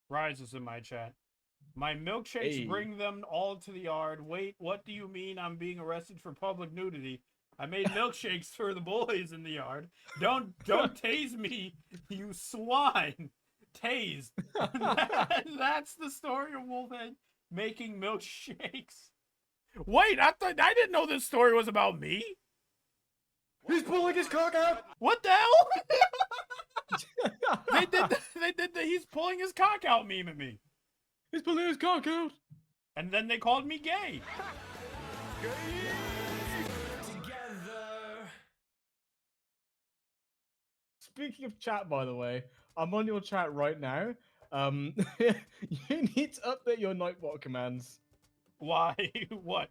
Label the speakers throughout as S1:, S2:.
S1: Rise is in my chat. My milkshakes bring them all to the yard. Wait, what do you mean I'm being arrested for public nudity? I made milkshakes for the boys in the yard. Don't tase me, you swine. Tased. That's the story of Wolfhead making milkshakes. Wait, I didn't know this story was about me.
S2: He's pulling his cock out.
S1: What the hell? they did the he's pulling his cock out meme at me.
S2: He's pulling his cock out.
S1: And then they called me gay.
S2: Speaking of chat, by the way, I'm on your chat right now. You need to update your Nightbot commands.
S1: Why? What?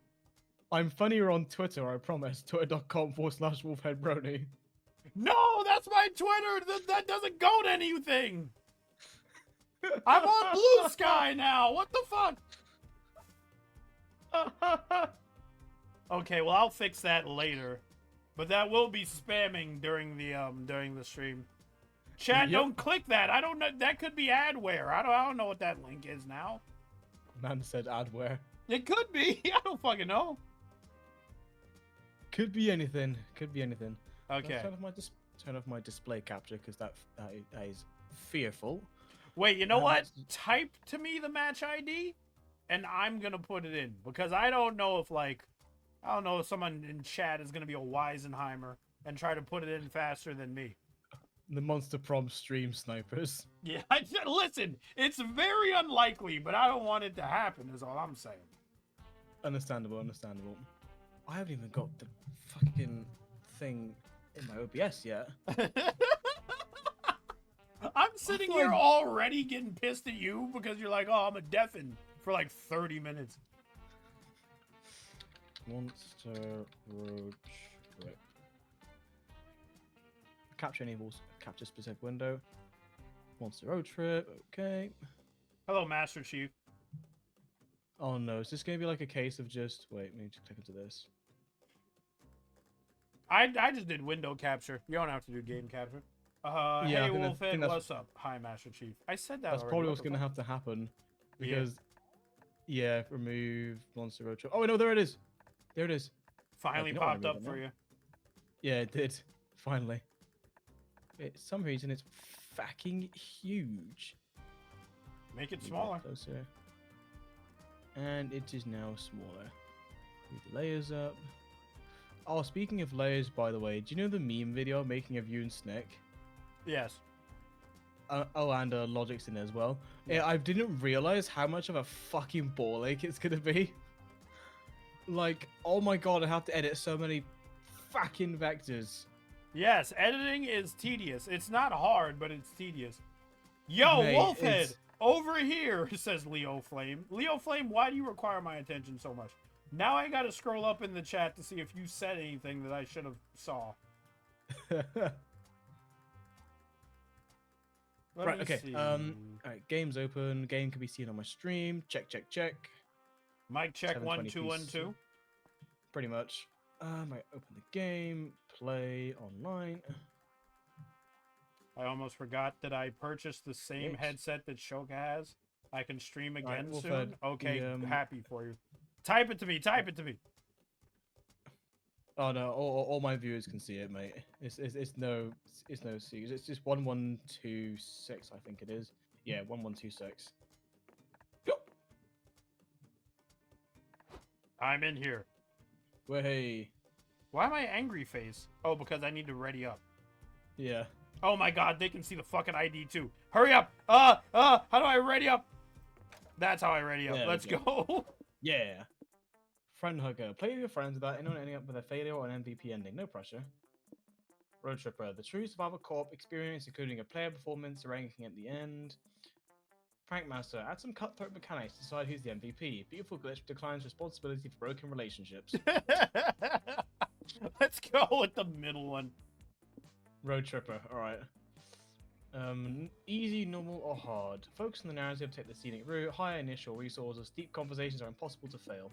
S2: I'm funnier on Twitter, I promise. Twitter.com/wolfheadbrony.
S1: No, that's my Twitter. That doesn't go to anything. I'm on Blue Sky now. What the fuck? Okay, well I'll fix that later, but that will be spamming during the stream. Chat, don't click that. I don't know. That could be adware. I don't know what that link is now.
S2: Man said adware.
S1: It could be. I don't fucking know.
S2: Could be anything. Could be anything.
S1: Okay.
S2: Turn off my display capture because that is fearful.
S1: Wait, you know what? Type to me the match ID, and I'm gonna put it in because I don't know if someone in chat is gonna be a Weisenheimer and try to put it in faster than me.
S2: The Monster Prom stream snipers.
S1: Yeah, listen, it's very unlikely, but I don't want it to happen. Is all I'm saying.
S2: Understandable. I haven't even got the fucking thing in my OBS yet.
S1: I'm sitting here already getting pissed at you because you're like, oh, I'm a deafen for like 30 minutes.
S2: Monster Road Trip. Capture enables capture specific window. Monster Road Trip. Okay.
S1: Hello, Master Chief.
S2: Oh no, is this gonna be like a case of just wait? Let me just click into this.
S1: I just did window capture. You don't have to do game capture.
S2: Yeah,
S1: hey Wolfhead, what's up? Hi, Master Chief. I said that.
S2: That's
S1: already.
S2: probably what's gonna have to happen because remove Monster Road Trip. Oh no, there it is. There it is.
S1: Finally popped up for you.
S2: Yeah, it did. Finally. For some reason, it's fucking huge.
S1: Make it smaller.
S2: Closer. And it is now smaller. Move the layers up. Oh, speaking of layers, by the way, do you know the meme video making of you and Snick?
S1: Yes.
S2: And Logic's in there as well. Yeah, I didn't realize how much of a fucking ball ache it's gonna be. Like, oh my god, I have to edit so many fucking vectors.
S1: Yes, editing is tedious. It's not hard, but it's tedious. Yo, mate, Wolfhead, over here, says Leo Flame. Leo Flame, why do you require my attention so much? Now I gotta scroll up in the chat to see if you said anything that I should have saw.
S2: Right, okay. Alright, game's open. Game can be seen on my stream. Check.
S1: Mic check 1 2 1 2.
S2: Pretty much. I open the game, play online.
S1: I almost forgot that I purchased the same headset that Shoka has. I can stream again soon. Okay, happy for you. Type it to me.
S2: Oh no, all my viewers can see it, mate. It's no secret. It's just 1126, I think it is. Yeah, 1126. Go.
S1: I'm in here.
S2: Hey.
S1: Why am I angry face? Oh, because I need to ready up.
S2: Yeah.
S1: Oh my god, they can see the fucking ID too. Hurry up! How do I ready up? That's how I ready up. Let's go.
S2: Yeah. Friend hugger. Play with your friends without anyone ending up with a failure or an MVP ending. No pressure. Road Tripper. The true survival co-op experience, including a player performance ranking at the end. Prank Master. Add some cutthroat mechanics to decide who's the MVP. Beautiful glitch declines responsibility for broken relationships.
S1: Let's go with the middle one.
S2: Road Tripper. Alright. Easy, normal, or hard. Focus on the narrative, take the scenic route, higher initial resources, deep conversations are impossible to fail.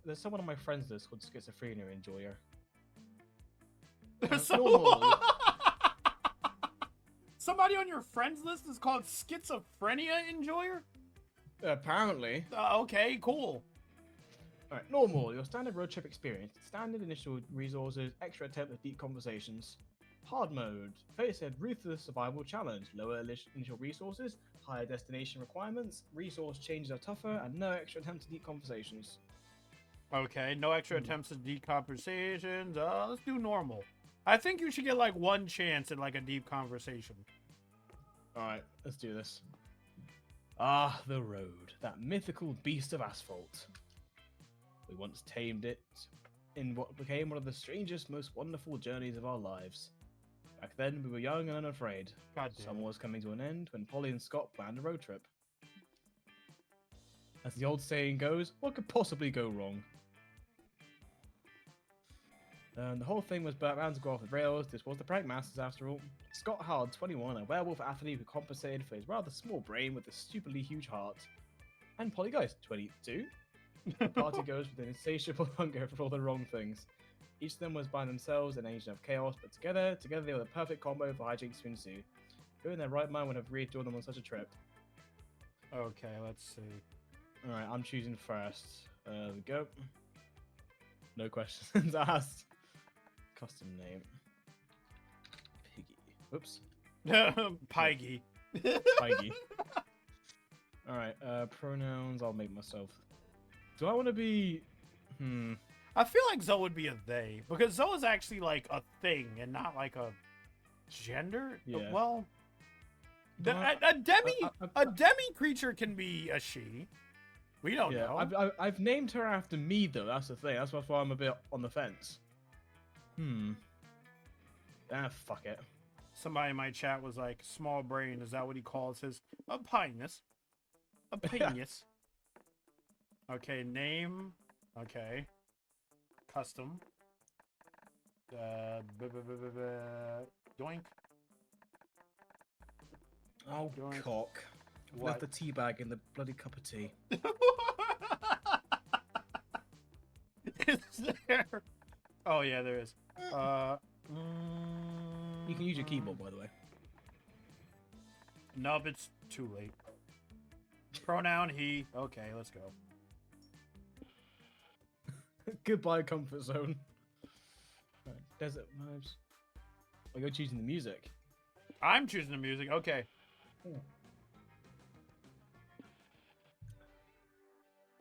S2: There's someone on my friends list called Schizophrenia Enjoyer.
S1: Somebody on your friends list is called Schizophrenia Enjoyer?
S2: Apparently.
S1: Okay, cool.
S2: Alright, normal, your standard road trip experience. Standard initial resources, extra attempt at deep conversations. Hard mode. Face a ruthless survival challenge. Lower initial resources, higher destination requirements, resource changes are tougher, and no extra attempts at deep conversations.
S1: Okay, no extra attempts at deep conversations. Let's do normal. I think you should get like one chance at like a deep conversation.
S2: Alright, let's do this. Ah, the road. That mythical beast of asphalt. We once tamed it in what became one of the strangest, most wonderful journeys of our lives. Back then, we were young and unafraid.
S1: God damn.
S2: Summer was coming to an end when Polly and Scott planned a road trip. As the old saying goes, what could possibly go wrong? And the whole thing was bound to go off the rails. This was the Prank Masters after all. Scott Hard, 21, a werewolf athlete who compensated for his rather small brain with a stupidly huge heart. And Polly Geist, 22. The party goes with an insatiable hunger for all the wrong things. Each of them was by themselves an agent of chaos, but together they were the perfect combo for hijinks to ensue. Who in their right mind would have rejoined them on such a trip?
S1: Okay, let's see.
S2: Alright, I'm choosing first. There we go. No questions asked. Custom name. Piggy. Whoops.
S1: Piggy.
S2: Piggy. Alright, pronouns I'll make myself. Do I want to be...
S1: I feel like Zoe would be a they, because Zoe is actually like a thing and not like a gender.
S2: Yeah.
S1: Well,
S2: I-
S1: a demi creature can be a she. We don't
S2: Yeah,
S1: know.
S2: I've named her after me though. That's the thing. That's why I'm a bit on the fence. Ah, fuck it.
S1: Somebody in my chat was like, "Small brain." Is that what he calls his a penis? A penis. Okay, name. Okay. Custom. Doink.
S2: Oh,
S1: Doink.
S2: cock. I've
S1: What?
S2: left the tea bag in the bloody cup of tea.
S1: Is there? Oh yeah, there is.
S2: You can use your keyboard, by the way.
S1: Nope, it's too late. Pronoun he. Okay, let's go.
S2: Goodbye, comfort zone. Right, desert vibes. Oh, you're choosing the music.
S1: I'm choosing the music. Okay.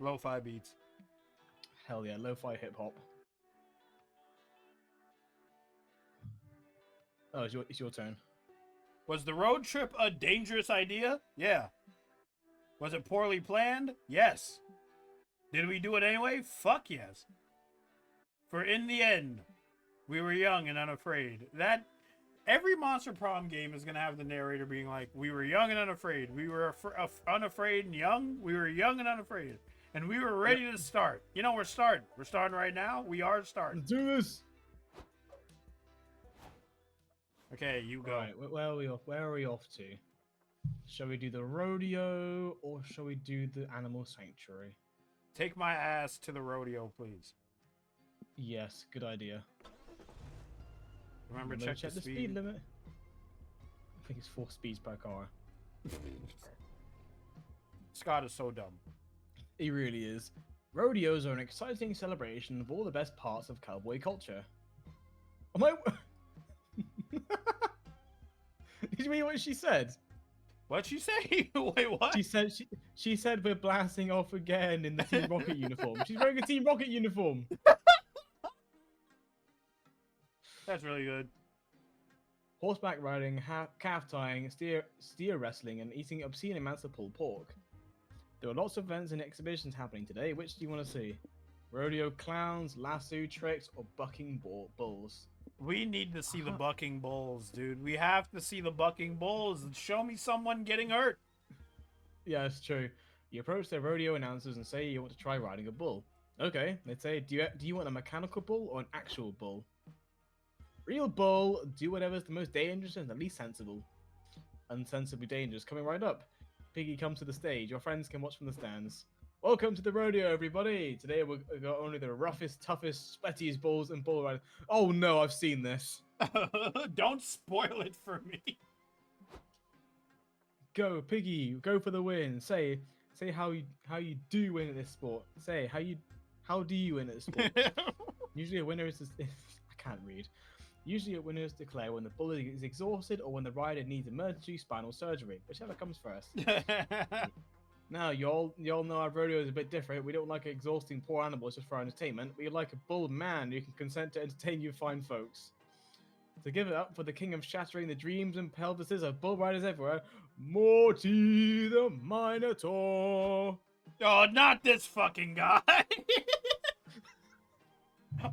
S1: Lo-fi beats.
S2: Hell yeah, lo-fi hip hop. Oh, it's your turn.
S1: Was the road trip a dangerous idea? Yeah. Was it poorly planned? Yes. Did we do it anyway? Fuck yes. For in the end, we were young and unafraid. That every Monster Prom game is gonna have the narrator being like, "We were young and unafraid. We were unafraid and young. We were young and unafraid, and we were ready to start." You know, we're starting. We're starting right now. We are starting.
S2: Let's do this.
S1: Okay, you go.
S2: Right, where are we off? Where are we off to? Shall we do the rodeo or shall we do the animal sanctuary?
S1: Take my ass to the rodeo, please.
S2: Yes, good idea.
S1: Remember,
S2: Remember
S1: check the
S2: the
S1: speed.
S2: speed limit. I think it's 4 speeds per car.
S1: Scott is so dumb.
S2: He really is. Rodeos are an exciting celebration of all the best parts of cowboy culture. Am I... Did you hear what she said?
S1: What'd she say? Wait, what?
S2: She said we're blasting off again in the Team Rocket uniform. She's wearing a Team Rocket uniform.
S1: That's really good.
S2: Horseback riding, calf tying, steer wrestling, and eating obscene amounts of pulled pork. There are lots of events and exhibitions happening today. Which do you want to see? Rodeo clowns, lasso tricks, or bucking bulls?
S1: We need to see the bucking bulls, dude. We have to see the bucking bulls. Show me someone getting hurt.
S2: Yeah, it's true. You approach their rodeo announcers and say you want to try riding a bull. Okay, they'd say, do you want a mechanical bull or an actual bull? Real bull, do whatever's the most dangerous and the least sensible. Unsensibly dangerous, coming right up. Piggy comes to the stage. Your friends can watch from the stands. Welcome to the rodeo, everybody. Today we've got only the roughest, toughest, sweatiest bulls and bull riders. Oh no, I've seen this.
S1: Don't spoil it for me.
S2: Go, Piggy. Go for the win. Say how you do win at this sport. Say how do you win at this sport? Usually a winner is I can't read. Usually a winner is declared when the bull is exhausted or when the rider needs emergency spinal surgery, whichever comes first. Now, you all know our rodeo is a bit different. We don't like exhausting poor animals just for our entertainment. We like a bull man who can consent to entertain you fine folks. To give it up for the king of shattering the dreams and pelvises of bull riders everywhere, Morty the Minotaur.
S1: Oh, not this fucking guy.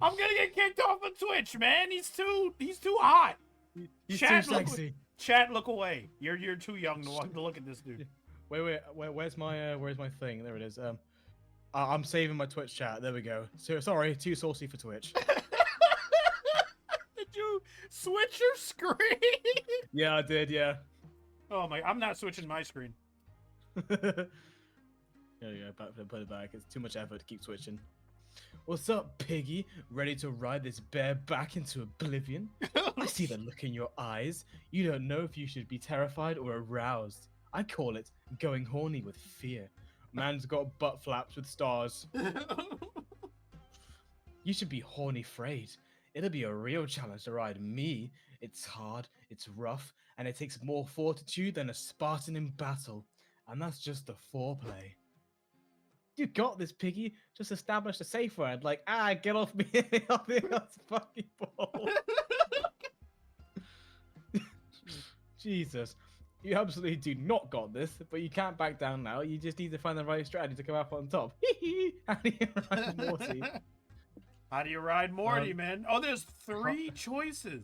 S1: I'm gonna get kicked off of Twitch, man. He's too hot.
S2: He's
S1: Chat,
S2: too sexy.
S1: Chat, look away. You're too young to look at this dude.
S2: Where's my thing? There it is. I'm saving my Twitch chat. There we go. So sorry, too saucy for Twitch.
S1: Did you switch your screen?
S2: Yeah, I did. Yeah.
S1: Oh my! I'm not switching my screen.
S2: There you go. Put it back. It's too much effort to keep switching. What's up, Piggy? Ready to ride this bear back into oblivion? I see the look in your eyes. You don't know if you should be terrified or aroused. I call it going horny with fear. Man's got butt flaps with stars. You should be horny afraid. It'll be a real challenge to ride me. It's hard, it's rough, and it takes more fortitude than a Spartan in battle. And that's just the foreplay. You got this, Piggy. Just establish a safe word like, get off me, off the fucking ball. Jesus. You absolutely do not got this, but you can't back down now. You just need to find the right strategy to come out on top. How do you ride Morty?
S1: How do you ride Morty, man? Oh, there's 3 choices.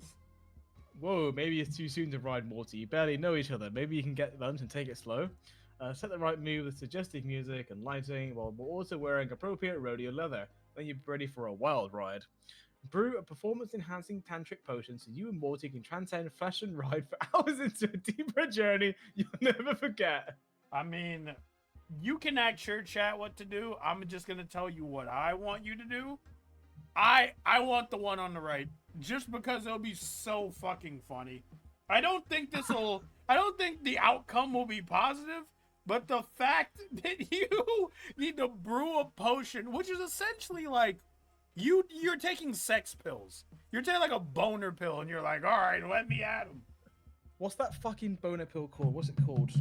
S2: Whoa, maybe it's too soon to ride Morty. You barely know each other. Maybe you can get lunch and take it slow. Set the right move with suggestive music and lighting while also wearing appropriate rodeo leather. Then you're ready for a wild ride. Brew a performance-enhancing tantric potion so you and Morty can transcend flesh and ride for hours into a deeper journey you'll never forget.
S1: I mean, you can ask your chat what to do. I'm just going to tell you what I want you to do. I want the one on the right, just because it'll be so fucking funny. I don't think the outcome will be positive, but the fact that you need to brew a potion, which is essentially like, you're taking sex pills. You're taking like a boner pill, and you're like, all right, let me at him.
S2: What's that fucking boner pill called? What's it called?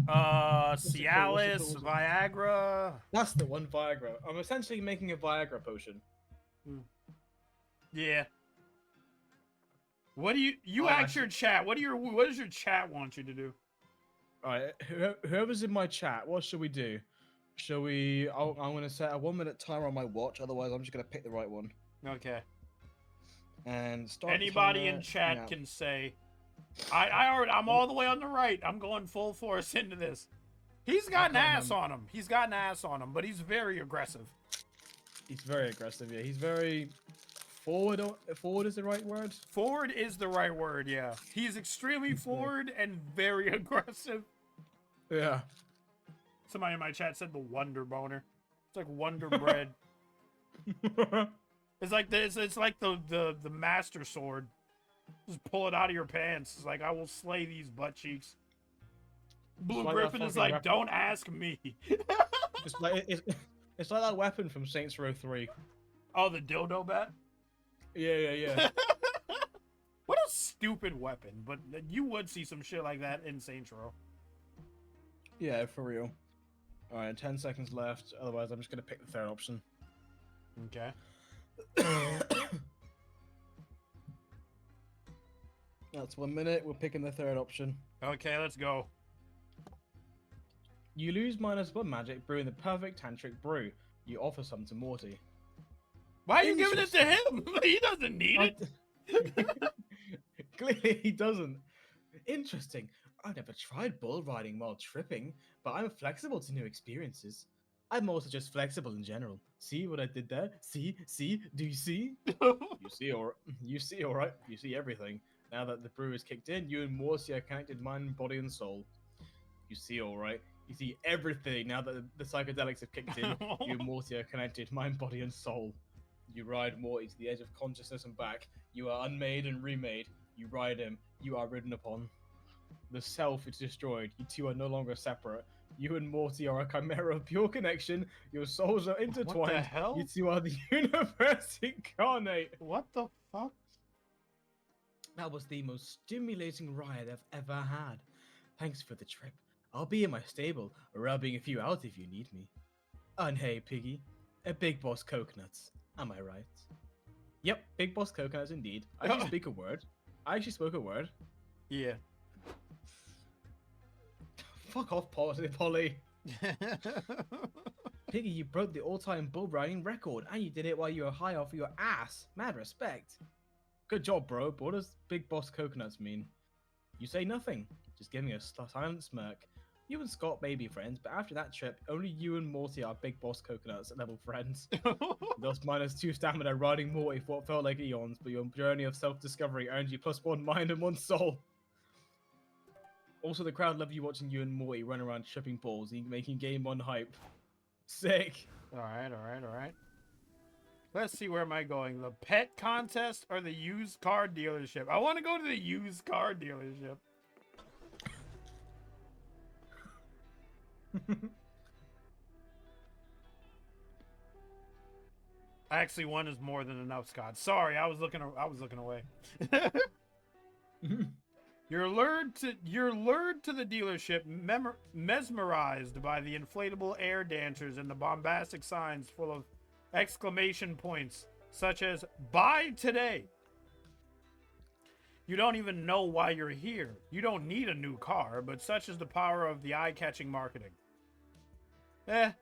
S1: Cialis, Viagra.
S2: That's the one, Viagra. I'm essentially making a Viagra potion.
S1: Yeah. What do you ask your chat? What does your chat want you to do?
S2: All right, whoever's in my chat, what should we do? Shall we? I'm gonna set a 1-minute timer on my watch. Otherwise, I'm just gonna pick the right one.
S1: Okay.
S2: And start.
S1: Anybody in chat can say, I'm all the way on the right. I'm going full force into this. He's got an ass on him. He's got an ass on him, but he's very aggressive.
S2: He's very aggressive. Yeah, he's very forward. Forward is the right word.
S1: Forward is the right word. Yeah, he's extremely forward and very aggressive.
S2: Yeah.
S1: Somebody in my chat said the Wonder Boner. It's like Wonder Bread. It's like this. It's like the Master Sword. Just pull it out of your pants. It's like, I will slay these butt cheeks. Blue Griffin is like, don't ask me.
S2: It's like that weapon from Saints Row 3.
S1: Oh, the dildo bat?
S2: Yeah.
S1: What a stupid weapon, but you would see some shit like that in Saints Row.
S2: Yeah, for real. Alright, 10 seconds left. Otherwise, I'm just going to pick the third option.
S1: Okay.
S2: That's 1 minute. We're picking the third option.
S1: Okay, let's go.
S2: You lose -1 magic brewing the perfect tantric brew. You offer some to Morty.
S1: Why are you giving it to him? He doesn't need it.
S2: Clearly he doesn't. Interesting. I've never tried bull riding while tripping, but I'm flexible to new experiences. I'm also just flexible in general. See what I did there? See? Do you see? You see all right? You see everything. Now that the brew is kicked in, you and Morty are connected mind, body, and soul. You see all right? You see everything now that the psychedelics have kicked in. You and Morty are connected mind, body, and soul. You ride Morty to the edge of consciousness and back. You are unmade and remade. You ride him. You are ridden upon. The self is destroyed. You two are no longer separate. You and Morty are a chimera of pure connection. Your souls are intertwined.
S1: What the hell?
S2: You two are the universe incarnate.
S1: What the fuck?
S2: That was the most stimulating ride I've ever had. Thanks for the trip. I'll be in my stable, rubbing a few out if you need me. And hey, Piggy, a Big Boss Coconuts. Am I right? Yep, Big Boss Coconuts indeed. I actually speak a word. I actually spoke a word.
S1: Yeah.
S2: Fuck off, Polly. Piggy, you broke the all-time bull riding record, and you did it while you were high off your ass. Mad respect. Good job, bro. But what does Big Boss Coconuts mean? You say nothing, just giving a silent smirk. You and Scott may be friends, but after that trip, only you and Morty are Big Boss Coconuts level friends. Thus -2 stamina riding Morty for what felt like eons, but your journey of self-discovery earned you +1 mind and 1 soul. Also, the crowd loved you watching you and Morty run around tripping balls, making Game 1 hype. Sick.
S1: Alright. Let's see, where am I going? The pet contest or the used car dealership? I want to go to the used car dealership. Actually, one is more than enough, Scott. Sorry, I was looking away. You're lured to the dealership, mesmerized by the inflatable air dancers and the bombastic signs full of exclamation points such as "Buy today." You don't even know why you're here. You don't need a new car, but such is the power of the eye-catching marketing.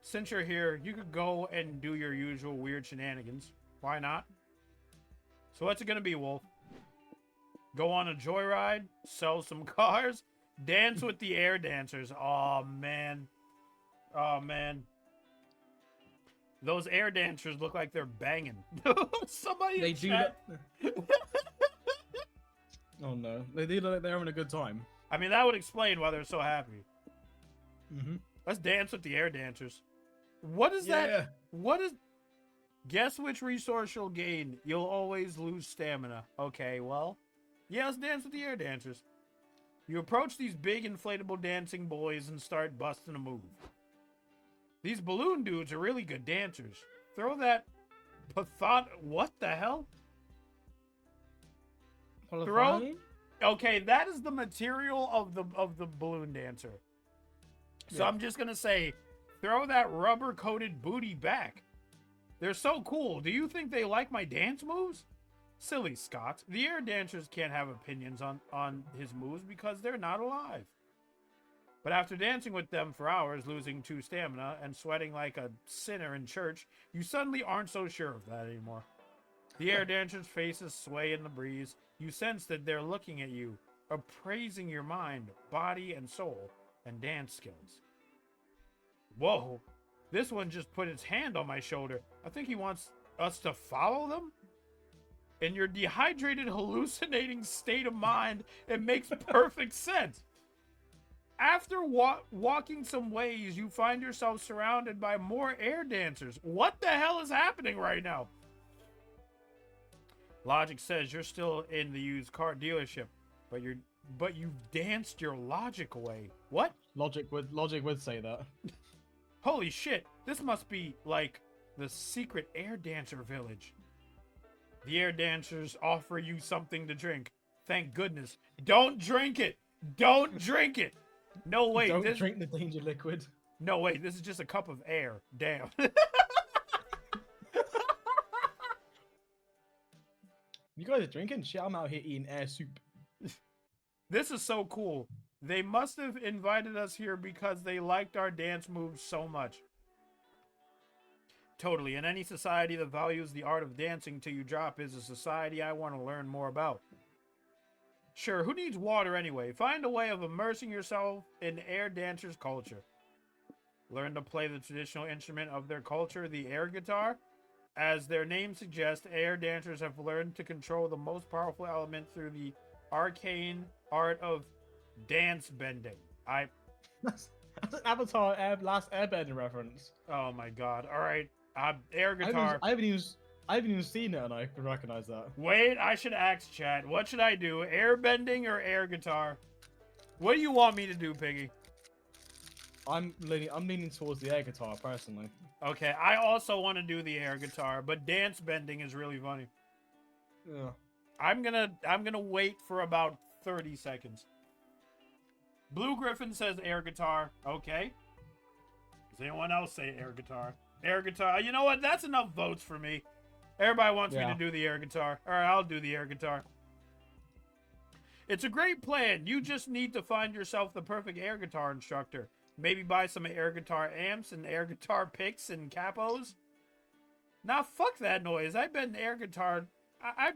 S1: Since you're here, you could go and do your usual weird shenanigans. Why not? So what's it gonna be, Wolf? Go on a joyride? Sell some cars? Dance with the air dancers? Oh, man. Those air dancers look like they're banging. Somebody in chat.
S2: Oh, no. They do look like they're having a good time.
S1: I mean, that would explain why they're so happy.
S2: Mm-hmm.
S1: Let's dance with the air dancers. What is that? What is... Guess which resource you'll gain. You'll always lose stamina. Okay, well... Yeah, let's dance with the air dancers. You approach these big inflatable dancing boys and start busting a move. These balloon dudes are really good dancers. Throw that what the hell? Okay, that is the material of the balloon dancer. So yeah. I'm just gonna say, throw that rubber coated booty back. They're so cool. Do you think they like my dance moves? Silly Scott. The air dancers can't have opinions on his moves because they're not alive. But after dancing with them for hours, losing 2 stamina, and sweating like a sinner in church, you suddenly aren't so sure of that anymore. The air dancers' faces sway in the breeze. You sense that they're looking at you, appraising your mind, body, and soul, and dance skills. Whoa. This one just put its hand on my shoulder. I think he wants us to follow them? In your dehydrated, hallucinating state of mind, it makes perfect sense. After walking some ways, you find yourself surrounded by more air dancers. What the hell is happening right now? Logic says you're still in the used car dealership, but you've danced your logic away. What?
S2: Logic would say that.
S1: Holy shit! This must be like the secret air dancer village. The air dancers offer you something to drink. Thank goodness. Don't drink it. Don't drink it. No, wait.
S2: Don't drink the danger liquid.
S1: No, wait. This is just a cup of air. Damn.
S2: You guys are drinking? Shit, I'm out here eating air soup.
S1: This is so cool. They must have invited us here because they liked our dance moves so much. Totally. In any society that values the art of dancing till you drop is a society I want to learn more about. Sure, who needs water anyway? Find a way of immersing yourself in air dancers' culture. Learn to play the traditional instrument of their culture, the air guitar. As their name suggests, air dancers have learned to control the most powerful element through the arcane art of dance bending.
S2: That's an Avatar Last Airbender reference.
S1: Oh my god. Alright. Air guitar.
S2: I haven't even seen it and I can recognize that.
S1: Wait, I should ask chat. What should I do? Air bending or air guitar? What do you want me to do, Piggy?
S2: I'm leaning towards the air guitar personally.
S1: Okay, I also want to do the air guitar, but dance bending is really funny.
S2: Yeah.
S1: I'm gonna wait for about 30 seconds. Blue Griffin says air guitar. Okay. Does anyone else say air guitar? Air guitar. You know what? That's enough votes for me. Everybody wants me to do the air guitar. All right, I'll do the air guitar. It's a great plan. You just need to find yourself the perfect air guitar instructor. Maybe buy some air guitar amps and air guitar picks and capos. Nah, fuck that noise. I bet an air guitar... I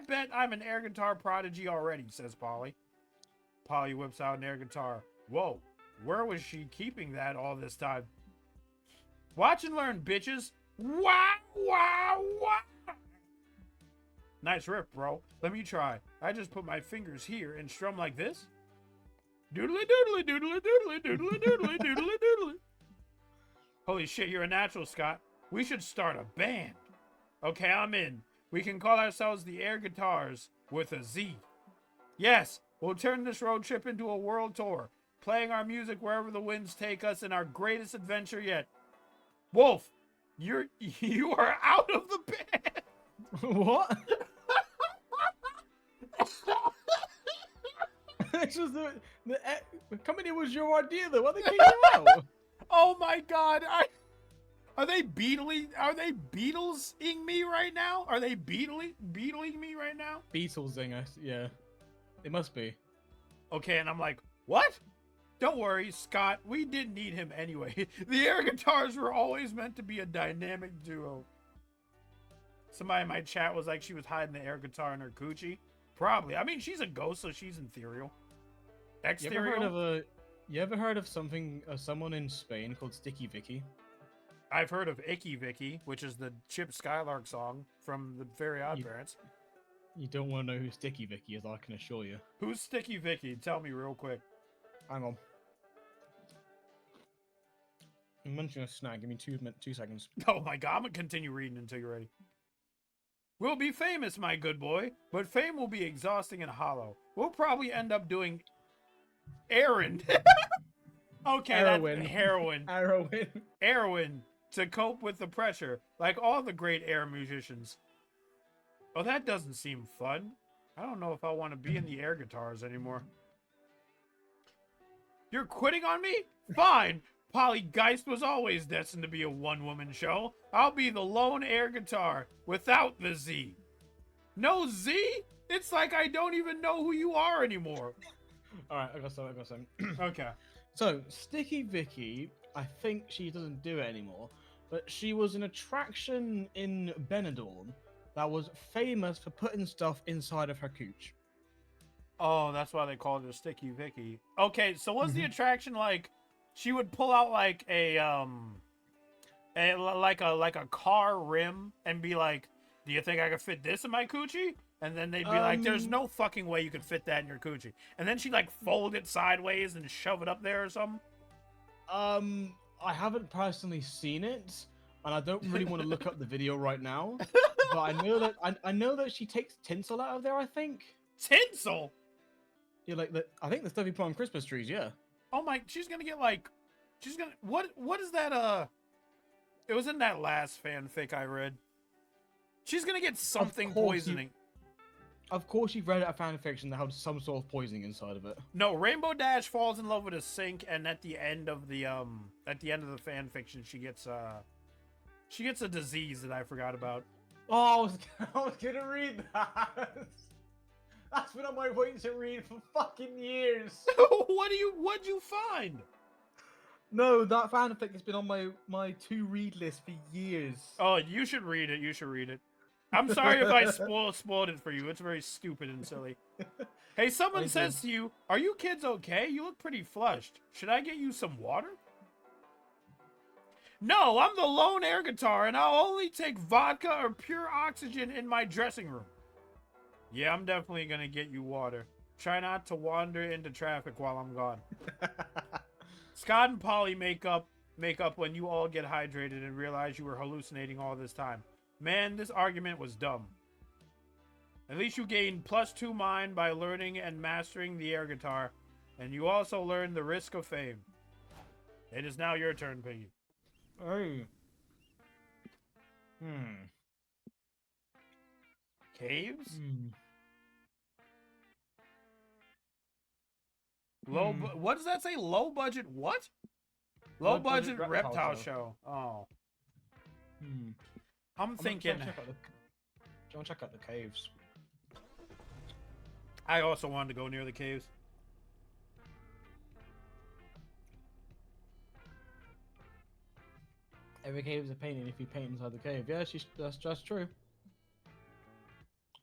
S1: bet I'm an air guitar prodigy already, says Polly. Polly whips out an air guitar. Whoa, where was she keeping that all this time? Watch and learn, bitches. Wow, wow, wow. Nice riff, bro. Let me try. I just put my fingers here and strum like this. Doodly doodly doodly doodly doodly doodly doodly doodly. Holy shit, you're a natural, Scott. We should start a band. Okay, I'm in. We can call ourselves the Air Guitars with a Z. Yes, we'll turn this road trip into a world tour, playing our music wherever the winds take us in our greatest adventure yet. Wolf, you are out of the band.
S2: What? It's just the company was your idea though. Why they kick you out?
S1: Oh my god! Are they Beatles-ing me right now? Are they beetling me right now?
S2: Beatles-ing us, yeah. They must be.
S1: Okay, and I'm like, what? Don't worry, Scott. We didn't need him anyway. The air guitars were always meant to be a dynamic duo. Somebody in my chat was like she was hiding the air guitar in her coochie. Probably. I mean, she's a ghost, so she's ethereal. Exterior.
S2: You ever heard of someone in Spain called Sticky Vicky?
S1: I've heard of Icky Vicky, which is the Chip Skylark song from the Very Odd Parents.
S2: You don't want to know who Sticky Vicky is, I can assure you.
S1: Who's Sticky Vicky? Tell me real quick.
S2: Hang on. I'm munching a snack. Give me 2 seconds.
S1: Oh my god, I'm gonna continue reading until you're ready. We'll be famous, my good boy, but fame will be exhausting and hollow. We'll probably end up doing errand. Okay,
S2: heroin.
S1: That's heroin.
S2: Heroin.
S1: Heroin to cope with the pressure, like all the great air musicians. Oh, that doesn't seem fun. I don't know if I want to be in the air guitars anymore. You're quitting on me? Fine. Polygeist was always destined to be a one-woman show. I'll be the lone air guitar without the Z. No Z? It's like I don't even know who you are anymore.
S2: Alright, I got some.
S1: Okay.
S2: So, Sticky Vicky, I think she doesn't do it anymore, but she was an attraction in Benidorm that was famous for putting stuff inside of her cooch.
S1: Oh, that's why they called her Sticky Vicky. Okay, so was the attraction like she would pull out like a car rim and be like, "Do you think I could fit this in my coochie?" And then they'd be like, "There's no fucking way you could fit that in your coochie." And then she'd like fold it sideways and shove it up there or something.
S2: I haven't personally seen it, and I don't really want to look up the video right now. But I know that she takes tinsel out of there. I think
S1: tinsel.
S2: Yeah, like I think the stuff you put on Christmas trees. Yeah.
S1: Oh my! She's gonna get like, she's gonna what is that? It was in that last fanfic I read. She's gonna get something poisoning.
S2: Of course, you've read a fan fiction that had some sort of poisoning inside of it.
S1: No, Rainbow Dash falls in love with a sink, and at the end of the fan fiction, she gets a disease that I forgot about.
S2: Oh, I was gonna read that. That's been on my waiting to read for fucking years.
S1: What'd you find?
S2: No, that fanfic has been on my to-read list for years.
S1: Oh, you should read it. You should read it. I'm sorry if I spoiled it for you. It's very stupid and silly. Hey, someone says to you, "Are you kids okay? You look pretty flushed. Should I get you some water?" No, I'm the lone air guitar, and I'll only take vodka or pure oxygen in my dressing room. Yeah, I'm definitely gonna get you water. Try not to wander into traffic while I'm gone. Scott and Polly make up when you all get hydrated and realize you were hallucinating all this time. Man, this argument was dumb. At least you gained +2 mind by learning and mastering the air guitar. And you also learn the risk of fame. It is now your turn, Piggy.
S2: Hey.
S1: Caves? What does that say? Low budget what? Low budget reptile show. Oh. I'm thinking.
S2: Do you want to check out the caves?
S1: I also wanted to go near the caves.
S2: Every cave is a painting if you paint inside the cave. Yeah, that's just true.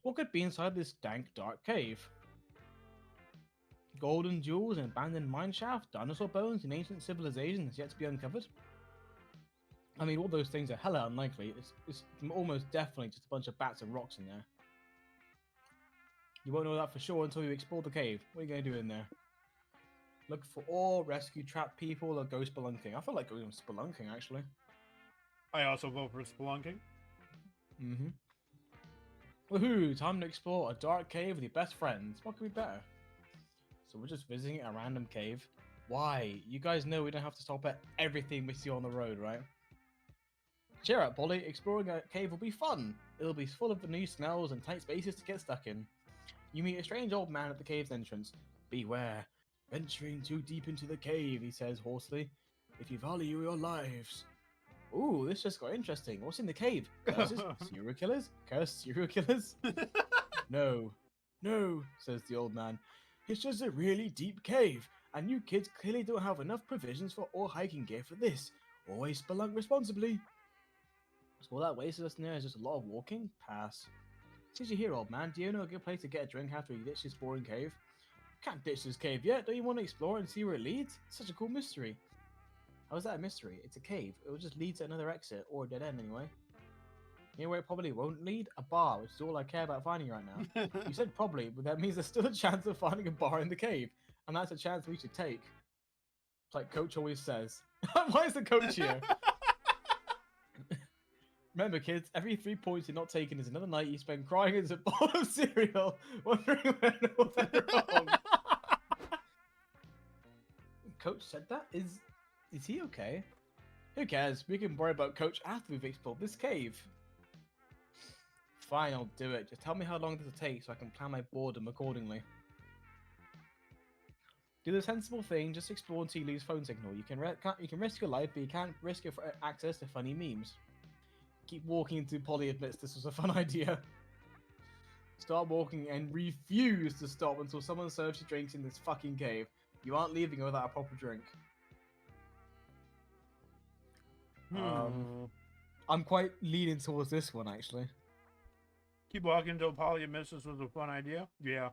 S2: What could be inside this dank, dark cave? Golden jewels, an abandoned mine shaft, dinosaur bones, and ancient civilization that's yet to be uncovered? I mean, all those things are hella unlikely. It's almost definitely just a bunch of bats and rocks in there. You won't know that for sure until you explore the cave. What are you going to do in there? Look for ore, rescue trapped people, or go spelunking. I feel like going spelunking, actually.
S1: I also vote for spelunking.
S2: Woohoo! Time to explore a dark cave with your best friends. What could be better? So we're just visiting a random cave. Why? You guys know we don't have to stop at everything we see on the road, right? Cheer up, Polly. Exploring a cave will be fun. It'll be full of new smells and tight spaces to get stuck in. You meet a strange old man at the cave's entrance. Beware. Venturing too deep into the cave, he says hoarsely. If you value your lives. Ooh, this just got interesting. What's in the cave? Curses? Serial killers? Cursed serial killers? No, says the old man. It's just a really deep cave, and you kids clearly don't have enough provisions for or hiking gear for this. Always spelunk responsibly. So all that wasted us near is just a lot of walking? Pass. Since you're here, old man, do you know a good place to get a drink after you ditch this boring cave? Can't ditch this cave yet. Don't you want to explore and see where it leads? It's such a cool mystery. How is that a mystery? It's a cave. It will just lead to another exit, or a dead end anyway. You know where it probably won't lead? A bar, which is all I care about finding right now. You said probably, but that means there's still a chance of finding a bar in the cave. And that's a chance we should take. It's like Coach always says. Why is the coach here? Remember, kids, every 3 points you're not taking is another night you spend crying as a bowl of cereal, wondering when all went wrong. Coach said that? Is he okay? Who cares? We can worry about Coach after we've explored this cave. Fine, I'll do it. Just tell me how long this will take so I can plan my boredom accordingly. Do the sensible thing, just explore until you lose phone signal. You can risk your life, but you can't risk your access to funny memes. Keep walking until Polly admits this was a fun idea. Start walking and refuse to stop until someone serves you drinks in this fucking cave. You aren't leaving without a proper drink. I'm quite leaning towards this one, actually.
S1: Keep walking until Polly admits this was a fun idea? Yeah.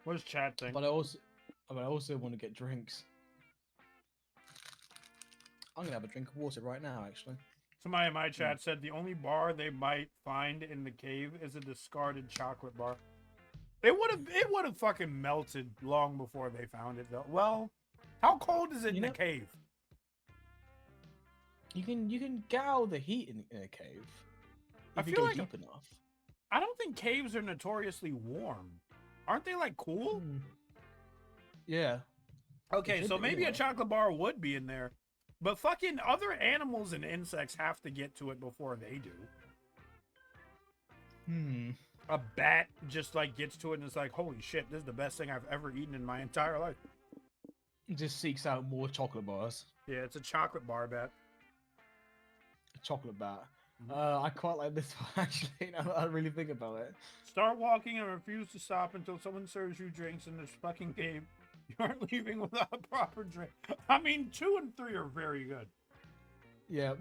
S1: What does chat think?
S2: But I also want to get drinks. I'm going to have a drink of water right now, actually.
S1: Somebody in my chat said the only bar they might find in the cave is a discarded chocolate bar. It would have fucking melted long before they found it, though. Well, how cold is it in the cave?
S2: You can gouge the heat in a cave if you go deep enough.
S1: I don't think caves are notoriously warm. Aren't they like cool?
S2: Yeah.
S1: Okay, so maybe a chocolate bar would be in there. But fucking other animals and insects have to get to it before they do. A bat just like gets to it and it's like, holy shit, this is the best thing I've ever eaten in my entire life.
S2: It just seeks out more chocolate bars.
S1: Yeah, it's a chocolate bar bat.
S2: A chocolate bat. I quite like this one, actually, now that I really think about it.
S1: Start walking and refuse to stop until someone serves you drinks in this fucking cave. You aren't leaving without a proper drink. I mean, 2 and 3 are very good.
S2: Yeah.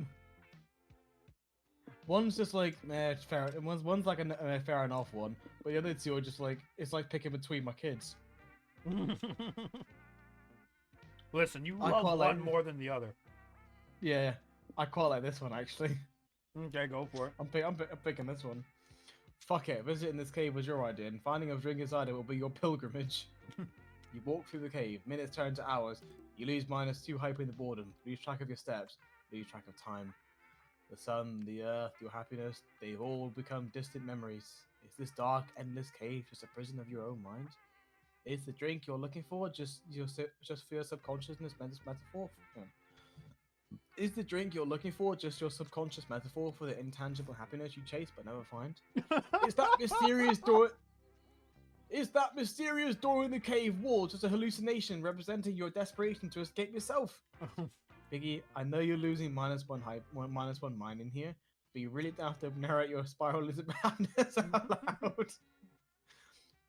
S2: One's just like, nah, it's fair. And one's like a fair enough one. But the other two are just like, it's like picking between my kids.
S1: Listen, you love one more than the other.
S2: Yeah, I quite like this one, actually.
S1: Okay, go for it.
S2: I'm picking this one. Fuck it, visiting this cave was your idea, and finding a drink inside it will be your pilgrimage. You walk through the cave, minutes turn to hours. You lose -2 hype in the boredom, lose track of your steps, lose track of time. The sun, the earth, your happiness, they've all become distant memories. Is this dark, endless cave just a prison of your own mind? Is the drink you're looking for just for your subconsciousness metaphor? Is the drink you're looking for just your subconscious metaphor for the intangible happiness you chase but never find? Is that mysterious door? Is that mysterious door in the cave wall just a hallucination representing your desperation to escape yourself? Piggy, I know you're losing -1 mind in here, but you really don't have to narrate your spiral into madness out loud.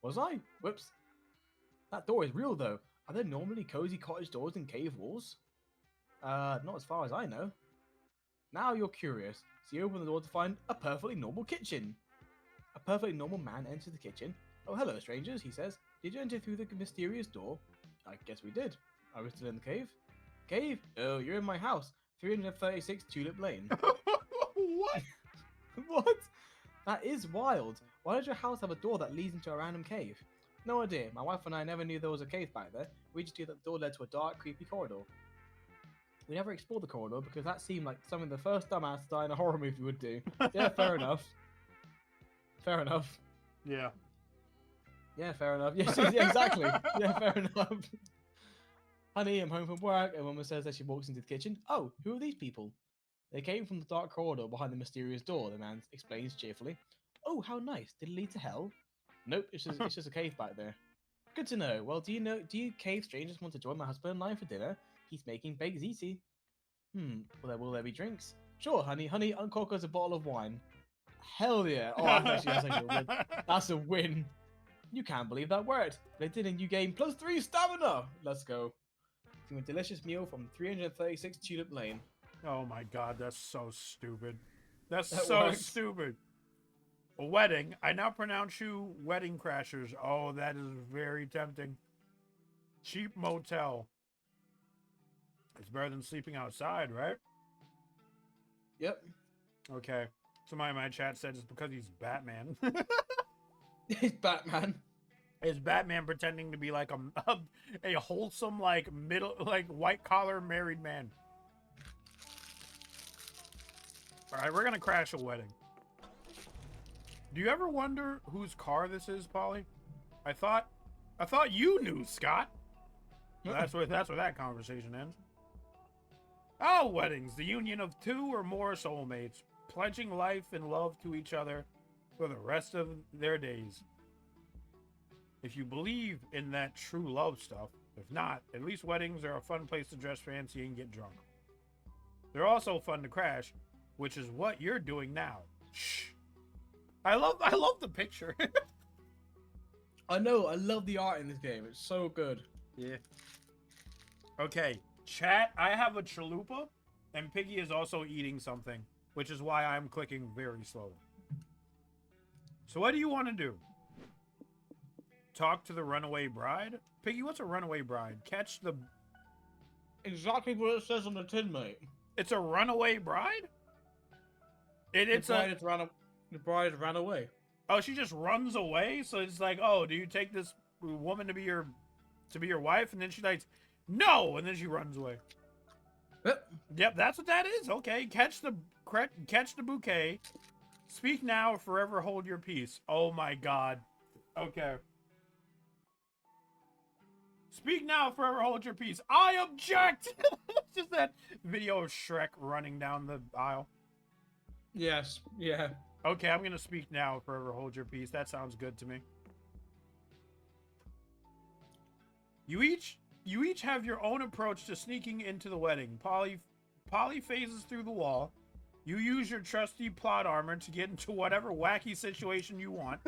S2: Was I? Whoops. That door is real though. Are there normally cozy cottage doors in cave walls? Not as far as I know. Now you're curious, so you open the door to find a perfectly normal kitchen. A perfectly normal man enters the kitchen. Oh, hello, strangers, he says. Did you enter through the mysterious door? I guess we did. Are we still in the cave? Cave? Oh, you're in my house. 336 Tulip Lane.
S1: What?
S2: What? That is wild. Why does your house have a door that leads into a random cave? No idea. My wife and I never knew there was a cave back there. We just knew that the door led to a dark, creepy corridor. We never explored the corridor because that seemed like something the first dumbass to die in a horror movie would do. Yeah, fair enough. Fair enough.
S1: Yeah.
S2: Yeah, fair enough. Yes, yeah, exactly. Yeah, fair enough. Honey, I'm home from work, and Mama says as she walks into the kitchen. Oh, who are these people? They came from the dark corridor behind the mysterious door, the man explains cheerfully. Oh, how nice. Did it lead to hell? Nope, it's just a cave back there. Good to know. Well, do you cave strangers want to join my husband and I for dinner? He's making baked ziti. Will there be drinks? Sure, honey. Honey, uncork us a bottle of wine. Hell yeah. Oh, that's a win. That's a win. You can't believe that worked. But it did, and you gain +3 stamina. Let's go. A delicious meal from 336 Tulip Lane.
S1: Oh my god, that's so stupid. That's
S2: That
S1: so
S2: works.
S1: stupid. A wedding. I now pronounce you wedding crashers. Oh, that is very tempting. Cheap motel. It's better than sleeping outside, right?
S2: Yep.
S1: Okay. Somebody in my chat said it's because he's Batman.
S2: It's Batman.
S1: Is Batman pretending to be like a wholesome, like white collar married man? All right, we're gonna crash a wedding. Do you ever wonder whose car this is, Polly? I thought you knew, Scott. Well, that's where that conversation ends. Oh, weddings, the union of two or more soulmates, pledging life and love to each other for the rest of their days. If you believe in that true love stuff, if not, at least weddings are a fun place to dress fancy and get drunk. They're also fun to crash, which is what you're doing now. Shh. I love the picture.
S2: I know, I love the art in this game. It's so good.
S1: Yeah. Okay, chat, I have a chalupa, and Piggy is also eating something, which is why I'm clicking very slowly. So what do you want to do? Talk to the runaway bride? Piggy, what's a runaway bride? Catch the...
S2: Exactly what it says on the tin, mate.
S1: It's a runaway bride?
S2: The bride ran away.
S1: Oh, she just runs away? So it's like, oh, do you take this woman to be your wife? And then she's like, no! And then she runs away. Yep, that's what that is. Okay, catch the bouquet. Speak now or forever hold your peace. Oh my god. Okay. Speak now or forever hold your peace. I object! It's just that video of Shrek running down the aisle.
S2: Yes, yeah.
S1: Okay, I'm gonna speak now or forever hold your peace. That sounds good to me. You each have your own approach to sneaking into the wedding. Polly phases through the wall. You use your trusty plot armor to get into whatever wacky situation you want.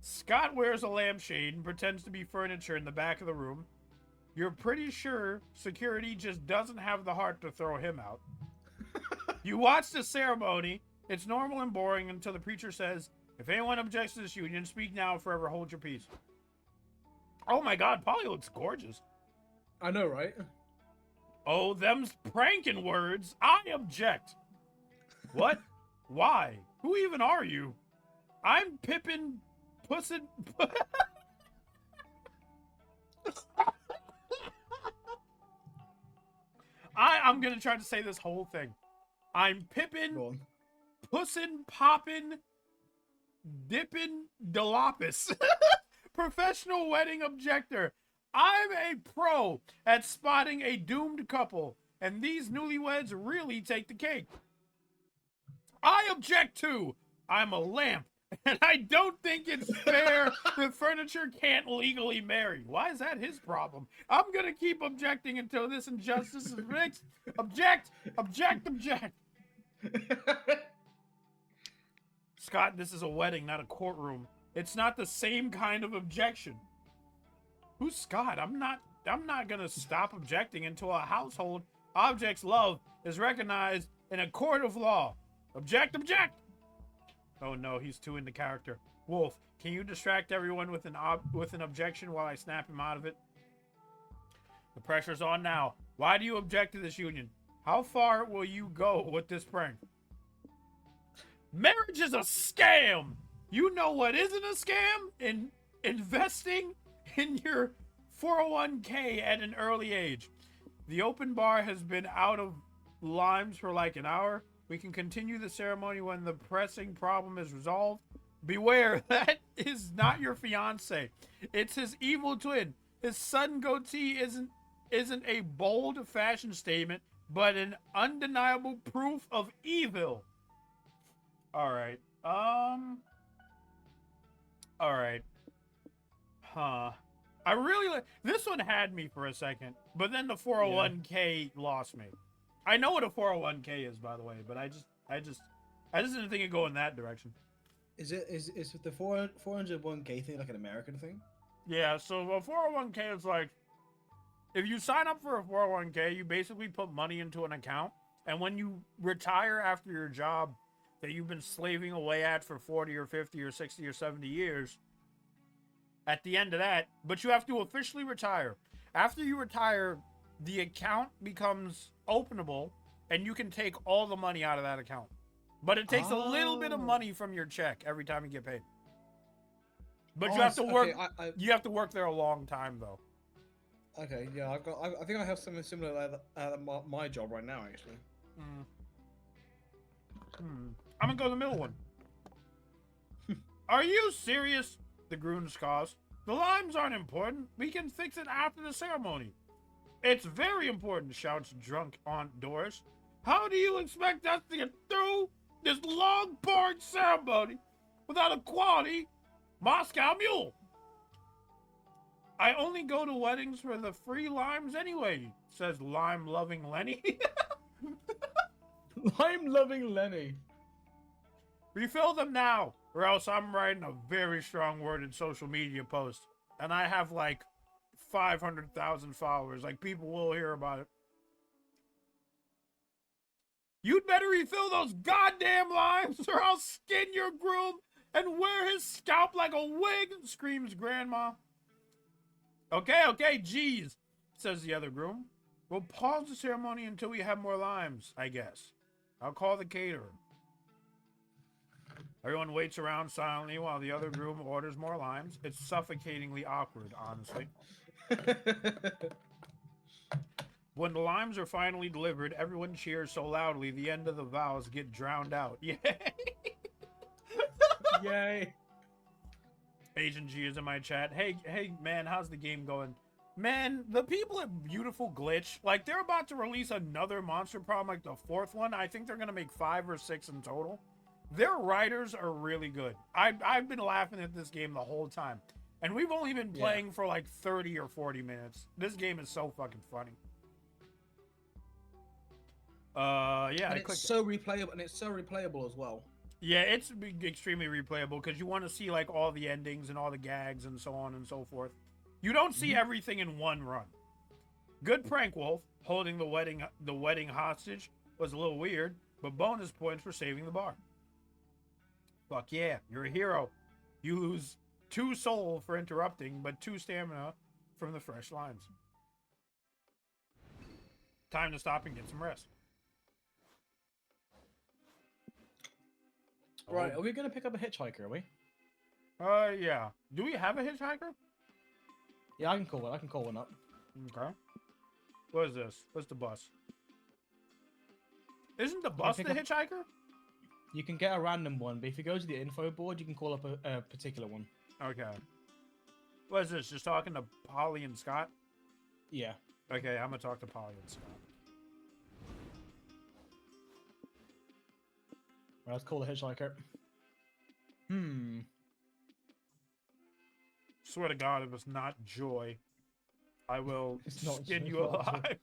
S1: Scott wears a lampshade and pretends to be furniture in the back of the room. You're pretty sure security just doesn't have the heart to throw him out. You watch the ceremony. It's normal and boring until the preacher says, if anyone objects to this union, speak now or forever hold your peace. Oh my god, Polly looks gorgeous.
S2: I know, right?
S1: Oh, them's pranking words. I object. What? Why? Who even are you? I'm Pippin Pussin. I'm gonna try to say this whole thing. I'm Pippin Pussin Poppin Dippin Delopis. professional wedding objector. I'm a pro at spotting a doomed couple, and these newlyweds really take the cake. I object to. I'm a lamp, and I don't think it's fair that furniture can't legally marry. Why is that his problem? I'm gonna keep objecting until this injustice is fixed. Object! Object! Object! Scott, this is a wedding, not a courtroom. It's not the same kind of objection. Who's Scott? I'm not gonna stop objecting until a household object's love is recognized in a court of law. Object, object! Oh no, he's too into character. Wolf, can you distract everyone with an objection while I snap him out of it? The pressure's on now. Why do you object to this union? How far will you go with this prank? Marriage is a scam! You know what isn't a scam? Investing in your 401k at an early age. The open bar has been out of limes for like an hour. We can continue the ceremony when the pressing problem is resolved. Beware, that is not your fiance. It's his evil twin. His sudden goatee isn't a bold fashion statement, but an undeniable proof of evil. All right. All right. Huh. I really like this one. Had me for a second, but then the 401k lost me. I know what a 401k is, by the way, but I just didn't think it'd go in that direction.
S2: Is the 401k thing like an American thing?
S1: Yeah, so a 401k is like, if you sign up for a 401k, you basically put money into an account, and when you retire after your job that you've been slaving away at for 40 or 50 or 60 or 70 years, at the end of that, but you have to officially retire. After you retire, the account becomes openable, and you can take all the money out of that account. But it takes a little bit of money from your check every time you get paid. But you have to work. Okay, you have to work there a long time, though.
S2: Okay, yeah, I think I have something similar at my job right now, actually.
S1: I'm gonna go to the middle one. Are you serious? The groom scoffs. The limes aren't important. We can fix it after the ceremony. It's very important, shouts drunk Aunt Doris. How do you expect us to get through this long, boring ceremony without a quality Moscow mule? I only go to weddings for the free limes anyway, says lime-loving Lenny.
S2: Lime-loving Lenny.
S1: Refill them now, or else I'm writing a very strong worded social media post. And I have like 500,000 followers. Like, people will hear about it. You'd better refill those goddamn limes, or I'll skin your groom and wear his scalp like a wig, screams Grandma. Okay, geez, says the other groom. We'll pause the ceremony until we have more limes, I guess. I'll call the caterer. Everyone waits around silently while the other groom orders more limes. It's suffocatingly awkward, honestly. When the limes are finally delivered, everyone cheers so loudly the end of the vows get drowned out. Yay!
S2: Yay!
S1: Agent G is in my chat. Hey, man, how's the game going? Man, the people at Beautiful Glitch, like, they're about to release another monster problem, like the 4th one. I think they're gonna make 5 or 6 in total. Their writers are really good. I've been laughing at this game the whole time. And we've only been playing for like 30 or 40 minutes. This game is so fucking funny. Yeah.
S2: And it's so replayable as well.
S1: Yeah, it's extremely replayable because you want to see like all the endings and all the gags and so on and so forth. You don't see everything in one run. Good prank, Wolf. Holding the wedding hostage was a little weird, but bonus points for saving the bar. Fuck yeah, you're a hero. You lose 2 soul for interrupting, but 2 stamina from the fresh limes. Time to stop and get some rest.
S2: Right, are we going to pick up a hitchhiker, are we?
S1: Yeah. Do we have a hitchhiker?
S2: Yeah, I can call one up.
S1: Okay. What is this? What's the bus? Isn't the bus the hitchhiker?
S2: You can get a random one, but if you go to the info board, you can call up a particular one.
S1: Okay. What is this? Just talking to Polly and Scott?
S2: Yeah.
S1: Okay, I'm gonna talk to Polly and Scott.
S2: Well, let's call the hitchhiker.
S1: Swear to God, if it's not Joy, I will
S2: It's not
S1: skin
S2: Joy,
S1: you
S2: it's not Joy.
S1: alive.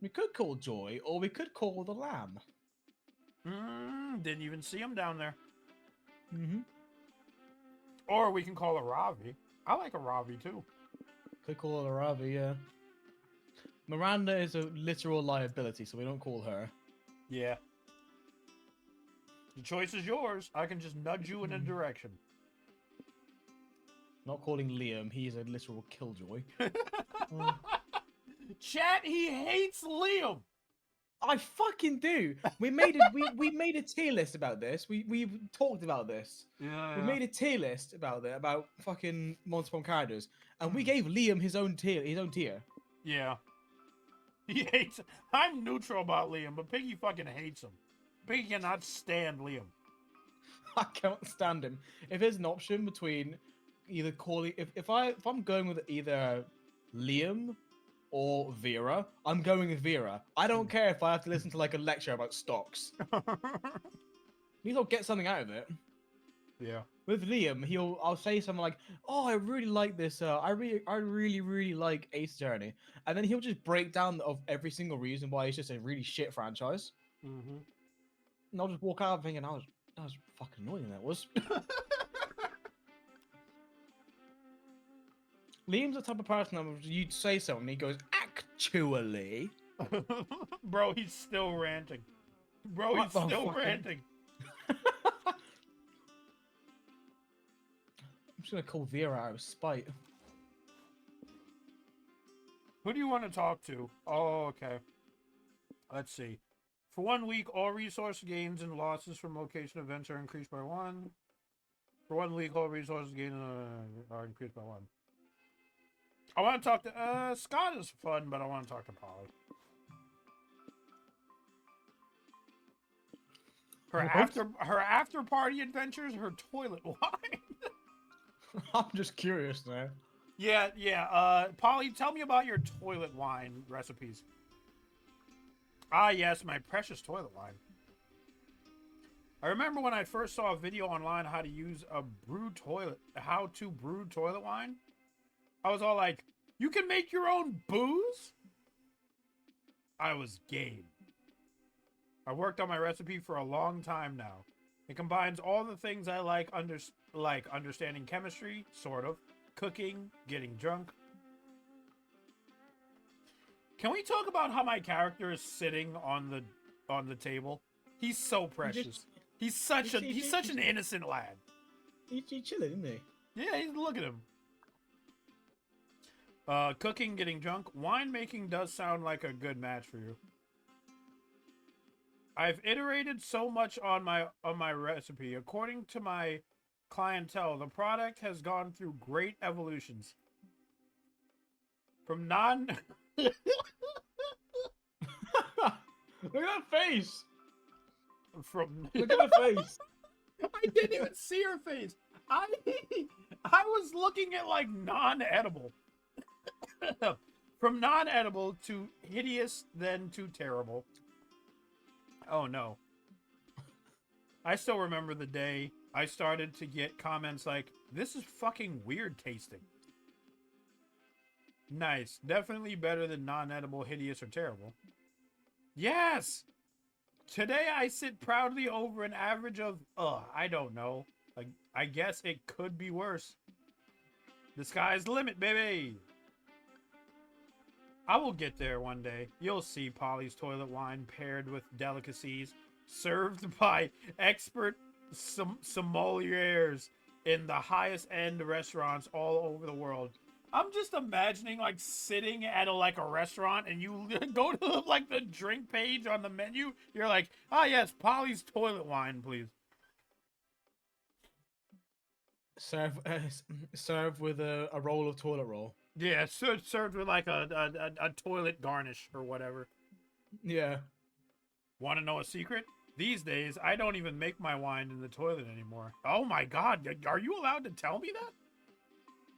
S2: We could call Joy, or we could call the lamb.
S1: Didn't even see him down there.
S2: Mm-hmm.
S1: Or we can call a Ravi. I like a Ravi too.
S2: Could call her Ravi, yeah. Miranda is a literal liability, so we don't call her.
S1: Yeah. The choice is yours. I can just nudge you in a direction.
S2: Not calling Liam, he's a literal killjoy.
S1: Chat, he hates Liam.
S2: I fucking do. We made a tier list about this. We talked about this.
S1: Yeah.
S2: We made a tier list about that, about fucking Monster characters, and we gave Liam his own tier.
S1: Yeah. He hates. I'm neutral about Liam, but Piggy fucking hates him. Piggy cannot stand Liam.
S2: I can't stand him. If there's an option between either calling, if I'm going with either Liam or Vera, I'm going with Vera. I don't care if I have to listen to like a lecture about stocks. At least I'll get something out of it.
S1: Yeah.
S2: With Liam, I'll say something like, "Oh, I really like this. I really like Ace Attorney," and then he'll just break down of every single reason why it's just a really shit franchise.
S1: Mm-hmm.
S2: And I'll just walk out thinking, that was fucking annoying. That was. Liam's the type of person that you'd say something, and he goes, "Actually."
S1: Bro, he's still ranting. Bro, he's still ranting.
S2: I'm just gonna call Vera out of spite.
S1: Who do you want to talk to? Oh, okay. Let's see. For 1 week, all resource gains and losses from location events are increased by 1. For 1 week, all resources gained are increased by 1. I want to talk to... Scott is fun, but I want to talk to Polly. Her after party adventures, her toilet wine.
S2: I'm just curious now.
S1: Yeah. Polly, tell me about your toilet wine recipes. Ah, yes, my precious toilet wine. I remember when I first saw a video online how to use how to brew toilet wine. I was all like, you can make your own booze? I was game. I worked on my recipe for a long time now. It combines all the things I like understanding chemistry, sort of, cooking, getting drunk. Can we talk about how my character is sitting on the table? He's so precious. He's such an innocent lad.
S2: He's chilling, isn't he?
S1: Yeah, look at him. Cooking, getting drunk, winemaking does sound like a good match for you. I've iterated so much on my recipe. According to my clientele, the product has gone through great evolutions. From
S2: Look at that face. Look at her face.
S1: I didn't even see her face. I was looking at like non-edible. From non-edible to hideous, then to terrible. Oh no. I still remember the day I started to get comments like, "This is fucking weird tasting." Nice. Definitely better than non-edible, hideous, or terrible. Yes! Today I sit proudly over an average of, I don't know. Like, I guess it could be worse. The sky's the limit, baby! I will get there one day. You'll see Polly's toilet wine paired with delicacies served by expert sommeliers in the highest end restaurants all over the world. I'm just imagining like sitting at a restaurant and you go to like the drink page on the menu. You're like, "Ah, yes, Polly's toilet wine, please."
S2: Serve with a roll of toilet roll.
S1: Yeah, served with like a toilet garnish or whatever.
S2: Yeah.
S1: Want to know a secret? These days, I don't even make my wine in the toilet anymore. Oh my god, are you allowed to tell me that?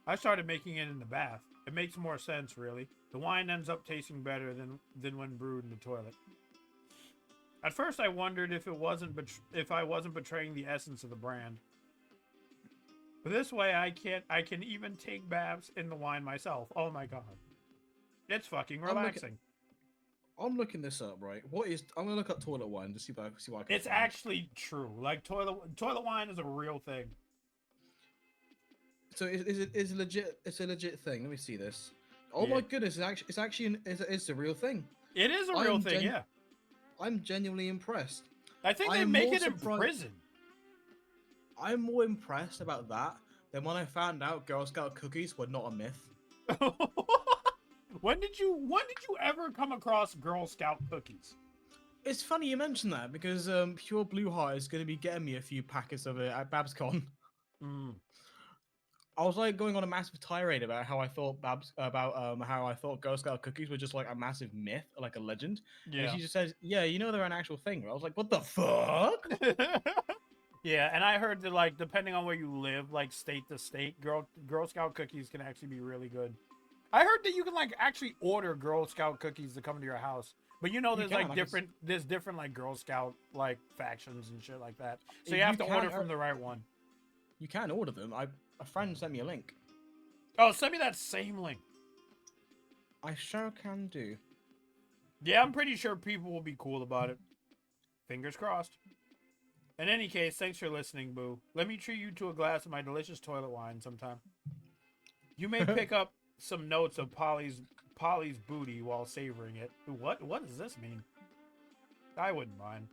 S1: I started making it in the bath. It makes more sense, really. The wine ends up tasting better than when brewed in the toilet. At first, I wondered if I wasn't betraying the essence of the brand. But this way, I can even take baths in the wine myself. Oh my god, it's fucking relaxing.
S2: I'm looking this up, right? I'm gonna look up toilet wine to see what I can
S1: It's
S2: find.
S1: actually true. Like toilet wine is a real thing.
S2: So it's legit. It's a legit thing. Let me see this. Oh
S1: Yeah.
S2: my goodness! It's a real thing.
S1: It is a real thing. Yeah.
S2: I'm genuinely impressed.
S1: I think they
S2: am
S1: make
S2: more
S1: it in
S2: surprised-
S1: prison.
S2: I'm more impressed about that than when I found out Girl Scout cookies were not a myth.
S1: When did you ever come across Girl Scout cookies?
S2: It's funny you mention that because Pure Blue Heart is going to be getting me a few packets of it at BabsCon.
S1: Mm.
S2: I was like going on a massive tirade about how I thought how I thought Girl Scout cookies were just like a massive myth, like a legend.
S1: Yeah.
S2: And she just says, "Yeah, you know they're an actual thing." I was like, "What the fuck?"
S1: Yeah, and I heard that like depending on where you live, like state to state, Girl Scout cookies can actually be really good. I heard that you can like actually order Girl Scout cookies to come to your house. But you know there's there's different like Girl Scout like factions and shit like that. So you have to order from the right one.
S2: You can order them. A friend sent me a link.
S1: Oh, send me that same link.
S2: I sure can do.
S1: Yeah, I'm pretty sure people will be cool about it. Fingers crossed. In any case, thanks for listening, Boo. Let me treat you to a glass of my delicious toilet wine sometime. You may pick up some notes of Polly's booty while savoring it. What does this mean? I wouldn't mind.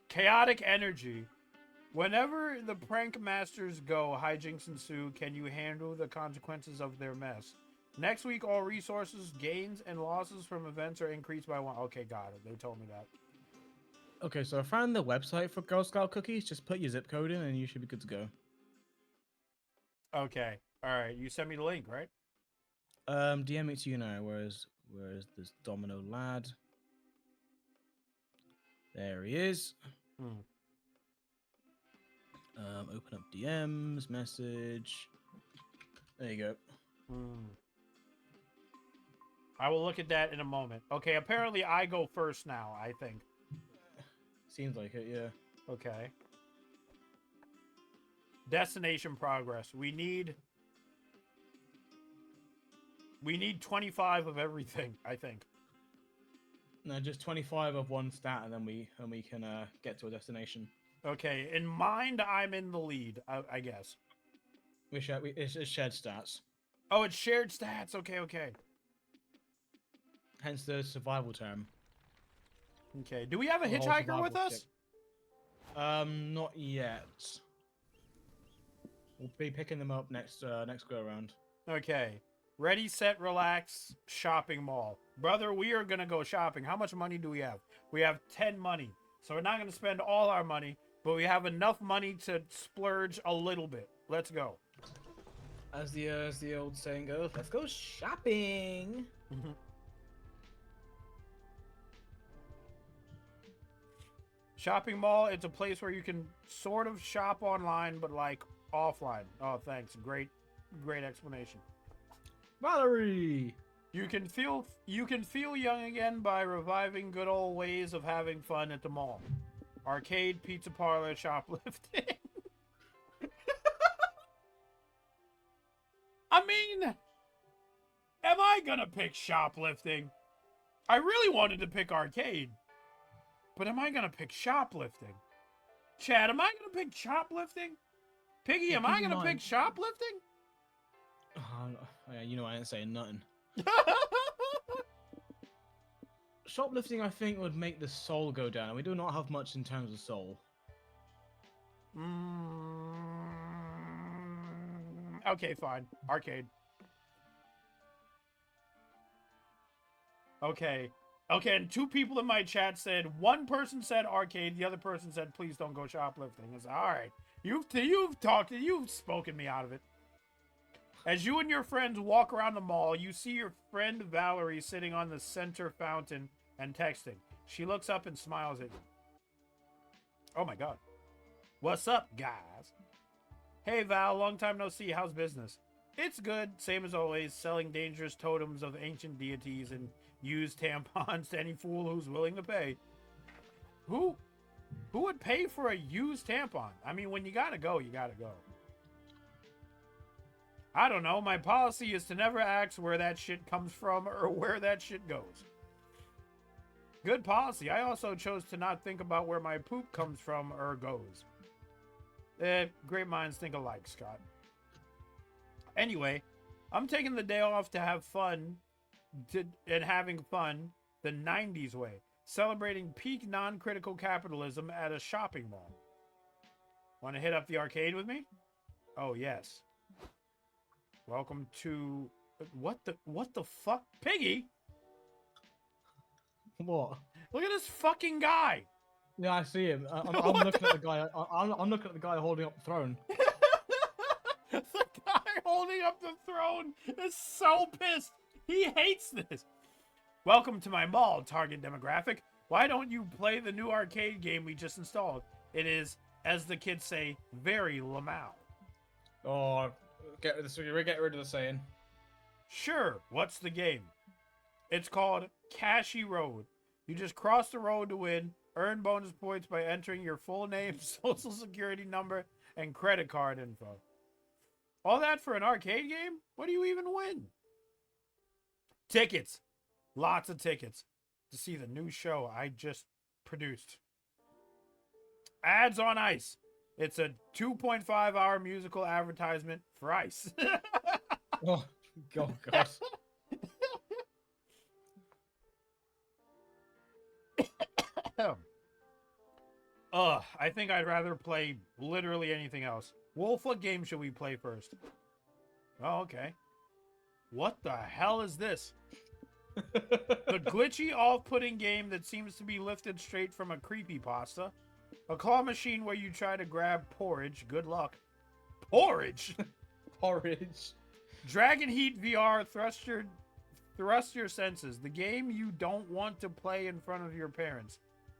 S1: Chaotic energy. Whenever the prank masters go, hijinks ensue. Can you handle the consequences of their mess? Next week, all resources, gains, and losses from events are increased by 1. Okay, got it. They told me that.
S2: Okay, so I found the website for Girl Scout cookies. Just put your zip code in and you should be good to go.
S1: Okay. All right. You sent me the link, right?
S2: DM it to you now. Where's this Domino lad? There he is. Open up DMs, message. There you go.
S1: I will look at that in a moment. Okay, apparently I go first now, I think.
S2: Seems like it, yeah.
S1: Okay. Destination progress. We need 25 of everything, I think.
S2: No, just 25 of one stat, and then we can get to a destination.
S1: Okay, in mind, I'm in the lead, I guess.
S2: It's shared stats.
S1: Oh, it's shared stats. Okay, okay.
S2: Hence the survival term.
S1: Okay, do we have a
S2: The whole
S1: hitchhiker with
S2: survival
S1: us?
S2: stick. Not yet. We'll be picking them up next go around.
S1: Okay. Ready, set, relax, shopping mall. Brother, we are going to go shopping. How much money do we have? We have 10 money. So we're not going to spend all our money, but we have enough money to splurge a little bit. Let's go.
S2: As the old saying goes, let's go shopping.
S1: Shopping mall, it's a place where you can sort of shop online, but like offline. Oh, thanks. Great explanation.
S2: Valerie!
S1: You can feel young again by reviving good old ways of having fun at the mall. Arcade, pizza parlor, shoplifting. I mean, am I gonna pick shoplifting? I really wanted to pick arcade, but am I gonna pick shoplifting? Chad, am I gonna pick shoplifting? Piggy, am I gonna pick shoplifting?
S2: Yeah, you know I ain't saying nothing. Shoplifting, I think, would make the soul go down, and we do not have much in terms of soul.
S1: Okay, fine. Arcade. Okay, and 2 people in my chat said, one person said arcade, the other person said, please don't go shoplifting. It's all right. You've spoken me out of it. As you and your friends walk around the mall, you see your friend Valerie sitting on the center fountain and texting. She looks up and smiles at you. Oh my god. What's up, guys? Hey Val, long time no see. How's business? It's good, same as always, selling dangerous totems of ancient deities and used tampons to any fool who's willing to pay. Who would pay for a used tampon? I mean, when you gotta go, you gotta go. I don't know. My policy is to never ask where that shit comes from or where that shit goes. Good policy. I also chose to not think about where my poop comes from or goes. Great minds think alike, Scott. Anyway, I'm taking the day off to have fun and having fun the 90s way. Celebrating peak non-critical capitalism at a shopping mall. Want to hit up the arcade with me? Oh, yes. Welcome to... What the fuck? Piggy?
S2: What?
S1: Look at this fucking guy.
S2: Yeah, I see him. I'm
S1: What
S2: looking at the guy. I'm looking at the guy holding up the throne.
S1: The guy holding up the throne is so pissed. He hates this. Welcome to my mall, target demographic. Why don't you play the new arcade game we just installed? It is, as the kids say, very Lamau.
S2: Oh, get rid of the saying.
S1: Sure, what's the game? It's called Cashy Road. You just cross the road to win, earn bonus points by entering your full name, social security number, and credit card info. All that for an arcade game? What do you even win? Tickets. Lots of tickets to see the new show I just produced. Ads on Ice. It's a 2.5-hour musical advertisement for ice.
S2: Oh, God.
S1: I think I'd rather play literally anything else. Wolf, what game should we play first? Oh, okay. What the hell is this? The glitchy, off-putting game that seems to be lifted straight from a creepypasta. A claw machine where you try to grab porridge. Good luck. Porridge?
S2: Porridge.
S1: Dragon Heat VR, thrust your senses. The game you don't want to play in front of your parents.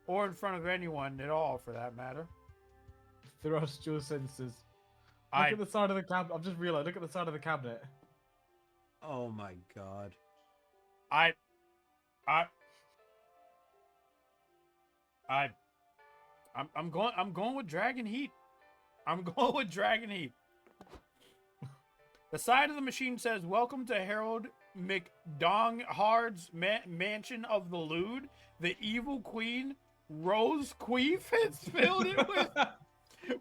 S1: Or in front of anyone at all, for that matter.
S2: Thrust your senses. Look at the side of the cabinet. I've just realized. Look at the side of the cabinet.
S1: Oh my god. I'm going with Dragon Heat. I'm going with Dragon Heat. The side of the machine says, "Welcome to Harold McDonghard's mansion of the lewd. The evil queen, Rose Queef, has filled it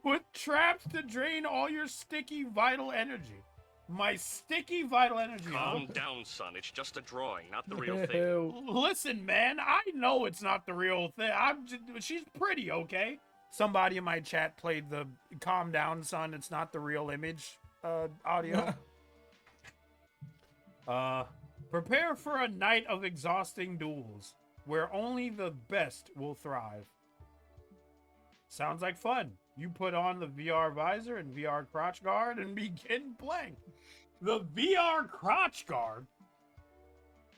S1: with traps to drain all your sticky vital energy." My sticky vital energy.
S3: Calm down, son. It's just a drawing, not the real thing.
S1: Listen, man, I know it's not the real thing. She's pretty, okay? Somebody in my chat played the "Calm down, son. It's not the real image" audio. Prepare for a night of exhausting duels where only the best will thrive. Sounds like fun. You put on the VR visor and VR crotch guard and begin playing. The VR crotch guard?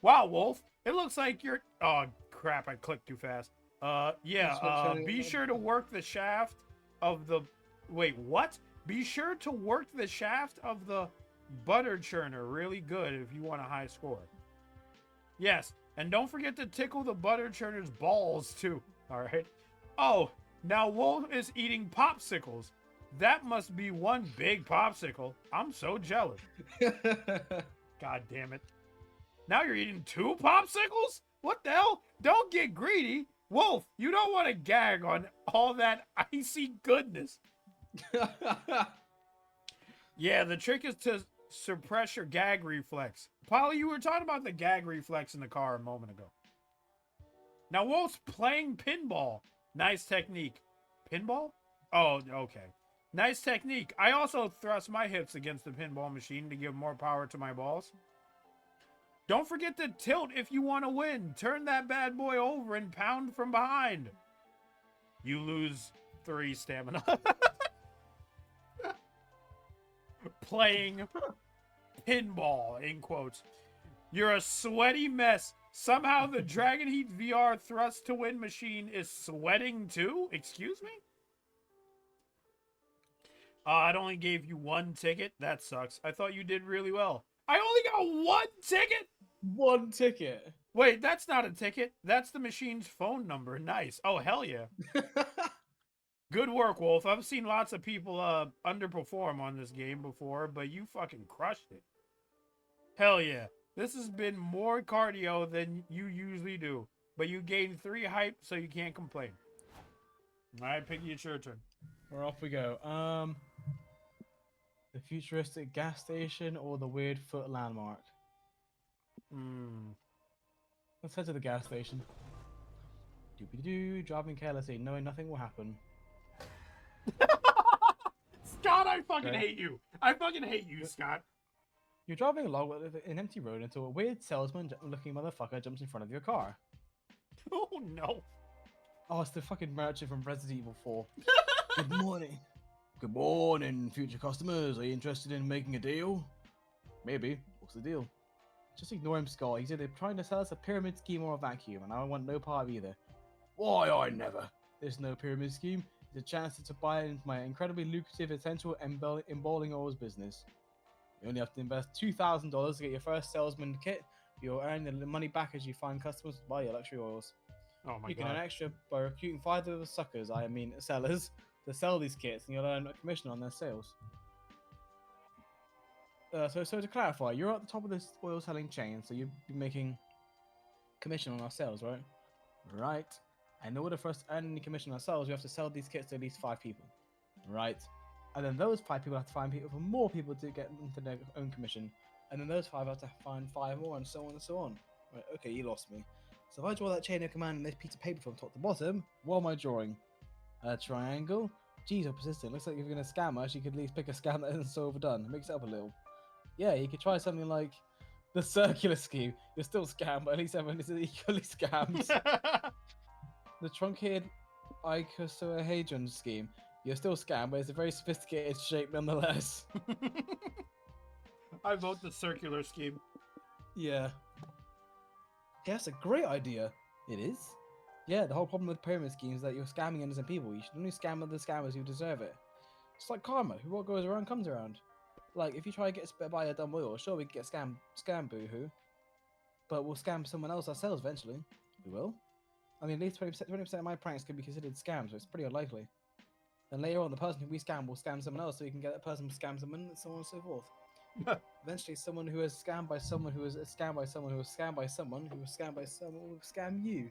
S1: Wow, Wolf. It looks like you're... Oh, crap. I clicked too fast. Be sure to work the shaft of the... Wait, what? Be sure to work the shaft of the butter churner really good if you want a high score. Yes, and don't forget to tickle the butter churner's balls, too. All right? Oh, now Wolf is eating popsicles. That must be one big popsicle. I'm so jealous. God damn it. Now you're eating 2 popsicles? What the hell? Don't get greedy. Wolf, you don't want to gag on all that icy goodness. Yeah, the trick is to suppress your gag reflex. Polly, you were talking about the gag reflex in the car a moment ago. Now Wolf's playing pinball. Nice technique. Pinball? Oh, okay. Nice technique. I also thrust my hips against the pinball machine to give more power to my balls. Don't forget to tilt if you want to win. Turn that bad boy over and pound from behind. You lose 3 stamina. Playing pinball, in quotes. You're a sweaty mess. Somehow the Dragon Heat VR thrust to win machine is sweating too? Excuse me? It only gave you 1 ticket? That sucks. I thought you did really well. I only got 1 ticket?
S2: 1 ticket.
S1: Wait, that's not a ticket. That's the machine's phone number. Nice. Oh, hell yeah. Good work, Wolf. I've seen lots of people underperform on this game before, but you fucking crushed it. Hell yeah. This has been more cardio than you usually do, but you gained 3 hype, so you can't complain. All right, Piggy, it's your turn.
S2: We're off we go. The futuristic gas station or the weird foot landmark? Let's head to the gas station. Doobie-doo, driving carelessly, knowing nothing will happen.
S1: Scott, I fucking
S2: Okay.
S1: hate you. I fucking hate you, Scott.
S2: You're driving along with an empty road until a weird salesman-looking motherfucker jumps in front of your car.
S1: Oh, no.
S2: Oh, it's the fucking merchant from Resident Evil 4. Good morning. Good morning, future customers. Are you interested in making a deal? Maybe. What's the deal? Just ignore him, Scott. He's either trying to sell us a pyramid scheme or a vacuum, and I want no part of either. Why, I never. There's no pyramid scheme. It's a chance to buy into my incredibly lucrative essential embalming oils business. You only have to invest $2,000 to get your first salesman kit. You'll earn the money back as you find customers to buy your luxury oils.
S1: Oh, my
S2: You can
S1: God.
S2: earn extra by recruiting 5 of the suckers, sellers, to sell these kits, and you'll earn a commission on their sales. So to clarify, you're at the top of this oil selling chain, so you'll be making commission on our sales, right? Right. And in order for us to earn any commission on our sales, we have to sell these kits to at least 5 people. Right. And then those 5 people have to find people for more people to get into their own commission. And then those 5 have to find 5 more, and so on and so on. Right, okay, you lost me. So if I draw that chain of command and this piece of paper from top to bottom, what am I drawing? A triangle? Geez, you're persistent. Looks like if you're going to scam us, you could at least pick a scam that isn't so overdone. Mix it up a little. Yeah, you could try something like the circular scheme. You're still scammed, but at least everyone is equally scammed. The truncated icosahedron scheme. You're still scammed, but it's a very sophisticated shape nonetheless.
S1: I vote the circular scheme.
S2: Yeah. Yeah, that's a great idea. It is. Yeah, the whole problem with pyramid schemes is that you're scamming innocent people. You should only scam other scammers who deserve it. It's like karma. What goes around comes around. Like, if you try to get by a dumb oil, sure, we can get scam boohoo. But we'll scam someone else ourselves eventually. We will. I mean, at least 20% of my pranks could be considered scams, so it's pretty unlikely. Then later on, the person who we scam will scam someone else, so you can get that person to scam someone, and so on and so forth. Eventually, someone who is scammed by someone who is scammed by someone who is scammed by someone who is scammed by someone will scam you.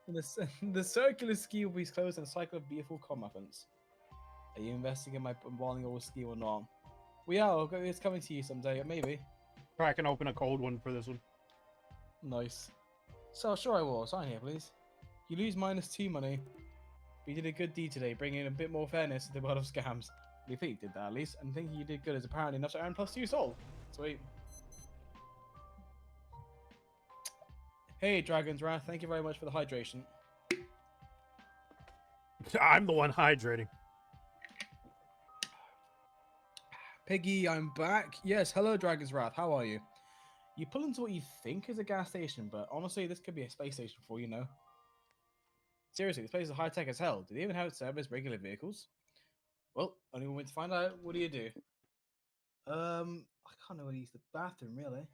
S2: And the circular scheme will be closed in a cycle of beautiful comeuppance. Are you investing in my embalming oil scheme or not? We are. It's coming to you someday, maybe.
S1: Crack and open a cold one for this one.
S2: Nice. So, sure I will. Sign here, please. You lose -2 money. But you did a good deed today, bringing in a bit more fairness to the world of scams. You think you did that at least, and thinking you did good is apparently enough to earn +2 soul. Sweet. Hey, Dragon's Wrath, thank you very much for the hydration.
S1: I'm the one hydrating.
S2: Piggy, I'm back. Yes, hello, Dragon's Wrath. How are you? You pull into what you think is a gas station, but honestly, this could be a space station for all you know. Seriously, this place is high-tech as hell. Do they even have it service regular vehicles? Well, only one way to find out. What do you do? I can't know how to use the bathroom, really.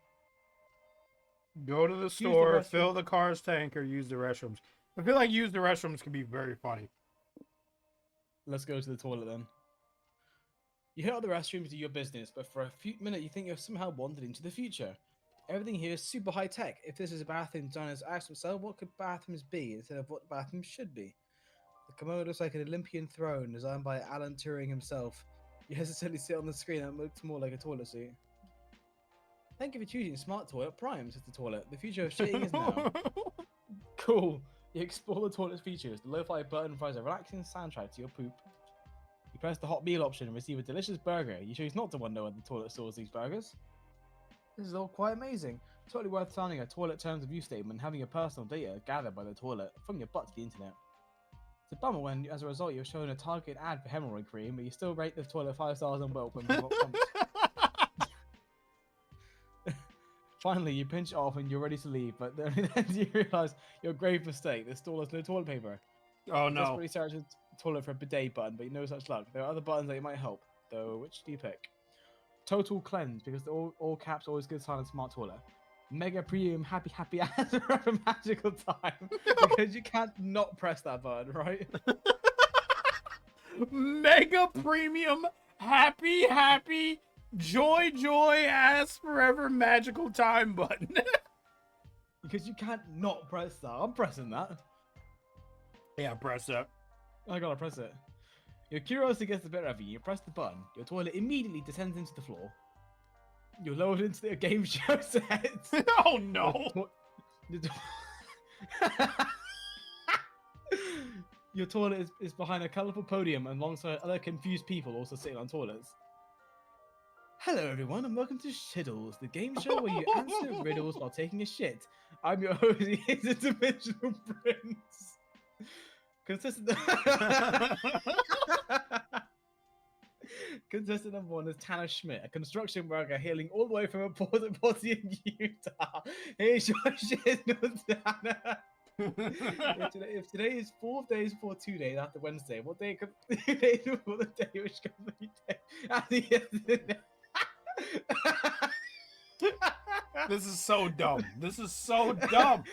S1: Go to the store, fill the car's tank, or use the restrooms. I feel like use the restrooms can be very funny.
S2: Let's go to the toilet then. You hit up the restrooms to do your business, but for a minute you think you've somehow wandered into the future. Everything here is super high tech. If this is a bathroom, designers ask themselves, what could bathrooms be instead of what bathrooms should be? The commode looks like an Olympian throne designed by Alan Turing himself. You hesitantly sit on the screen and it looks more like a toilet seat. Thank you for choosing Smart Toilet Prime, says the toilet. The future of shitting is now. Cool. You explore the toilet's features. The lo-fi button provides a relaxing soundtrack to your poop. You press the hot meal option and receive a delicious burger. You choose not to wonder where the toilet stores these burgers. This is all quite amazing. Totally worth signing a toilet terms of use statement and having your personal data gathered by the toilet from your butt to the internet. It's a bummer when, as a result, you're shown a target ad for hemorrhoid cream, but you still rate the toilet 5 stars on Yelp when Finally, you pinch it off and you're ready to leave, but then you realise your grave mistake. The store has no toilet paper.
S1: Oh no.
S2: toilet for a bidet button, but no such luck. There are other buttons that might help, though. Which do you pick? Total cleanse, because the all caps always good silent smart toilet. Mega premium happy ass for a magical time, because you can't not press that button, right?
S1: Mega premium happy joy ass forever magical time button.
S2: Because you can't not press that. I'm pressing that.
S1: Yeah, press that.
S2: I gotta press it. Your curiosity gets the better of you. You press the button. Your toilet immediately descends into the floor. You're lowered into the game show set.
S1: Oh no!
S2: Your toilet is behind a colourful podium and alongside other confused people also sitting on toilets. Hello everyone and welcome to Shiddles, the game show where you answer riddles while taking a shit. I'm your host, the interdimensional prince. Contestant number 1 is Tanner Schmidt, a construction worker hailing all the way from a port in Utah. Here's your Shiddle, Tanner. If today is 4 days before 2 days after Wednesday, what day could 2 days before the day which complete day at the end of the day?
S1: This is so dumb. This is so dumb.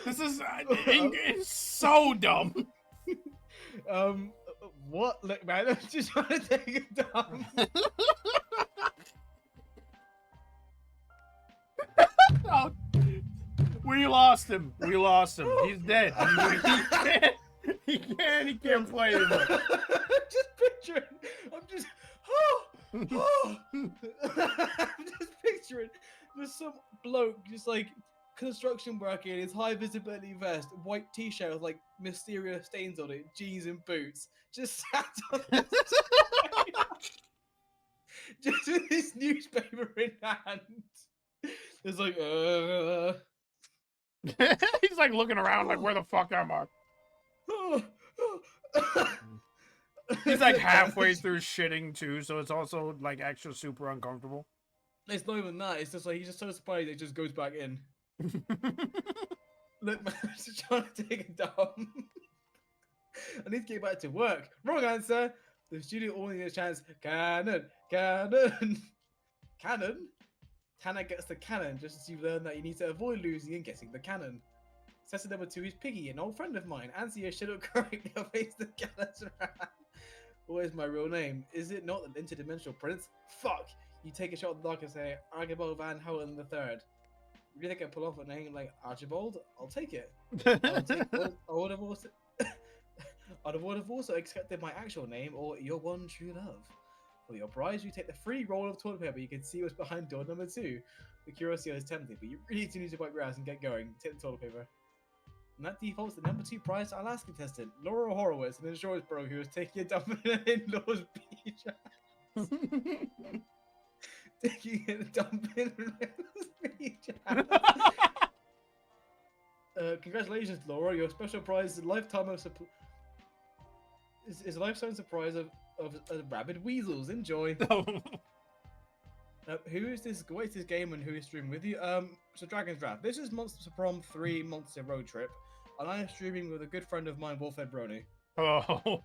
S1: This is it's so dumb.
S2: What? Look, man, I'm just trying to take a dump.
S1: Oh, we lost him. We lost him. He's dead. He can't play anymore.
S2: Just picturing. I'm just picturing there's some bloke just like construction worker in his high visibility vest, white t-shirt with like mysterious stains on it, jeans and boots, just sat on the just with his newspaper in hand. It's like
S1: He's like looking around like, where the fuck am I? He's like halfway through shitting too, so it's also like extra super uncomfortable.
S2: It's not even that. It's just like he's just so surprised it just goes back in. Look, man, I'm just trying to take a dump. I need to get back to work. Wrong answer. The studio only needs a chance. Cannon. Tanner gets the cannon just as you learn that you need to avoid losing and getting the cannon. Contestant number 2 is Piggy, an old friend of mine. Answer your shit up correctly or face the cannons around. What is my real name? Is it not the interdimensional prince? Fuck! You take a shot at the dark and say, Archibald Van Houten III. You really can pull off a name like Archibald? I'll take it. I would have also accepted my actual name or your one true love. For your prize, you take the free roll of toilet paper. You can see what's behind door number 2. The curiosity is tempting, but you really do need to wipe your ass and get going. Take the toilet paper. And that defaults the number 2 prize to our last contestant, Laura Horowitz, an insurance broker who was taking a dump in an in-laws beach house. Taking a dump in an in-laws beach house. Congratulations, Laura. Your special prize is a lifetime of is a lifetime surprise of rabid weasels. Enjoy. Who is this? What is this game and who is streaming with you? So Dragon's Draft. This is Monster Prom 3 Monster Road Trip, and I am streaming with a good friend of mine, Wolfhead Brony. Oh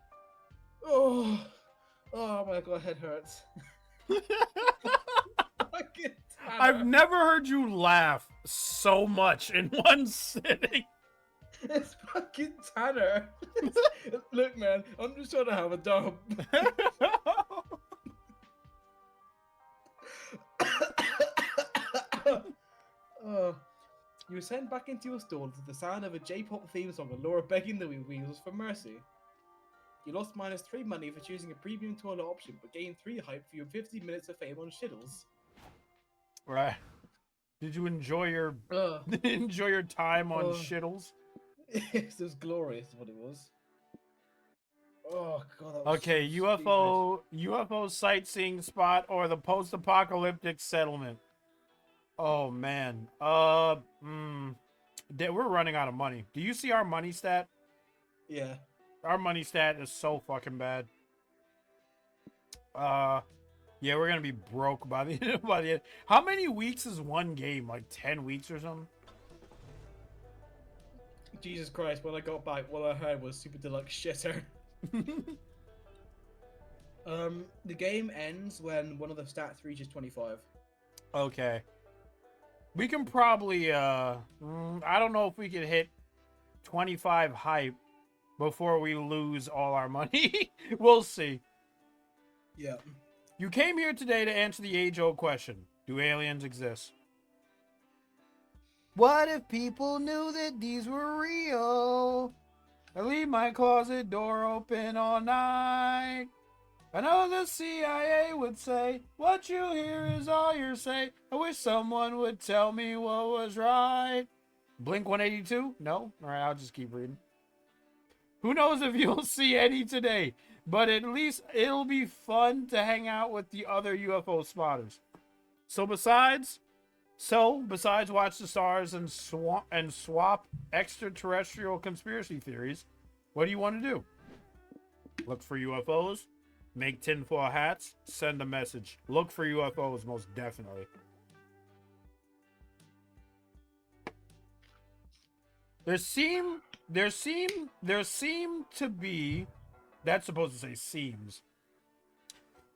S2: my god, head hurts.
S1: I've never heard you laugh so much in one sitting.
S2: It's fucking Tanner. Look, man, I'm just trying to have a dump. You were sent back into your stall to the sound of a J-pop theme song and Laura begging the weasels for mercy. You lost -3 money for choosing a premium toilet option, but gained 3 hype for your 50 minutes of fame on Shiddles.
S1: Right. Did you enjoy your time on Shiddles?
S2: It was glorious, is what it was. Oh god. That was
S1: Okay,
S2: so
S1: UFO sightseeing spot or the post-apocalyptic settlement. Oh man. We're running out of money. Do you see our money stat?
S2: Yeah.
S1: Our money stat is so fucking bad. Yeah, we're gonna be broke by the end. How many weeks is one game? Like 10 weeks or something?
S2: Jesus Christ, when I got back, what I heard was Super Deluxe shitter. The game ends when one of the stats reaches 25.
S1: Okay. We can probably, I don't know if we could hit 25 hype before we lose all our money. We'll see.
S2: Yeah.
S1: You came here today to answer the age-old question. Do aliens exist? What if people knew that these were real? I leave my closet door open all night. I know the CIA would say, what you hear is all your say. I wish someone would tell me what was right. Blink 182? No? Alright, I'll just keep reading. Who knows if you'll see any today, but at least it'll be fun to hang out with the other UFO spotters. So besides watch the stars and swap extraterrestrial conspiracy theories, what do you want to do? Look for UFOs? Make tinfoil hats? Send a message. Look for UFOs, most definitely. There seem to be, that's supposed to say seems.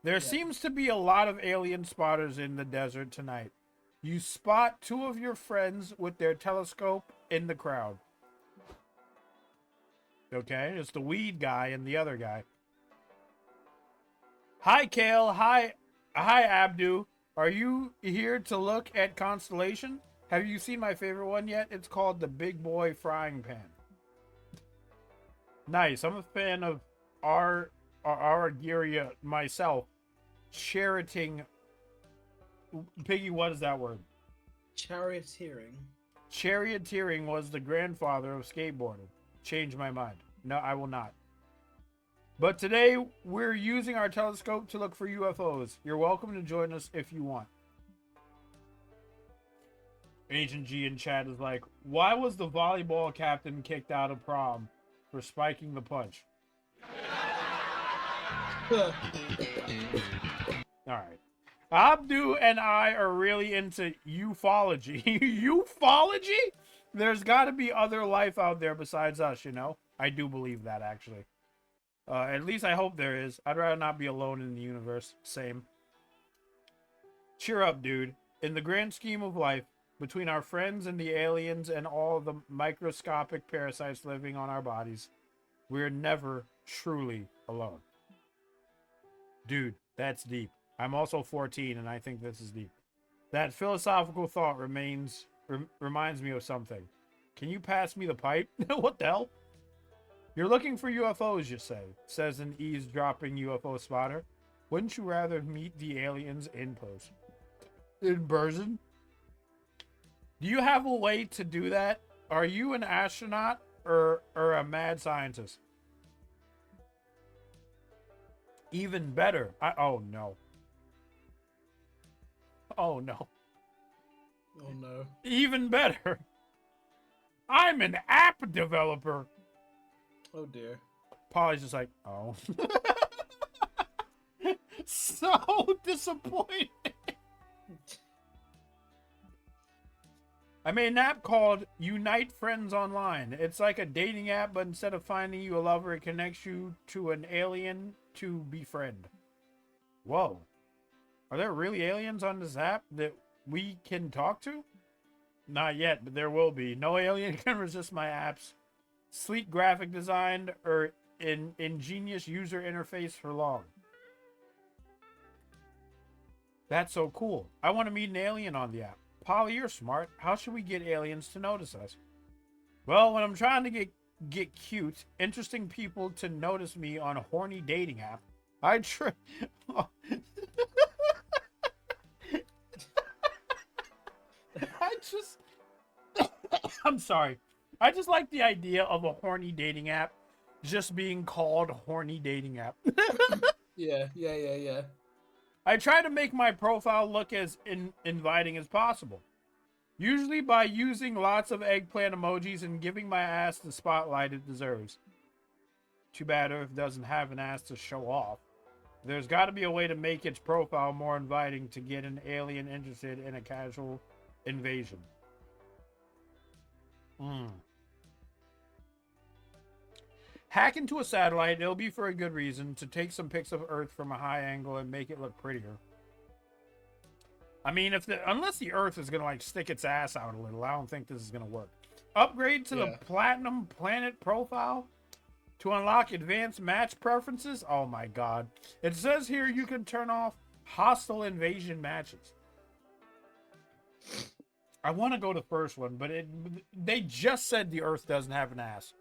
S1: There seems to be a lot of alien spotters in the desert tonight. You spot two of your friends with their telescope in the crowd. Okay, it's the weed guy and the other guy. Hi, Kale. Hi, Abdu. Are you here to look at Constellation? Have you seen my favorite one yet? It's called the Big Boy Frying Pan. Nice. I'm a fan of Argyria myself. Charioting. Piggy, what is that word?
S2: Charioteering.
S1: Charioteering was the grandfather of skateboarding. Change my mind. No, I will not. But today, we're using our telescope to look for UFOs. You're welcome to join us if you want. Agent G in chat is like, why was the volleyball captain kicked out of prom for spiking the punch? Alright. Abdu and I are really into ufology. Ufology? There's got to be other life out there besides us, you know? I do believe that, actually. At least I hope there is. I'd rather not be alone in the universe. Same. Cheer up, dude. In the grand scheme of life, between our friends and the aliens and all the microscopic parasites living on our bodies, we're never truly alone. Dude, that's deep. I'm also 14, and I think this is deep. That philosophical thought reminds me of something. Can you pass me the pipe? What the hell? You're looking for UFOs, you say, says an eavesdropping UFO spotter. Wouldn't you rather meet the aliens in person? Do you have a way to do that? Are you an astronaut or a mad scientist? Even better. Oh no. Oh no.
S2: Oh no.
S1: Even better. I'm an app developer.
S2: Oh dear.
S1: Polly's just like, oh. So disappointed. I made an app called Unite Friends Online. It's like a dating app, but instead of finding you a lover, it connects you to an alien to befriend. Whoa. Are there really aliens on this app that we can talk to? Not yet, but there will be. No alien can resist my app's sleek graphic design or ingenious user interface for long. That's so cool. I want to meet an alien on the app. Polly, you're smart. How should we get aliens to notice us? Well, when I'm trying to get cute, interesting people to notice me on a horny dating app, I try... I'm sorry. I just like the idea of a horny dating app just being called horny dating app.
S2: Yeah.
S1: I try to make my profile look as inviting as possible. Usually by using lots of eggplant emojis and giving my ass the spotlight it deserves. Too bad Earth doesn't have an ass to show off. There's got to be a way to make its profile more inviting to get an alien interested in a casual invasion. Hack into a satellite. It'll be for a good reason, to take some pics of Earth from a high angle and make it look prettier. I mean, unless the Earth is gonna like stick its ass out a little, I don't think this is gonna work. Upgrade to the Platinum Planet profile to unlock advanced match preferences. Oh my god! It says here you can turn off hostile invasion matches. I want to go to the first one, but they just said the Earth doesn't have an ass.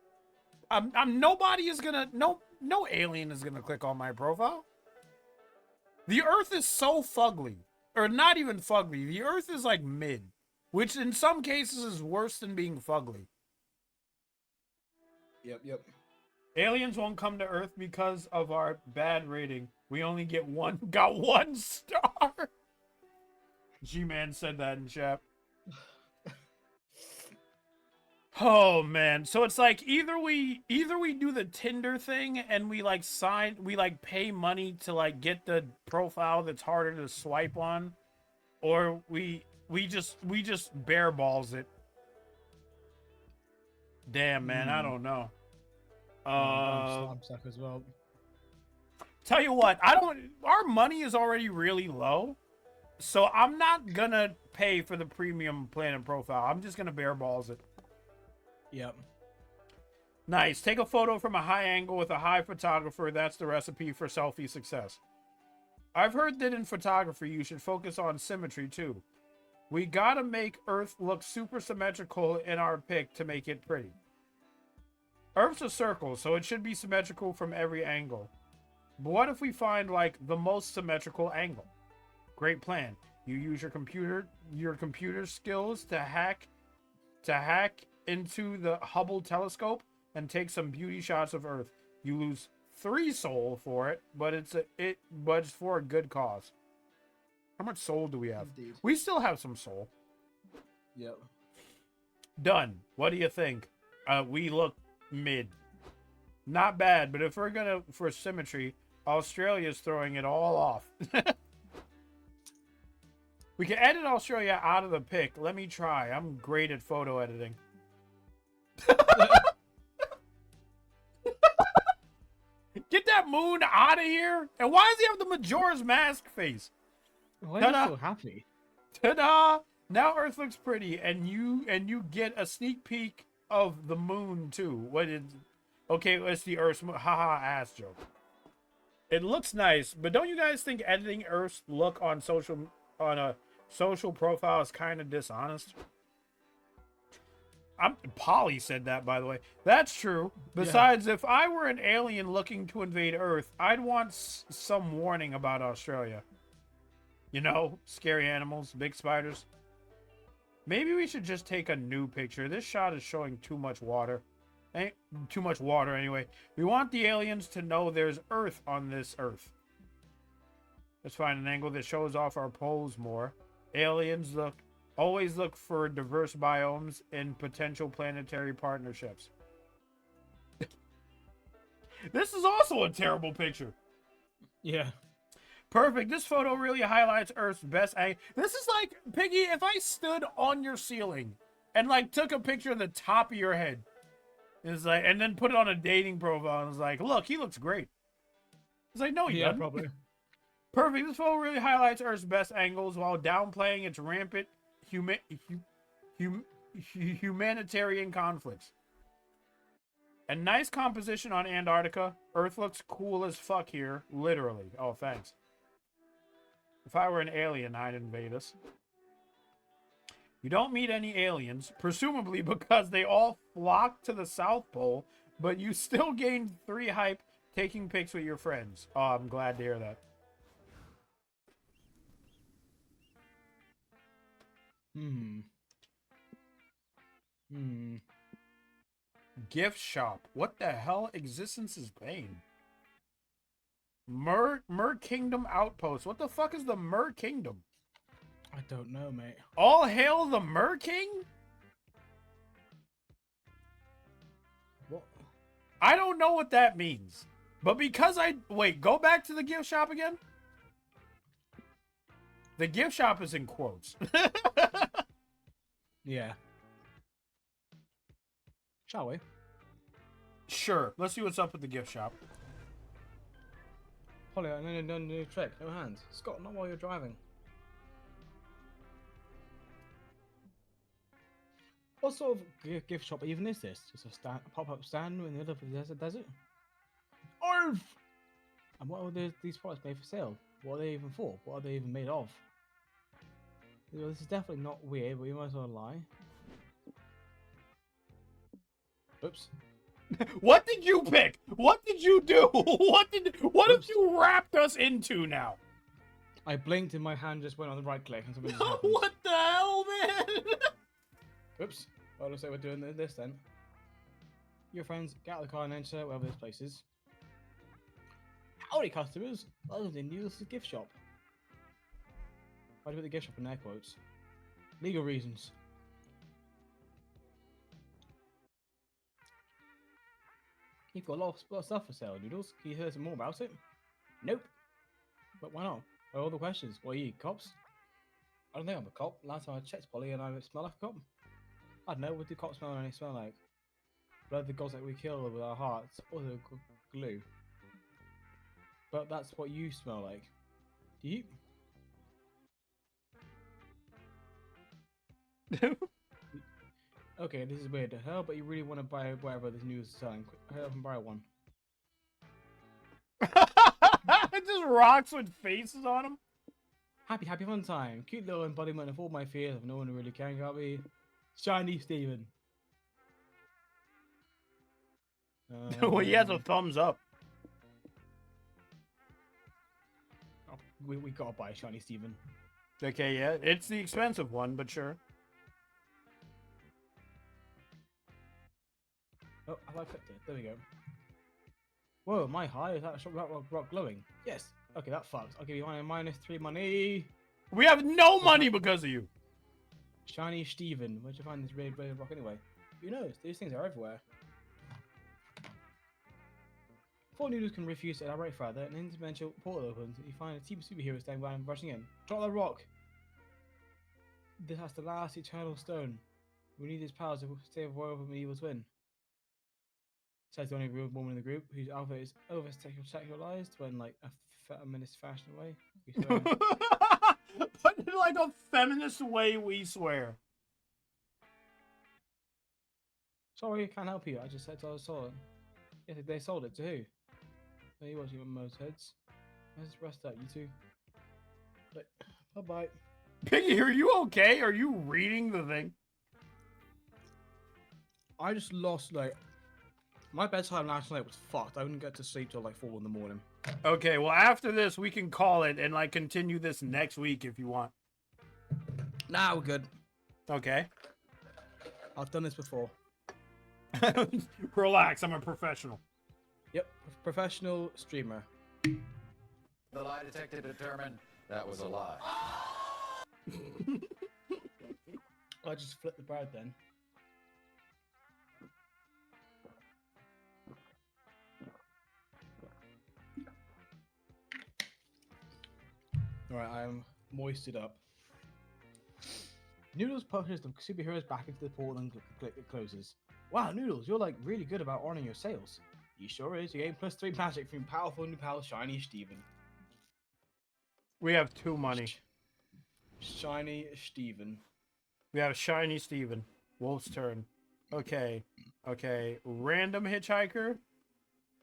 S1: Nobody is gonna no alien is gonna click on my profile. The Earth is so fugly. Or not even fugly. The Earth is like mid, which in some cases is worse than being fugly.
S2: Yep.
S1: Aliens won't come to Earth because of our bad rating. We only got 1 star. G-Man said that in chat. Oh man, so it's like either we do the Tinder thing and we like pay money to like get the profile that's harder to swipe on, or we just bare balls it. Damn man, I don't know.
S2: I'm stuck as well.
S1: Tell you what, our money is already really low, so I'm not gonna pay for the premium Planet profile. I'm just gonna bare balls it.
S2: Yep.
S1: Nice. Take a photo from a high angle with a high photographer. That's the recipe for selfie success. I've heard that in photography, you should focus on symmetry too. We gotta make Earth look super symmetrical in our pic to make it pretty. Earth's a circle, so it should be symmetrical from every angle. But what if we find like the most symmetrical angle? Great plan. You use your computer skills to hack into the Hubble telescope and take some beauty shots of Earth. You lose 3 soul for it, but it's for a good cause. How much soul do we have?
S2: Indeed.
S1: We still have some soul.
S2: Yep.
S1: Done. What do you think? We look mid. Not bad, but if we're gonna for symmetry, Australia's throwing it all off. We can edit Australia out of the pic. Let me try. I'm great at photo editing. Get that moon out of here! And why does he have the Majora's Mask face?
S2: Why are you so happy?
S1: Ta-da! Now Earth looks pretty, and you get a sneak peek of the moon too. What is? Okay, it's the Earth's haha ass joke. It looks nice, but don't you guys think editing Earth's look on a social profile is kind of dishonest? Polly said that, by the way. That's true. Besides, if I were an alien looking to invade Earth, I'd want some warning about Australia. You know, scary animals, big spiders. Maybe we should just take a new picture. This shot is showing too much water. Too much water, anyway. We want the aliens to know there's Earth on this Earth. Let's find an angle that shows off our poles more. Aliens always look for diverse biomes and potential planetary partnerships. This is also a terrible picture.
S2: Yeah.
S1: Perfect. This photo really highlights Earth's best angle. This is like, Piggy, if I stood on your ceiling and like took a picture of the top of your head, it's like, and then put it on a dating profile and was like, look, he looks great. It's like, no, he doesn't.
S2: Probably.
S1: Perfect. This photo really highlights Earth's best angles while downplaying its rampant humanitarian conflicts. A nice composition on Antarctica. Earth looks cool as fuck here, literally. Oh, thanks. If I were an alien, I'd invade us. You don't meet any aliens, presumably because they all flock to the South Pole, but you still gain 3 hype taking pics with your friends. Oh, I'm glad to hear that. Gift shop. What the hell? Existence is pain. Mer Kingdom Outpost. What the fuck is the Mer Kingdom?
S2: I don't know, mate.
S1: All hail the Mer King?
S2: What?
S1: I don't know what that means. But because wait, go back to the gift shop again? The gift shop is in quotes.
S2: Yeah. Shall we?
S1: Sure. Let's see what's up with the gift shop.
S2: Polly, no new trick. No hands. Scott, not while you're driving. What sort of gift shop even is this? Just a pop-up stand in the middle of the desert? Arf! And what are these products made for sale? What are they even for? What are they even made of? Well, this is definitely not weird, but you might as well lie. Oops.
S1: What did you pick? What did you do? What have you wrapped us into now?
S2: I blinked and my hand just went on the right click and something just happened.
S1: What the hell, man?
S2: Oops. Well, looks like we're doing this then. Your friends, get out of the car and enter wherever this place is. Howdy, customers. Welcome to Noodles' gift shop. Why do you put the gift shop in air quotes? Legal reasons. You've got a lot of stuff for sale, Noodles. Can you hear some more about it? Nope. But why not? What are all the questions? What are you, cops? I don't think I'm a cop. Last time I checked, Polly, and I smell like a cop. I don't know. What do cops smell and they smell like? Blood the gods that we kill with our hearts, or the glue. But that's what you smell like. Do you? Okay, this is weird to hell, but you really want to buy whatever this news is selling. Hurry up and buy one.
S1: Just rocks with faces on them.
S2: Happy fun time. Cute little embodiment of all my fears of no one really caring about me. Shiny Steven.
S1: Well, he has a thumbs up.
S2: Oh, we gotta buy Shiny Steven.
S1: Okay, yeah. It's the expensive one, but sure.
S2: Oh, have I clicked it? There we go. Whoa, my high is that rock glowing? Yes. Okay, that fucks. I'll give you -3 money.
S1: We have no money because of you.
S2: Shiny Steven. Where'd you find this red rock anyway? Who knows? These things are everywhere. Before Noodles can refuse to elaborate further, an interdimensional portal opens and you find a team of superheroes standing by and rushing in. Drop the rock! This has the last eternal stone. We need his powers to save Royal from an evil twin. Says the only real woman in the group whose outfit is over-sexualized when, like, a feminist fashion way.
S1: But in like a feminist way, we swear.
S2: Sorry, I can't help you. I just said I sold it. Yes, they sold it to who? Are you watching on most heads? Let's rest up, you two. Like, bye-bye.
S1: Piggy, are you okay? Are you reading the thing?
S2: I just lost, like... My bedtime last night was fucked. I wouldn't get to sleep till like 4 in the morning.
S1: Okay, well after this we can call it and like continue this next week if you want.
S2: Nah, we're good.
S1: Okay.
S2: I've done this before.
S1: Relax, I'm a professional.
S2: Yep, professional streamer.
S4: The lie detector determined that was a lie.
S2: I just flipped the bread then. Alright, I'm moisted up. Noodles pushes the superheroes back into the portal and it closes. Wow, Noodles, you're like really good about honoring your sales. You sure is. You gain +3 magic from powerful new pal Shiny Steven.
S1: We have 2 money.
S2: Shiny Steven.
S1: We have Shiny Steven. Wolf's turn. Okay. Okay. Random hitchhiker.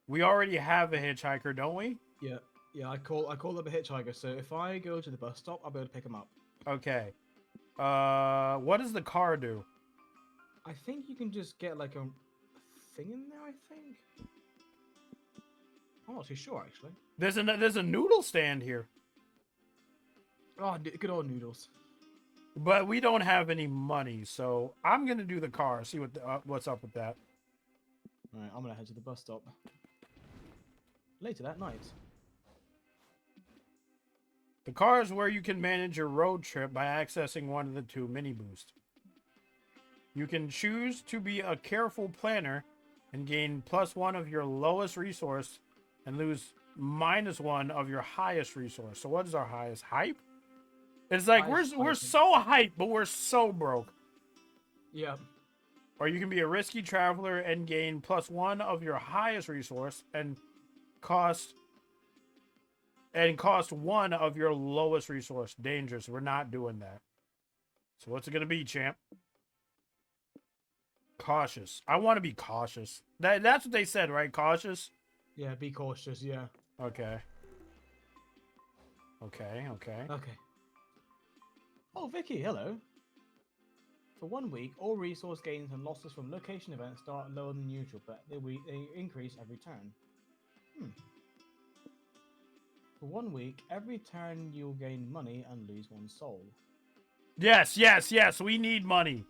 S1: We already have a hitchhiker, don't we?
S2: Yeah. Yeah, I call up a hitchhiker, so if I go to the bus stop, I'll be able to pick him up.
S1: Okay. What does the car do?
S2: I think you can just get like a thing in there, I think. I'm not too sure, actually.
S1: There's a noodle stand here.
S2: Oh, good old Noodles.
S1: But we don't have any money, so I'm gonna do the car. See what's up with that.
S2: Alright, I'm gonna head to the bus stop. Later that night.
S1: The car is where you can manage your road trip by accessing one of the 2 mini boosts. You can choose to be a careful planner and gain +1 of your lowest resource and lose -1 of your highest resource. So what is our highest? Hype? It's like we're so hyped, but we're so broke.
S2: Yeah.
S1: Or you can be a risky traveler and gain +1 of your highest resource and cost 1 of your lowest resource. Dangerous. We're not doing that. So what's it gonna be, champ? Cautious. I want to be cautious. That's what they said, right? Cautious.
S2: Yeah, be cautious. Yeah.
S1: Okay. Okay. Okay.
S2: Okay. Oh, Vicky, hello. For 1 week, all resource gains and losses from location events start lower than usual, but they increase every turn. For 1 week, every turn you'll gain money and lose 1 soul.
S1: Yes. Yes. Yes. We need money.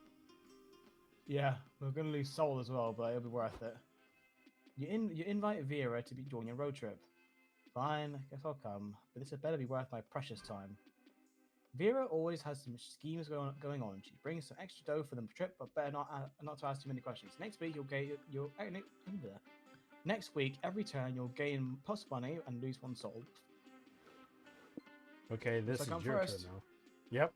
S2: Yeah, we're gonna lose soul as well, but it'll be worth it. You invite Vera to join your road trip. Fine, I guess I'll come, but this had better be worth my precious time. Vera always has some schemes going on. She brings some extra dough for the trip, but better not to ask too many questions. Next week Next week, every turn you'll gain plus money and lose 1 soul.
S1: Okay, this
S2: So I
S1: is
S2: come
S1: your
S2: first.
S1: turn now. Yep.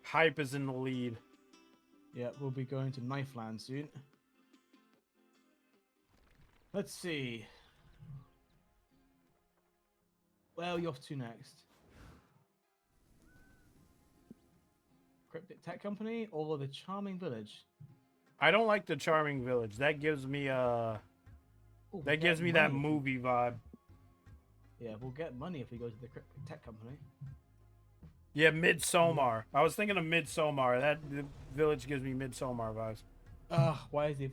S1: Hype is in the lead.
S2: Yeah, we'll be going to Knifeland soon. Let's see. Where are you off to next? Cryptic Tech Company or the Charming Village?
S1: I don't like the Charming Village. That gives me
S2: Ooh, we'll
S1: that gives
S2: get
S1: me that
S2: money if we-
S1: movie vibe.
S2: Yeah, we'll get money if we go to the Cryptic Tech Company.
S1: Yeah, Midsommar. I was thinking of Midsommar. That the village gives me Midsommar vibes.
S2: Ugh, why is the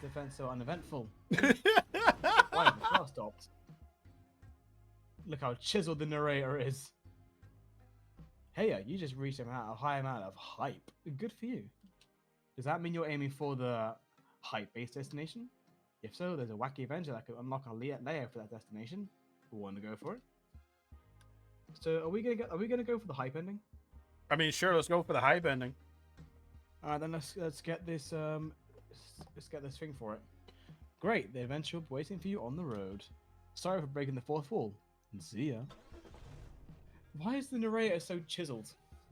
S2: defense so uneventful? Why has the car stopped? Look how chiseled the narrator is. Hey, you just reached a high amount of hype. Good for you. Does that mean you're aiming for the hype-based destination? If so, there's a wacky adventure that could unlock a layout for that destination. We want to go for it. So, are we gonna go for the hype ending?
S1: I mean, sure. Let's go for the hype ending.
S2: All right, then let's get this thing for it. Great, the adventure will be waiting for you on the road. Sorry for breaking the 4th wall. And see ya. Why is the narrator so chiseled?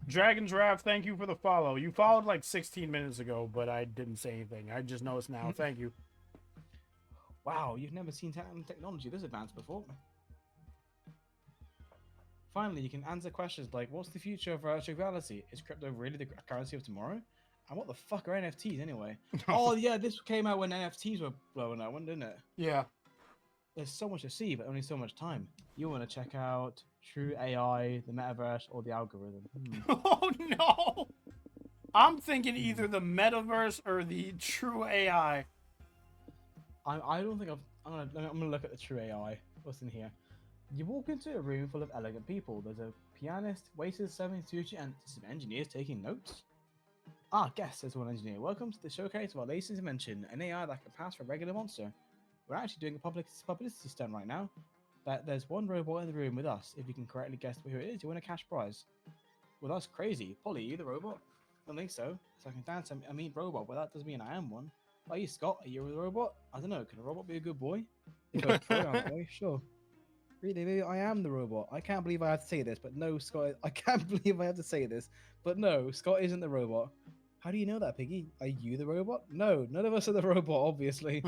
S1: Dragon's Wrath, thank you for the follow. You followed like 16 minutes ago, but I didn't say anything. I just noticed now. Thank you.
S2: Wow, you've never seen technology this advanced before. Finally, you can answer questions like, what's the future of virtual reality? Is crypto really the currency of tomorrow? And what the fuck are NFTs anyway? Oh yeah, this came out when NFTs were blowing up, didn't it?
S1: Yeah.
S2: There's so much to see, but only so much time. You want to check out True AI, the metaverse, or the algorithm.
S1: Oh no! I'm thinking either the metaverse or the true AI.
S2: I don't think I'm gonna look at the True AI. What's in here? You walk into a room full of elegant people. There's a pianist, waiters serving sushi, and some engineers taking notes. Ah, guess there's one engineer. Welcome to the showcase of our latest invention, an AI that can pass for a regular monster. We're actually doing a publicity stunt right now. But there's one robot in the room with us. If you can correctly guess who it is, you win a cash prize. Well, that's crazy. Polly, are you the robot? I don't think so. So I can dance. I mean robot, but that doesn't mean I am one. Are you Scott? Are you the robot? I don't know. Can a robot be a good boy? Sure. Really, maybe I am the robot. I can't believe I have to say this, but no, Scott. I can't believe I have to say this, but no, Scott isn't the robot. How do you know that, Piggy? Are you the robot? No, none of us are the robot, obviously.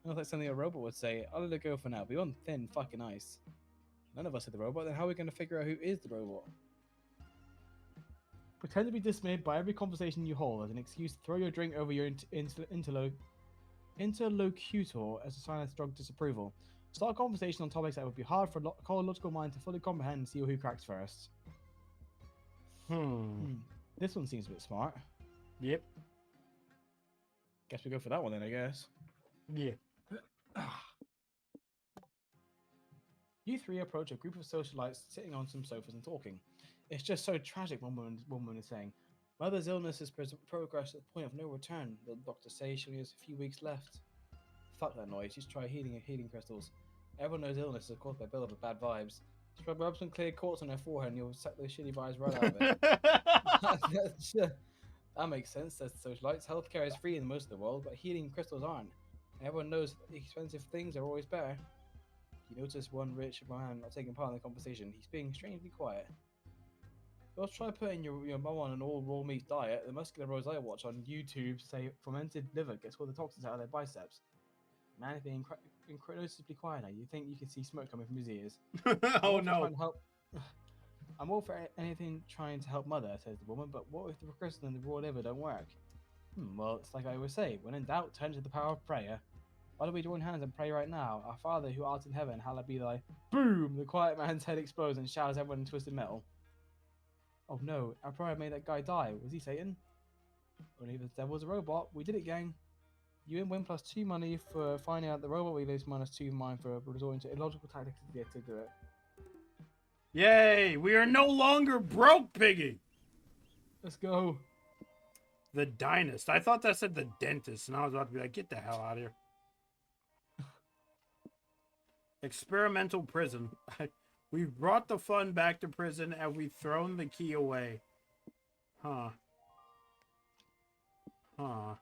S2: Not like something a robot would say. I'll let it go for now. We're on thin fucking ice. None of us are the robot. Then how are we going to figure out who is the robot? Pretend to be dismayed by every conversation you hold as an excuse to throw your drink over your interlocutor as a sign of strong disapproval. Start a conversation on topics that would be hard for a logical mind to fully comprehend and see who cracks first. This one seems a bit smart.
S1: Yep.
S2: Guess we go for that one then, I guess.
S1: Yeah.
S2: You three approach a group of socialites sitting on some sofas and talking. It's just so tragic, one woman is saying. Mother's illness has progressed at the point of no return. The doctor says she only has a few weeks left. Fuck that noise. Just try healing crystals. Everyone knows illness is caused by build-up of bad vibes. Just rub some clear quartz on her forehead and you'll suck those shitty vibes right out of it. That makes sense, says the socialites. Healthcare is free in most of the world, but healing crystals aren't. Everyone knows that expensive things are always better. You notice one rich man not taking part in the conversation. He's being strangely quiet. Well, try putting your mum on an all raw meat diet. The muscular bros I watch on YouTube say fermented liver gets all the toxins out of their biceps. Man is being incredibly quiet now. You think you can see smoke coming from his ears.
S1: Oh
S2: I'm
S1: no.
S2: trying to help. I'm all for anything trying to help mother, says the woman, but what if the progression and the raw liver don't work? Well, it's like I always say, when in doubt, turn to the power of prayer. Why don't we join hands and pray right now? Our Father who art in heaven, hallowed be thy... Boom! The quiet man's head explodes and showers everyone in twisted metal. Oh no, our prayer made that guy die. Was he Satan? Only if the devil's a robot. We did it, gang. You win +2 money for finding out the robot. We lose -2 mine for resorting to illogical tactics to get to do it.
S1: Yay! We are no longer broke, Piggy!
S2: Let's go.
S1: The dentist. I thought that said the dentist, and I was about to be like, get the hell out of here. Experimental prison. We've brought the fun back to prison, and we've thrown the key away. Huh. Huh.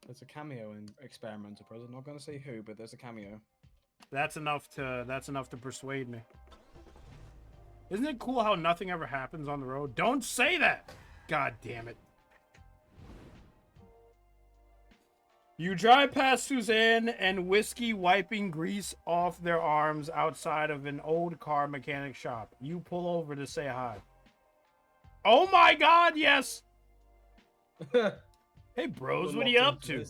S2: There's a cameo in Experimental Prison. I'm not going to say who, but there's a cameo.
S1: That's enough to persuade me. Isn't it cool how nothing ever happens on the road? Don't say that! God damn it. You drive past Suzanne and Whiskey wiping grease off their arms outside of an old car mechanic shop. You pull over to say hi. Oh my god, yes! Hey bros, what are you up to?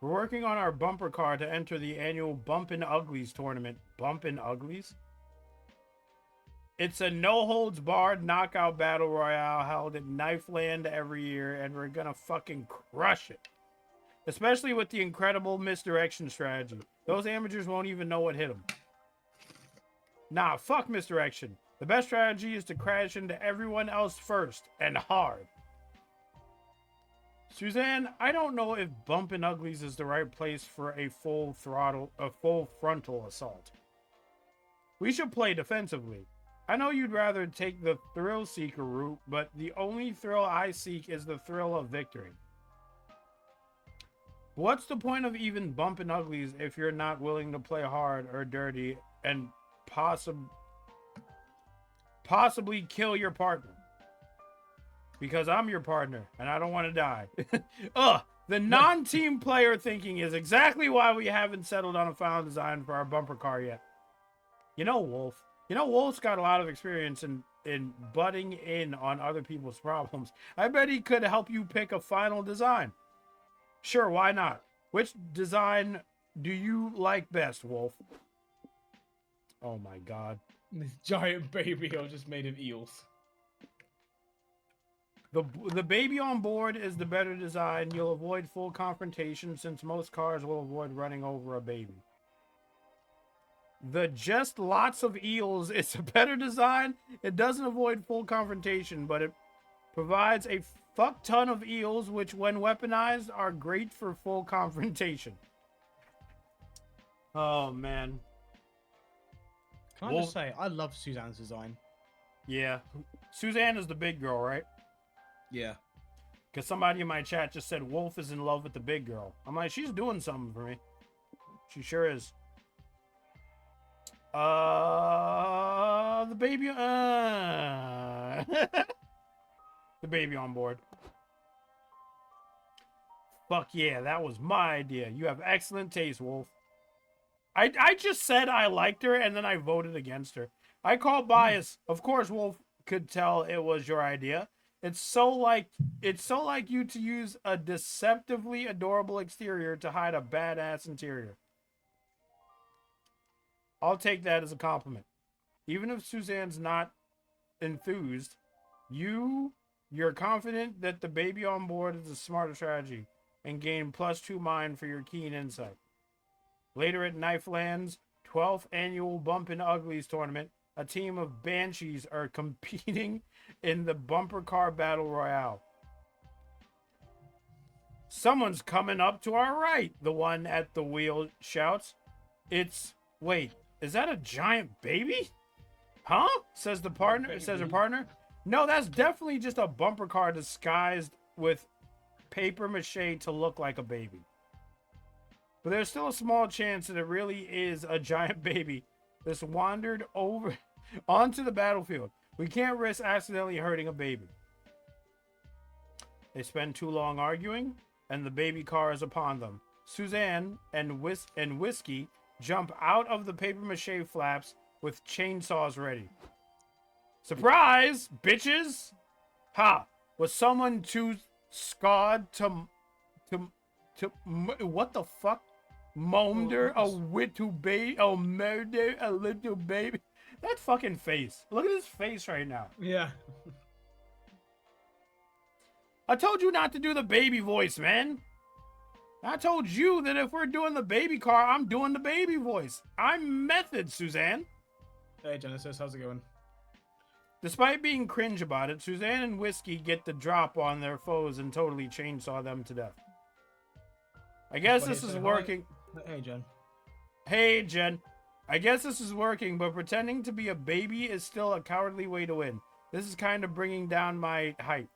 S1: We're working on our bumper car to enter the annual Bumpin' Uglies tournament. Bumpin' Uglies? It's a no-holds-barred knockout battle royale held at Knifeland every year, and we're gonna fucking crush it. Especially with the incredible misdirection strategy. Those amateurs won't even know what hit them. Nah, fuck misdirection. The best strategy is to crash into everyone else first, and hard. Suzanne, I don't know if Bumpin' Uglies is the right place for a full frontal assault. We should play defensively. I know you'd rather take the thrill seeker route, but the only thrill I seek is the thrill of victory. What's the point of even bumping uglies if you're not willing to play hard or dirty and possibly kill your partner? Because I'm your partner and I don't want to die. The non-team player thinking is exactly why we haven't settled on a final design for our bumper car yet. You know, Wolf. Wolf's got a lot of experience in butting in on other people's problems. I bet he could help you pick a final design. Sure, why not? Which design do you like best, Wolf? Oh my god.
S2: This giant baby are just made of eels.
S1: The baby on board is the better design. You'll avoid full confrontation since most cars will avoid running over a baby. The just lots of eels is a better design. It doesn't avoid full confrontation, but it provides a fuck ton of eels, which when weaponized are great for full confrontation. Oh, man.
S2: Can I just say, I love Suzanne's design.
S1: Yeah. Suzanne is the big girl, right?
S2: Yeah.
S1: Because somebody in my chat just said Wolf is in love with the big girl. I'm like, she's doing something for me. She sure is. The baby, the baby on board. Fuck yeah, that was my idea. You have excellent taste, Wolf. I just said I liked her, and then I voted against her. I call bias. Of course, Wolf could tell it was your idea. It's so like you to use a deceptively adorable exterior to hide a badass interior. I'll take that as a compliment. Even if Suzanne's not enthused, you're confident that the baby on board is a smarter strategy and gain +2 mind for your keen insight. Later at Knifeland's 12th annual Bumpin' Uglies tournament, a team of banshees are competing in the bumper car battle royale. Someone's coming up to our right, the one at the wheel shouts. Wait, is that a giant baby? Huh? Says her partner. No, that's definitely just a bumper car disguised with paper mache to look like a baby. But there's still a small chance that it really is a giant baby that's wandered over Onto the battlefield. We can't risk accidentally hurting a baby. They spend too long arguing, and the baby car is upon them. Suzanne and Whiskey jump out of the papier-mâché flaps with chainsaws ready. Surprise, bitches! Ha! Was someone too scarred to what the fuck? Monder a little baby, oh murder a little baby. That fucking face. Look at his face right now.
S2: Yeah.
S1: I told you not to do the baby voice, man. I told you that if we're doing the baby car, I'm doing the baby voice. I'm method, Suzanne.
S2: Hey, Genesis, how's it going?
S1: Despite being cringe about it, Suzanne and Whiskey get the drop on their foes and totally chainsaw them to death. I guess this is working.
S2: Hey, Jen.
S1: Hey, Jen. I guess this is working, but pretending to be a baby is still a cowardly way to win. This is kind of bringing down my height.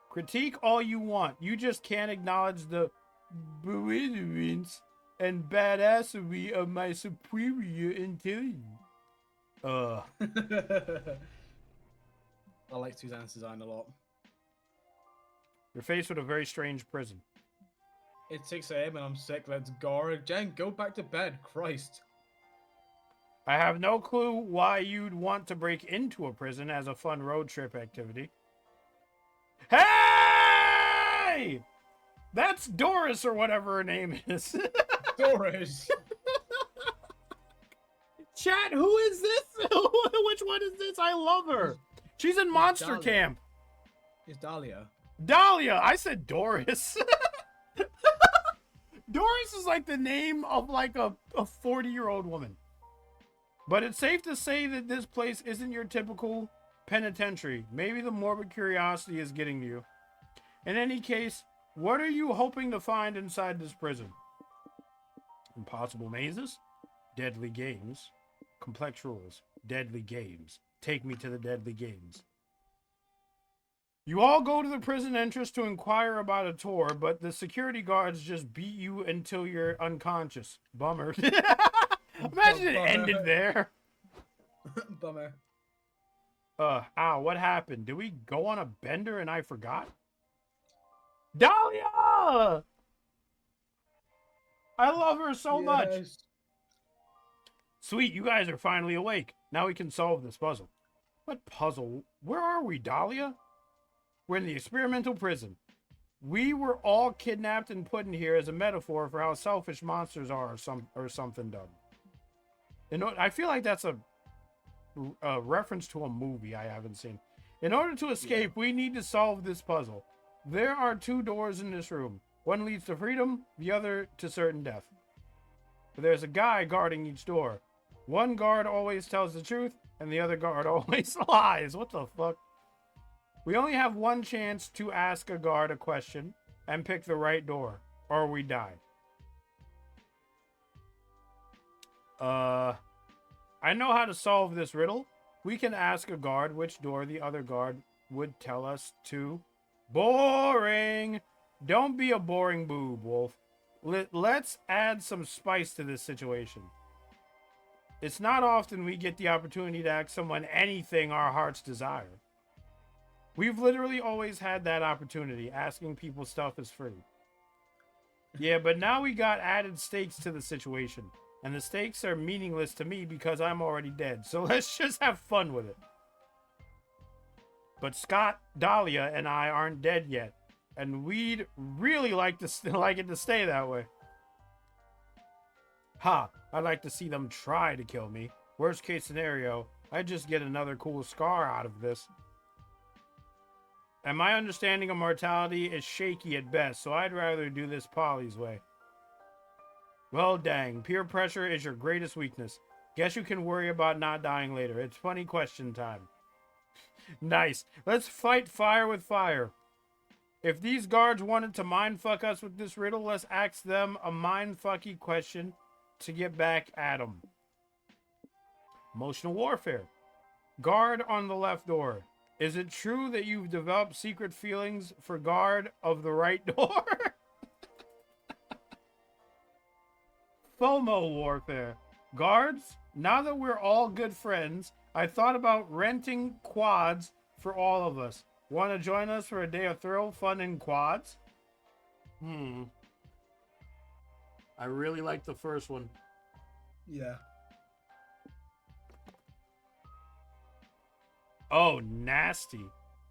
S1: Critique all you want. You just can't acknowledge the brilliance and badassery of my superior intelligence.
S2: I like Suzanne's design a lot.
S1: You're faced with a very strange prison.
S2: It's 6 a.m. and I'm sick. Let's go. Jen, go back to bed. Christ.
S1: I have no clue why you'd want to break into a prison as a fun road trip activity. Hey! That's Doris or whatever her name is.
S2: Doris.
S1: Chat, who is this? Which one is this? I love her. She's in Monster
S2: Dahlia.
S1: Camp.
S2: It's Dahlia.
S1: Dahlia. I said Doris. Doris is like the name of like a 40-year-old woman. But it's safe to say that this place isn't your typical penitentiary. Maybe the morbid curiosity is getting to you. In any case, what are you hoping to find inside this prison? Impossible mazes? Deadly games? Complex rules? Deadly games. Take me to the deadly games. You all go to the prison entrance to inquire about a tour, but the security guards just beat you until you're unconscious. Bummer. Imagine it ended there.
S2: Bummer.
S1: Ow, what happened? Did we go on a bender and I forgot? Dahlia! I love her so much. Sweet, you guys are finally awake. Now we can solve this puzzle. What puzzle? Where are we, Dahlia? We're in the experimental prison. We were all kidnapped and put in here as a metaphor for how selfish monsters are or something dumb. You know, I feel like that's a reference to a movie I haven't seen. In order to escape, we need to solve this puzzle. There are 2 doors in this room. One leads to freedom, the other to certain death. But there's a guy guarding each door. One guard always tells the truth, and the other guard always lies. What the fuck? We only have one chance to ask a guard a question and pick the right door, or we die. I know how to solve this riddle. We can ask a guard which door the other guard would tell us to. Boring! Don't be a boring boob, Wolf. Let's add some spice to this situation. It's not often we get the opportunity to ask someone anything our hearts desire. We've literally always had that opportunity. Asking people stuff is free. Yeah, but now we got added stakes to the situation. And the stakes are meaningless to me because I'm already dead. So let's just have fun with it. But Scott, Dahlia, and I aren't dead yet. And we'd really like it to stay that way. Ha! I'd like to see them try to kill me. Worst case scenario, I just get another cool scar out of this. And my understanding of mortality is shaky at best, so I'd rather do this Polly's way. Well, dang, peer pressure is your greatest weakness. Guess you can worry about not dying later. It's funny question time. Nice. Let's fight fire with fire. If these guards wanted to mindfuck us with this riddle, let's ask them a mindfucky question to get back at them. Emotional warfare. Guard on the left door. Is it true that you've developed secret feelings for guard of the right door? FOMO warfare. Guards, now that we're all good friends, I thought about renting quads for all of us. Want to join us for a day of thrill, fun, and quads? I really like the first one.
S2: Yeah.
S1: Oh, nasty.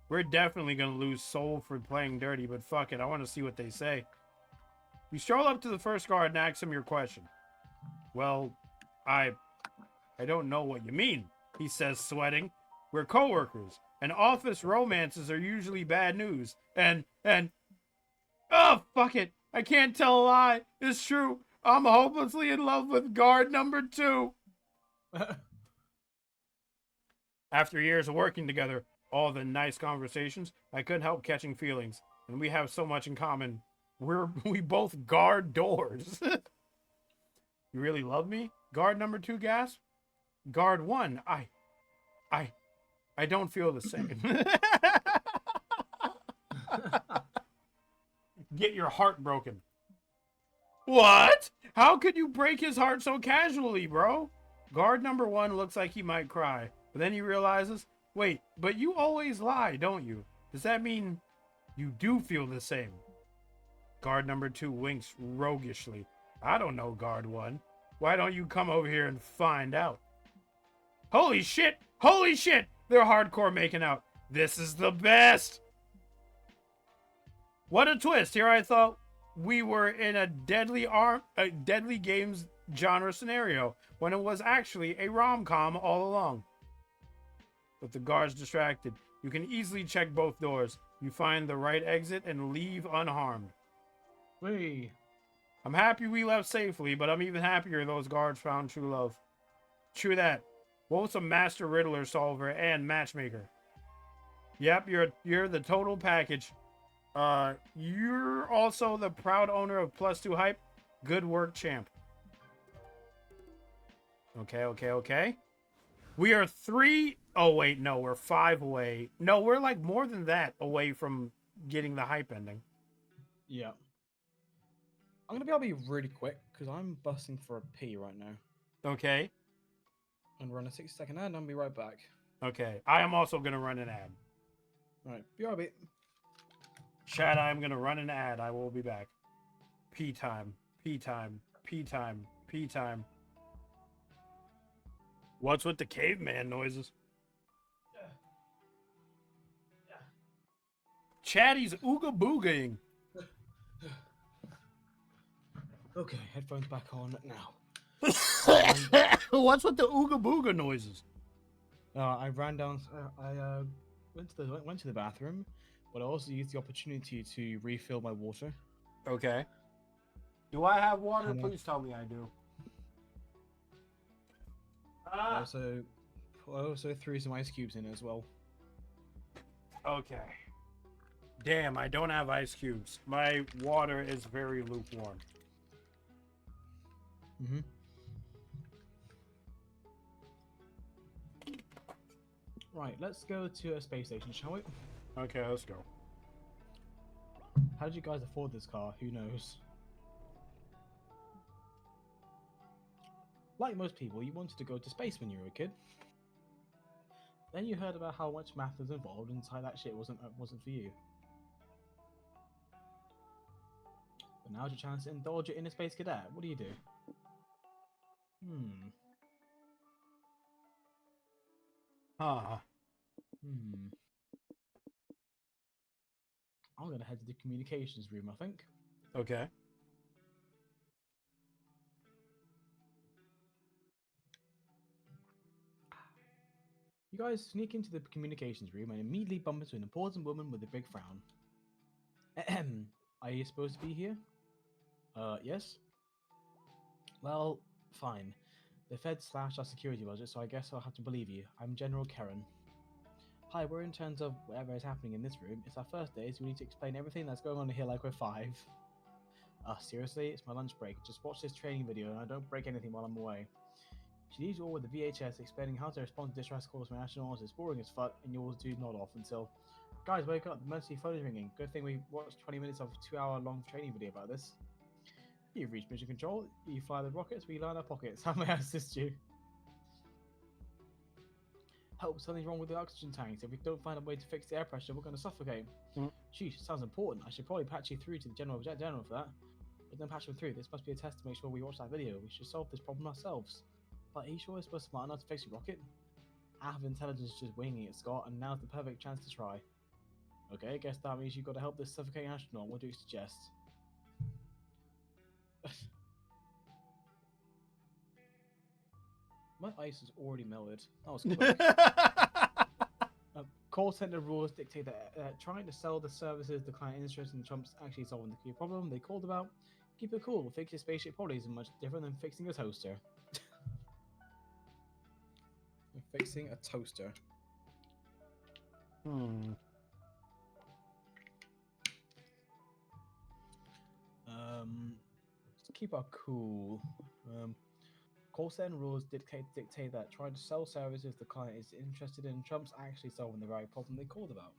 S1: We're definitely going to lose soul for playing dirty, but fuck it. I want to see what they say. You stroll up to the first guard and ask him your question. Well, I don't know what you mean, he says, sweating. We're coworkers, and office romances are usually bad news. And, oh, fuck it. I can't tell a lie. It's true. I'm hopelessly in love with guard number 2. After years of working together, all the nice conversations, I couldn't help catching feelings. And we have so much in common. We both guard doors. You really love me? Guard number 2 gasp. Guard 1, I don't feel the same. Get your heart broken. What? How could you break his heart so casually, bro? Guard number 1 looks like he might cry, but then he realizes, wait, but you always lie, don't you? Does that mean you do feel the same? Guard number 2 winks roguishly. I don't know, Guard 1. Why don't you come over here and find out? Holy shit! Holy shit! They're hardcore making out. This is the best! What a twist! Here I thought we were in a deadly games genre scenario, when it was actually a rom-com all along. With the guards distracted, you can easily check both doors. You find the right exit and leave unharmed.
S2: Whee.
S1: I'm happy we left safely, but I'm even happier those guards found true love. True that. Both a master riddler solver and matchmaker. Yep, you're the total package. You're also the proud owner of +2 hype. Good work, champ. Okay. We are 3. Oh wait, no, we're 5 away. No, we're like more than that away from getting the hype ending.
S2: Yeah. I'm gonna be able to be really quick because I'm busting for a pee right now.
S1: Okay.
S2: I'm gonna run a 6-second ad and I'll be right back.
S1: Okay. I am also gonna run an ad.
S2: Alright, be right back.
S1: Chat, I'm gonna run an ad. I will be back. Pee time. Pee time. Pee time. Pee time. What's with the caveman noises? Chatty's ooga booging.
S2: Okay, headphones back on now.
S1: What's with the ooga booga noises?
S2: I ran down. I went to the bathroom, but I also used the opportunity to refill my water.
S1: Okay. Do I have water?
S2: Hello.
S1: Please tell me I do.
S2: I also threw some ice cubes in as well.
S1: Okay. Damn, I don't have ice cubes. My water is very lukewarm.
S2: Mm-hmm. Right, let's go to a space station, shall we?
S1: Okay, let's go.
S2: How did you guys afford this car? Who knows? Like most people, you wanted to go to space when you were a kid. Then you heard about how much math was involved and how that shit wasn't for you. But now's your chance to indulge your inner space cadet. What do you do? I'm gonna head to the communications room, I think.
S1: Okay.
S2: You guys sneak into the communications room and immediately bump into an important woman with a big frown. Ahem. Are you supposed to be here? Yes? Well, fine. The Fed slashed our security budget, so I guess I'll have to believe you. I'm General Karen. Hi, we're interns of whatever is happening in this room. It's our first day, so we need to explain everything that's going on here like we're 5. Seriously? It's my lunch break. Just watch this training video and I don't break anything while I'm away. She leaves you all with the VHS explaining how to respond to distress calls from nationals. It's boring as fuck, and yours do nod off until... Guys, wake up, the emergency phone is ringing. Good thing we watched 20 minutes of a 2-hour-long training video about this. You've reached mission control. You fly the rockets, we line our pockets. How may I assist you? Help, something's wrong with the oxygen tanks. If we don't find a way to fix the air pressure, we're going to suffocate. Sheesh, sounds important. I should probably patch you through to the General for that. But don't patch them through. This must be a test to make sure we watch that video. We should solve this problem ourselves. But are you sure we're supposed to smart enough to fix your rocket? I have intelligence just winging it, Scott, and now's the perfect chance to try. Okay, I guess that means you've got to help this suffocating astronaut. What do you suggest? My ice is already melted. That was quick. Call center rules dictate that trying to sell the services the client is interested in trumps actually solving the key problem they called about. Keep it cool. Fix your spaceship probably isn't much different than fixing a toaster. Fixing a toaster. Let's keep our cool. Call center rules dictate that trying to sell services the client is interested in trumps actually solving the right problem they called about.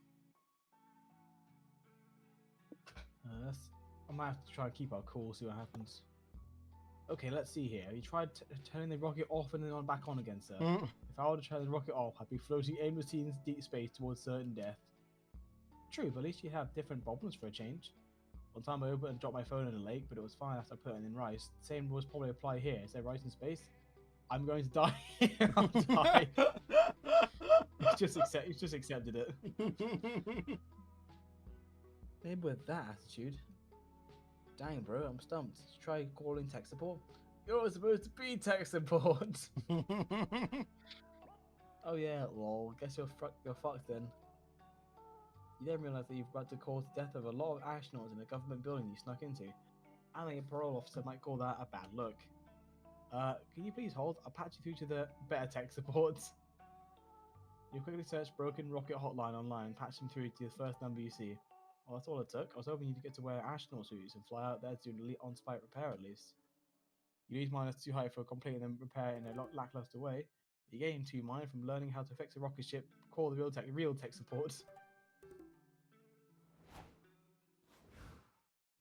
S2: I might have to try and keep our cool, see what happens. Okay, let's see here. You tried turning the rocket off and then back on again, sir. If I were to turn the rocket off, I'd be floating aimlessly in deep space towards certain death. True, but at least you have different problems for a change. One time I opened and dropped my phone in a lake, but it was fine after putting in rice. The same rules probably apply here. Is there rice in space? I'm going to die. I'll die. He's just accepted it. Maybe with that attitude. Dang, bro, I'm stumped. Try calling tech support. You're supposed to be tech support. Oh yeah, lol. Guess you're fucked then. You didn't realize that you've about to cause the death of a lot of astronauts in a government building you snuck into. I think a parole officer might call that a bad look. Can you please hold? I'll patch you through to the better tech support. You quickly search broken rocket hotline online and patch them through to the first number you see. Well, that's all it took. I was hoping you'd get to wear astronaut suits and fly out there to do an elite on-site repair at least. You lose minus 2 height for completing the repair in a lackluster way. You gain 2 mind from learning how to fix a rocket ship. Call the real tech support.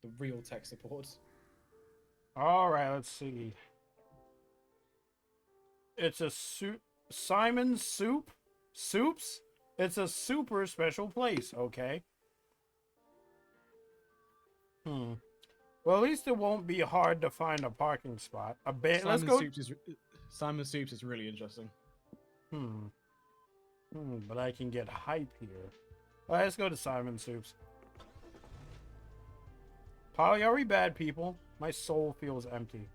S2: The real tech support.
S1: All right, let's see. It's a Simon's Soup? Soups? It's a super special place, okay? Well, at least it won't be hard to find a parking spot. Let's go.
S2: Simon's Soups is really interesting.
S1: But I can get hype here. All right, let's go to Simon's Soups. Polly, are we bad people? My soul feels empty.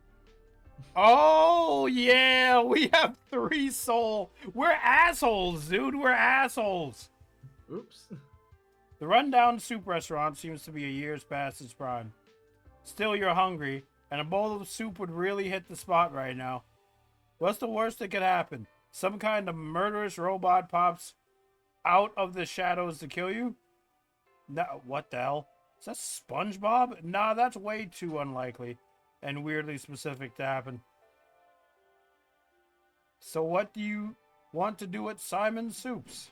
S1: Oh, yeah, we have 3 soul. We're assholes, dude. We're assholes.
S2: Oops.
S1: The rundown soup restaurant seems to be a year's past its prime. Still, you're hungry, and a bowl of soup would really hit the spot right now. What's the worst that could happen? Some kind of murderous robot pops out of the shadows to kill you? No, what the hell? Is that SpongeBob? Nah, that's way too unlikely and weirdly specific to happen. So what do you want to do at Simon's Soups?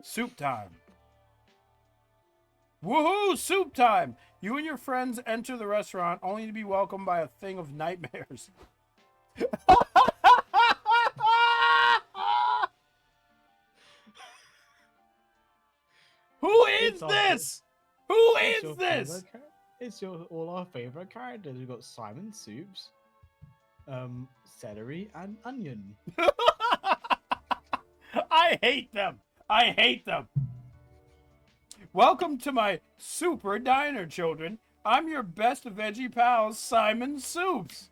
S1: Soup time. Woohoo! Soup time! You and your friends enter the restaurant only to be welcomed by a thing of nightmares. Who is this? Who is this?
S2: It's all our favorite characters. We've got Simon Soups, celery, and onion.
S1: I hate them. I hate them. Welcome to my super diner, children. I'm your best veggie pal, Simon Soups.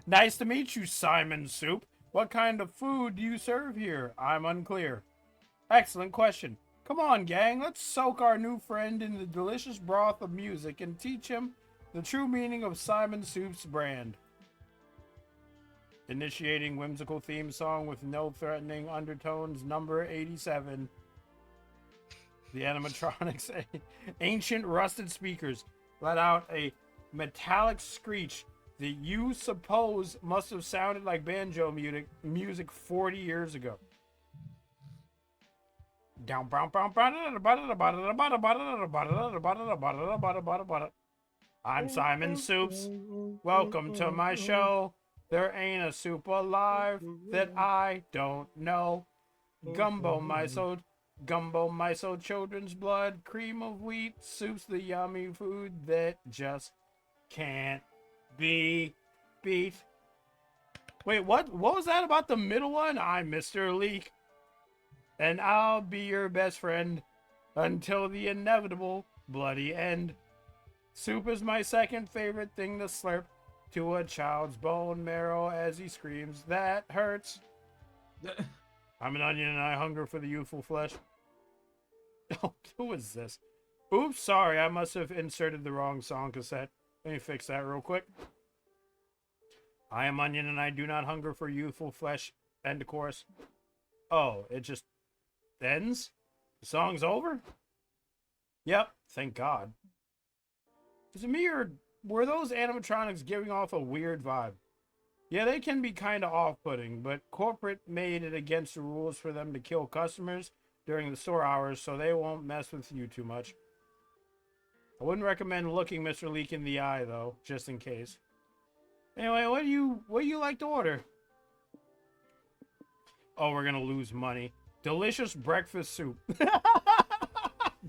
S1: Nice to meet you, Simon Soup. What kind of food do you serve here? I'm unclear. Excellent question. Come on, gang. Let's soak our new friend in the delicious broth of music and teach him the true meaning of Simon Soup's brand. Initiating whimsical theme song with no threatening undertones, number 87. The animatronics, ancient rusted speakers, let out a metallic screech that you suppose must have sounded like banjo music 40 years ago. Down, I'm Simon Soups. Welcome to my show. There ain't a soup alive that I don't know. Gumbo miso, children's blood, cream of wheat, soup's the yummy food that just can't be beat. Wait, what was that about the middle one? I'm Mr. Leak, and I'll be your best friend until the inevitable bloody end. Soup is my second favorite thing to slurp to a child's bone marrow as he screams, that hurts. I'm an onion and I hunger for the youthful flesh. Oh, who is this? Oops, sorry, I must have inserted the wrong song cassette. Let me fix that real quick. I am onion and I do not hunger for youthful flesh. End of chorus. Oh, it just ends? The song's over? Yep, thank God. Is it me or were those animatronics giving off a weird vibe? Yeah, they can be kind of off-putting, but corporate made it against the rules for them to kill customers during the store hours, so they won't mess with you too much. I wouldn't recommend looking Mr. Leak in the eye, though, just in case. Anyway, what do you like to order? Oh, we're gonna lose money. Delicious breakfast soup.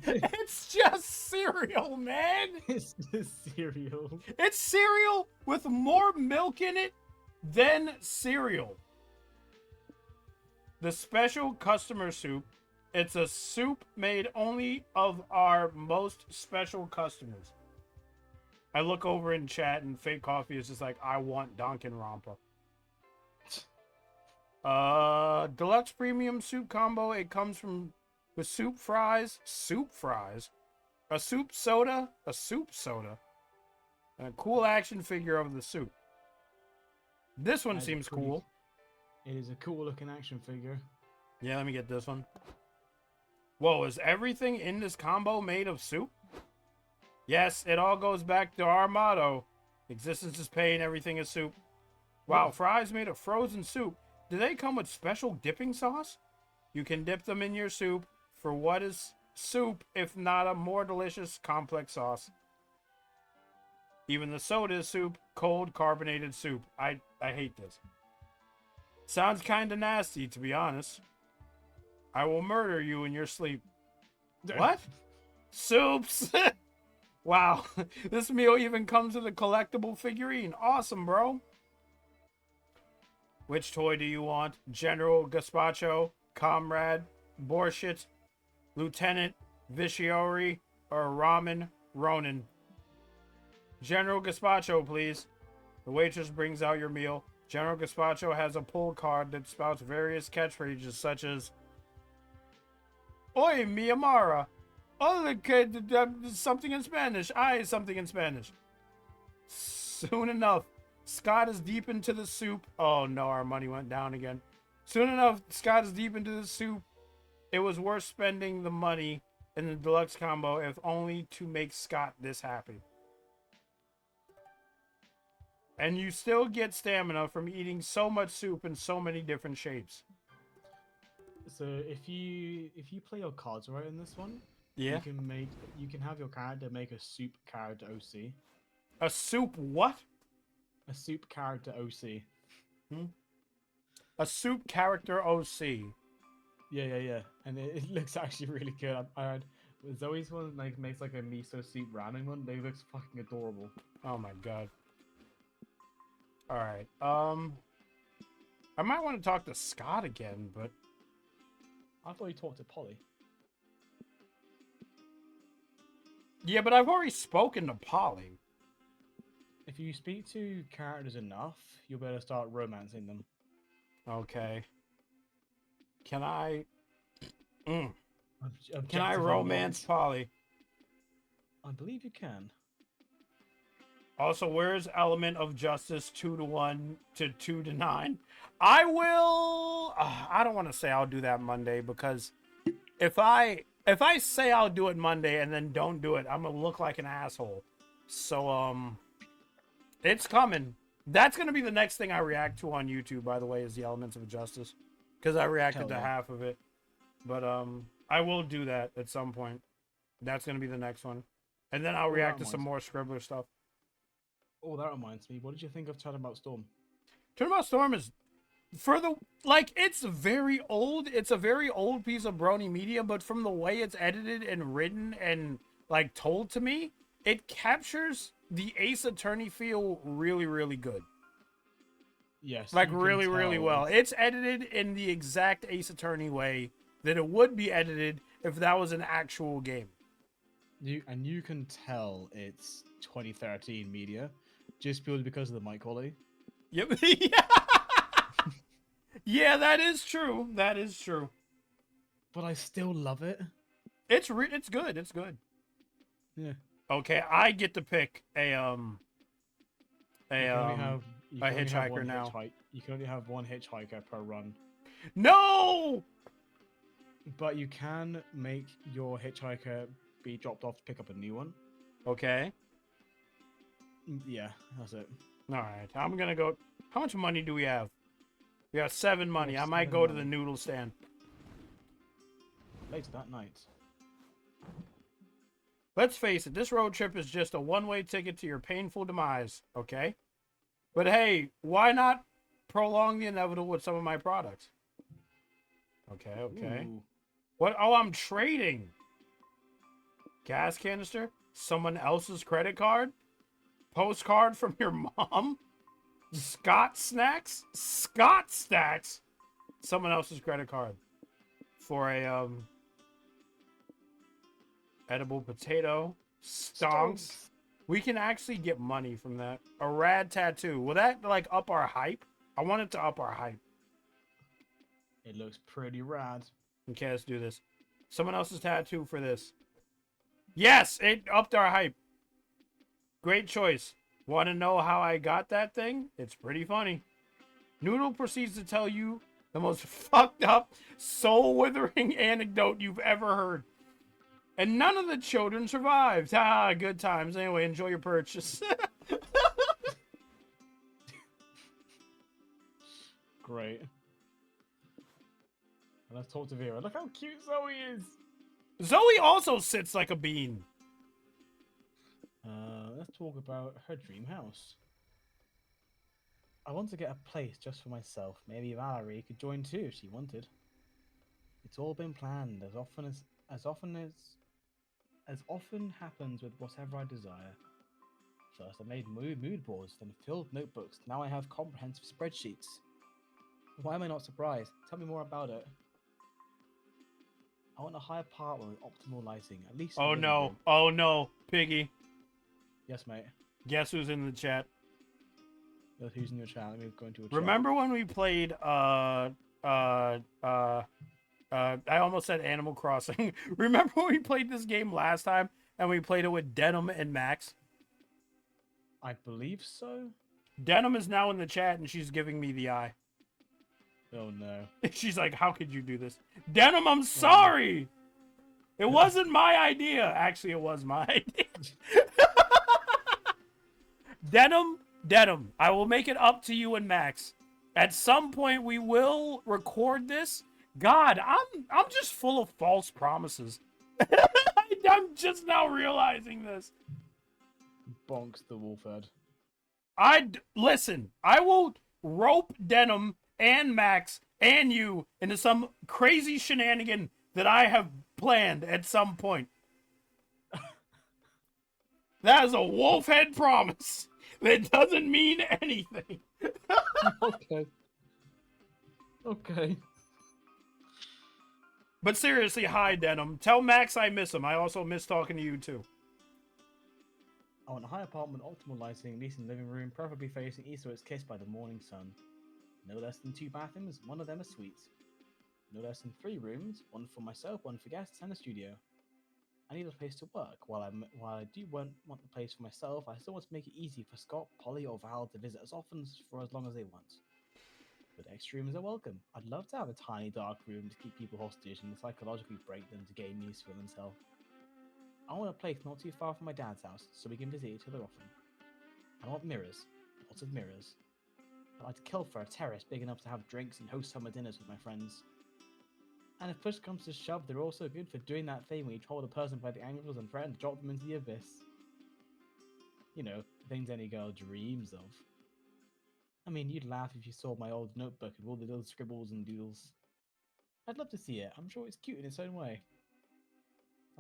S1: It's just cereal, man.
S2: It's just cereal.
S1: It's cereal with more milk in it than cereal. The special customer soup. It's a soup made only of our most special customers. I look over in chat and Fake Coffee is just like, I want Danganronpa. Deluxe premium soup combo. It comes with soup fries, a soup soda, and a cool action figure of the soup. This one seems cool.
S2: It is a cool looking action figure.
S1: Yeah, let me get this one. Whoa, is everything in this combo made of soup? Yes, it all goes back to our motto. Existence is pain, everything is soup. Wow, fries made of frozen soup. Do they come with special dipping sauce? You can dip them in your soup for what is soup, if not a more delicious complex sauce. Even the soda is soup, cold carbonated soup. I hate this. Sounds kinda nasty, to be honest. I will murder you in your sleep. What? Soups! Wow, this meal even comes with a collectible figurine. Awesome, bro. Which toy do you want? General Gazpacho, Comrade, Borshit, Lieutenant Viciori, or Ramen Ronin? General Gazpacho, please. The waitress brings out your meal. General Gazpacho has a pull card that spouts various catchphrases such as Oi, mi amara. Oh, something in Spanish. Something in Spanish. Soon enough, Scott is deep into the soup. Oh no, our money went down again. Soon enough, Scott is deep into the soup. It was worth spending the money in the deluxe combo, if only to make Scott this happy. And you still get stamina from eating so much soup in so many different shapes.
S2: So if you play your cards right in this one,
S1: yeah,
S2: you can have your character make a soup character OC.
S1: A soup what?
S2: A soup character OC.
S1: A soup character OC.
S2: Yeah. And it looks actually really good. I heard Zoe's one makes like a miso soup ramen one. They looks fucking adorable.
S1: Oh my god. All right. I might want to talk to Scott again, but
S2: I thought you talked to Polly.
S1: Yeah, but I've already spoken to Polly.
S2: If you speak to characters enough, you'll be able to start romancing them.
S1: Okay. Can I? Can I
S2: Objective
S1: romance Polly?
S2: I believe you can.
S1: Also, where's Element of Justice 2-1 to 2-9? I will. I don't want to say I'll do that Monday because if I say I'll do it Monday and then don't do it, I'm gonna look like an asshole. So it's coming. That's gonna be the next thing I react to on YouTube. By the way, is the Elements of Justice because I reacted to half of it. But I will do that at some point. That's gonna be the next one, and then I'll react to some more Scribbler stuff.
S2: Oh, that reminds me. What did you think of Turnabout Storm?
S1: Turnabout Storm is it's very old. It's a very old piece of Brony media, but from the way it's edited and written and like told to me, it captures the Ace Attorney feel really, really good.
S2: Yes,
S1: Like
S2: you can
S1: really, really
S2: tell
S1: well. It's edited in the exact Ace Attorney way that it would be edited if that was an actual game.
S2: You can tell it's 2013 media, just purely because of the mic quality.
S1: Yep. Yeah. Yeah, that is true. That is true.
S2: But I still love it.
S1: It's good. It's good.
S2: Yeah.
S1: Okay, I get to pick a
S2: hitchhiker
S1: now.
S2: You can only have one hitchhiker per run.
S1: No!
S2: But you can make your hitchhiker be dropped off to pick up a new one.
S1: Okay.
S2: Yeah, that's it.
S1: All right. I'm going to go. How much money do we have? We got 7 money. I
S2: have
S1: might
S2: 7
S1: go to
S2: money.
S1: the noodle stand.
S2: Later that night.
S1: Let's face it, this road trip is just a one-way ticket to your painful demise, okay? But hey, why not prolong the inevitable with some of my products? Okay, okay.
S2: Ooh.
S1: What? Oh, I'm trading. Gas canister? Someone else's credit card? Postcard from your mom? Scott snacks? Scott stacks? Someone else's credit card. For a, edible potato. Stonks. We can actually get money from that. A rad tattoo. Will that, like, up our hype? I want it to up our hype.
S2: It looks pretty rad.
S1: Okay, let's do this. Someone else's tattoo for this. Yes, it upped our hype. Great choice. Want to know how I got that thing? It's pretty funny. Noodle proceeds to tell you the most fucked up, soul-withering anecdote you've ever heard. And none of the children survived. Ah, good times. Anyway, enjoy your purchase.
S2: Great. And let's talk to Vera. Look how cute Zoe is.
S1: Zoe also sits like a bean.
S2: Let's talk about her dream house. I want to get a place just for myself. Maybe Valerie could join too if she wanted. It's all been planned as often happens with whatever I desire. First I made mood boards, then filled notebooks. Now I have comprehensive spreadsheets. Why am I not surprised? Tell me more about it. I want a high apartment with optimal lighting, at least.
S1: Oh no. Oh no. Piggy.
S2: Yes, mate.
S1: Guess who's in the chat?
S2: Who's in your chat? Let me go into a chat.
S1: Remember when we played I almost said Animal Crossing. Remember when we played this game last time and we played it with Denim and Max?
S2: I believe so.
S1: Denim is now in the chat and she's giving me the eye.
S2: Oh no.
S1: She's like, how could you do this? Denim, I'm sorry! It wasn't my idea. Actually, it was my idea. Denim, I will make it up to you and Max. At some point, we will record this. God, I'm just full of false promises. I'm just now realizing this.
S2: Bonks the wolf head.
S1: Listen, I will rope Denim and Max and you into some crazy shenanigan that I have planned at some point. That is a wolf head promise. That doesn't mean anything.
S2: Okay. Okay.
S1: But seriously, hi, Denim. Tell Max I miss him. I also miss talking to you, too.
S2: I want a high apartment, optimal lighting, decent living room, preferably facing east so it's kissed by the morning sun. No less than 2 bathrooms, one of them a suite. No less than 3 rooms, one for myself, one for guests, and a studio. I need a place to work. While I do want the place for myself, I still want to make it easy for Scott, Polly, or Val to visit as often for as long as they want. But extra rooms are welcome. I'd love to have a tiny dark room to keep people hostage and psychologically break them to gain use for themselves. I want a place not too far from my dad's house, so we can visit each other often. I want mirrors. Lots of mirrors. I'd like to kill for a terrace big enough to have drinks and host summer dinners with my friends. And if push comes to shove, they're also good for doing that thing where you hold a person by the ankles and threaten to drop them into the abyss. You know, things any girl dreams of. I mean, you'd laugh if you saw my old notebook with all the little scribbles and doodles. I'd love to see it. I'm sure it's cute in its own way.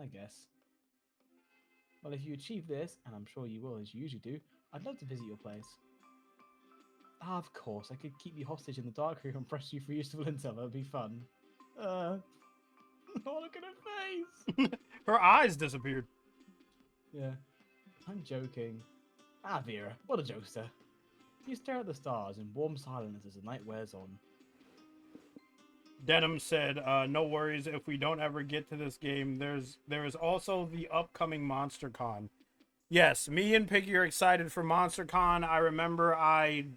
S2: I guess. Well, if you achieve this, and I'm sure you will as you usually do, I'd love to visit your place. Ah, of course, I could keep you hostage in the dark room and press you for useful intel. That'd be fun. Oh, look at her face!
S1: Her eyes disappeared.
S2: Yeah, I'm joking. Ah, Vera, what a jokester. You stare at the stars in warm silence as the night wears on.
S1: Denim said, no worries if we don't ever get to this game. There is also the upcoming Monster Con. Yes, me and Piggy are excited for Monster Con. I remember I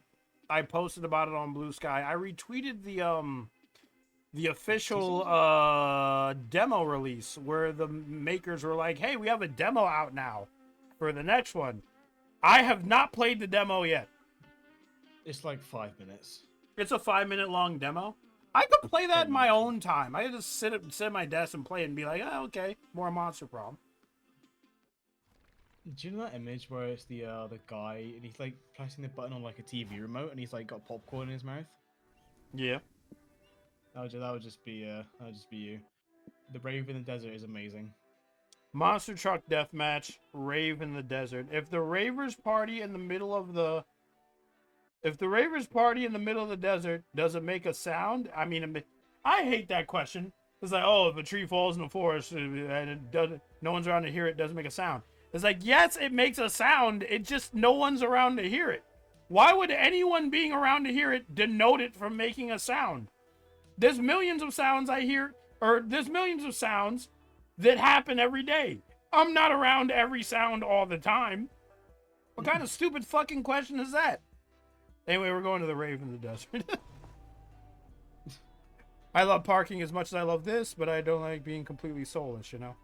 S1: posted about it on Blue Sky. I retweeted the official demo release where the makers were like, hey, we have a demo out now for the next one. I have not played the demo yet.
S2: It's like 5 minutes.
S1: It's a 5-minute long demo. I could play that in my own time. I could just sit at my desk and play it and be like, oh, okay, more Monster Prom.
S2: Do you know that image where it's the guy and he's like pressing the button on like a TV remote and he's like got popcorn in his mouth?
S1: Yeah.
S2: That would just be you. The Rave in the Desert is amazing.
S1: Monster Truck Deathmatch, Rave in the Desert. If the Ravers party in the middle of the desert, does it make a sound? I mean, I hate that question. It's like, oh, if a tree falls in the forest and it doesn't, no one's around to hear it, doesn't make a sound. It's like, yes, it makes a sound. It just, no one's around to hear it. Why would anyone being around to hear it denote it from making a sound? There's millions of sounds I hear, or there's millions of sounds that happen every day. I'm not around every sound all the time. What kind of stupid fucking question is that? Anyway, we're going to the Rave in the Desert. I love parking as much as I love this, but I don't like being completely soulless, you know?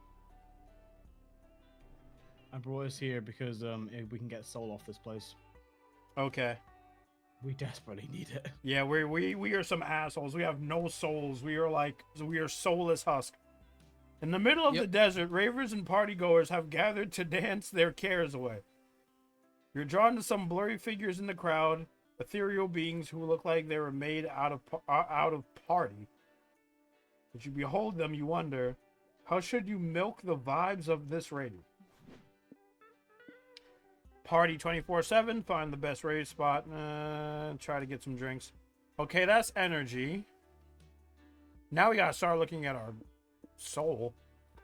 S2: I brought us here because we can get soul off this place.
S1: Okay.
S2: We desperately need it.
S1: Yeah, we are some assholes. We have no souls. We are soulless husk. In the middle of the desert, ravers and partygoers have gathered to dance their cares away. You're drawn to some blurry figures in the crowd, ethereal beings who look like they were made out of party. As you behold them, you wonder, how should you milk the vibes of this rave? Party 24/7, find the best rave spot, try to get some drinks. Okay, that's energy. Now we gotta start looking at our soul.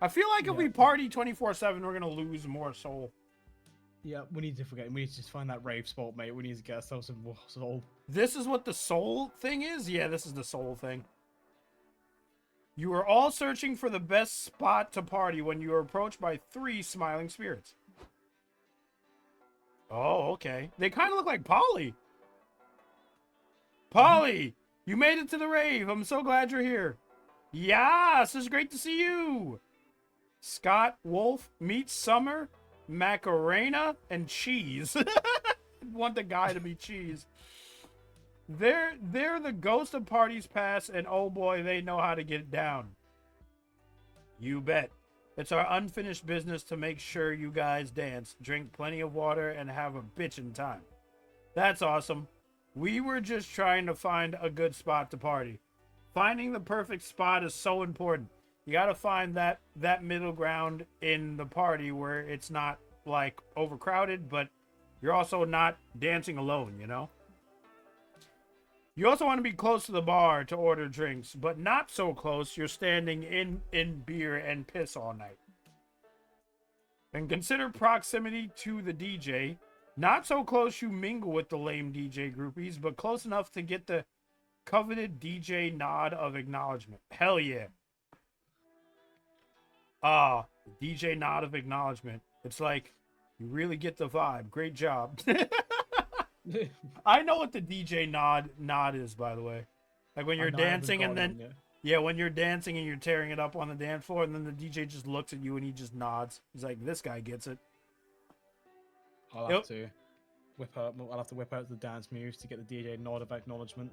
S1: I feel like if we party 24/7, we're gonna lose more soul.
S2: Yeah, we need to just find that rave spot, mate. We need to get ourselves some more soul.
S1: This is what the soul thing is? Yeah, this is the soul thing. You are all searching for the best spot to party when you are approached by 3 smiling spirits. Oh, okay. They kind of look like Polly. Polly, you made it to the rave. I'm so glad you're here. Yes, it's great to see you. Scott Wolf meets Summer, Macarena, and Cheese. Want the guy to be Cheese. They're the ghost of parties past, and oh boy, they know how to get it down. You bet. It's our unfinished business to make sure you guys dance, drink plenty of water, and have a bitchin' time. That's awesome. We were just trying to find a good spot to party. Finding the perfect spot is so important. You gotta find that middle ground in the party where it's not, like, overcrowded, but you're also not dancing alone, you know? You also want to be close to the bar to order drinks, but not so close you're standing in beer and piss all night. And consider proximity to the DJ. Not so close you mingle with the lame DJ groupies, but close enough to get the coveted DJ nod of acknowledgement. Hell yeah. DJ nod of acknowledgement. It's like, you really get the vibe. Great job. I know what the DJ nod is, by the way. Like when you're dancing and then when you're dancing and you're tearing it up on the dance floor, and then the DJ just looks at you and he just nods. He's like, "This guy gets it."
S2: I'll have to whip out the dance moves to get the DJ nod of acknowledgement.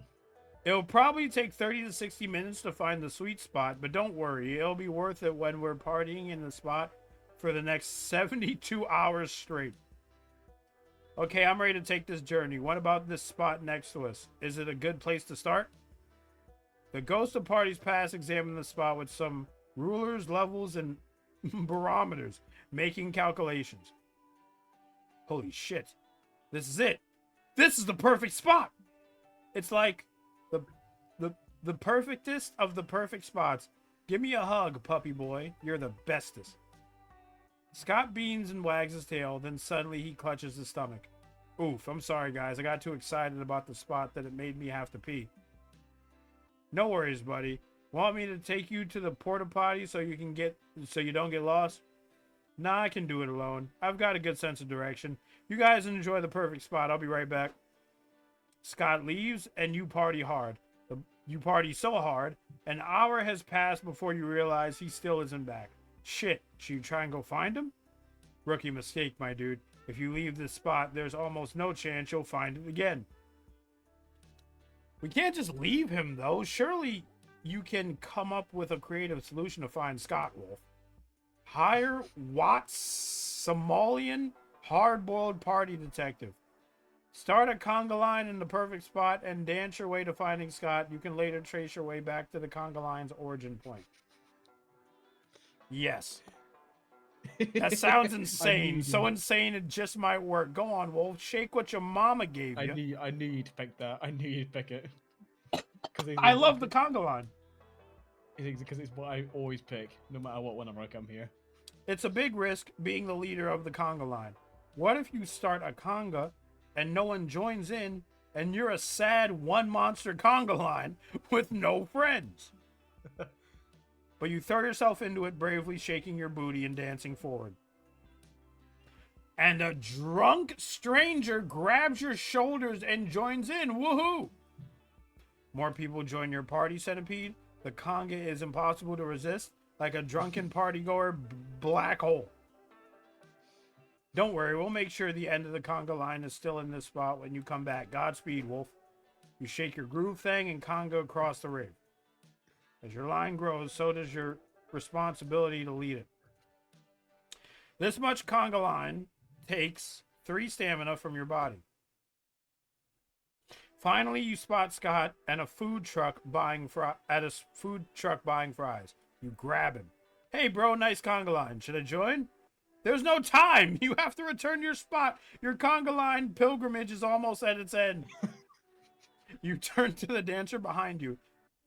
S1: It'll probably take 30 to 60 minutes to find the sweet spot, but don't worry, it'll be worth it when we're partying in the spot for the next 72 hours straight. Okay, I'm ready to take this journey. What about this spot next to us? Is it a good place to start? The Ghost of Parties Past examined the spot with some rulers, levels, and barometers, making calculations. Holy shit. This is it. This is the perfect spot. It's like the perfectest of the perfect spots. Give me a hug, puppy boy. You're the bestest. Scott beams and wags his tail, then suddenly he clutches his stomach. Oof, I'm sorry guys. I got too excited about the spot that it made me have to pee. No worries, buddy. Want me to take you to the porta potty so you don't get lost? Nah, I can do it alone. I've got a good sense of direction. You guys enjoy the perfect spot. I'll be right back. Scott leaves and you party hard. You party so hard, an hour has passed before you realize he still isn't back. Shit, should you try and go find him? Rookie mistake, my dude. If you leave this spot, there's almost no chance you'll find it again. We can't just leave him, though. Surely you can come up with a creative solution to find Scott, Wolf. Hire Watts, Somalian, hard-boiled party detective. Start a conga line in the perfect spot and dance your way to finding Scott. You can later trace your way back to the conga line's origin point. Yes. That sounds insane. So insane it just might work. Go on, Wolf. Shake what your mama gave you.
S2: I knew you'd pick that. I knew you'd pick it.
S1: I love the conga line.
S2: Because it's what I always pick, no matter what, whenever I come here.
S1: It's a big risk being the leader of the conga line. What if you start a conga and no one joins in and you're a sad one-monster conga line with no friends? But you throw yourself into it bravely, shaking your booty and dancing forward. And a drunk stranger grabs your shoulders and joins in. Woohoo! More people join your party, Centipede. The conga is impossible to resist, like a drunken partygoer black hole. Don't worry, we'll make sure the end of the conga line is still in this spot when you come back. Godspeed, Wolf. You shake your groove thing and conga across the ring. As your line grows, so does your responsibility to lead it. This much conga line takes 3 stamina from your body. Finally, you spot Scott at a food truck buying fries. You grab him. Hey, bro, nice conga line. Should I join? There's no time. You have to return your spot. Your conga line pilgrimage is almost at its end. You turn to the dancer behind you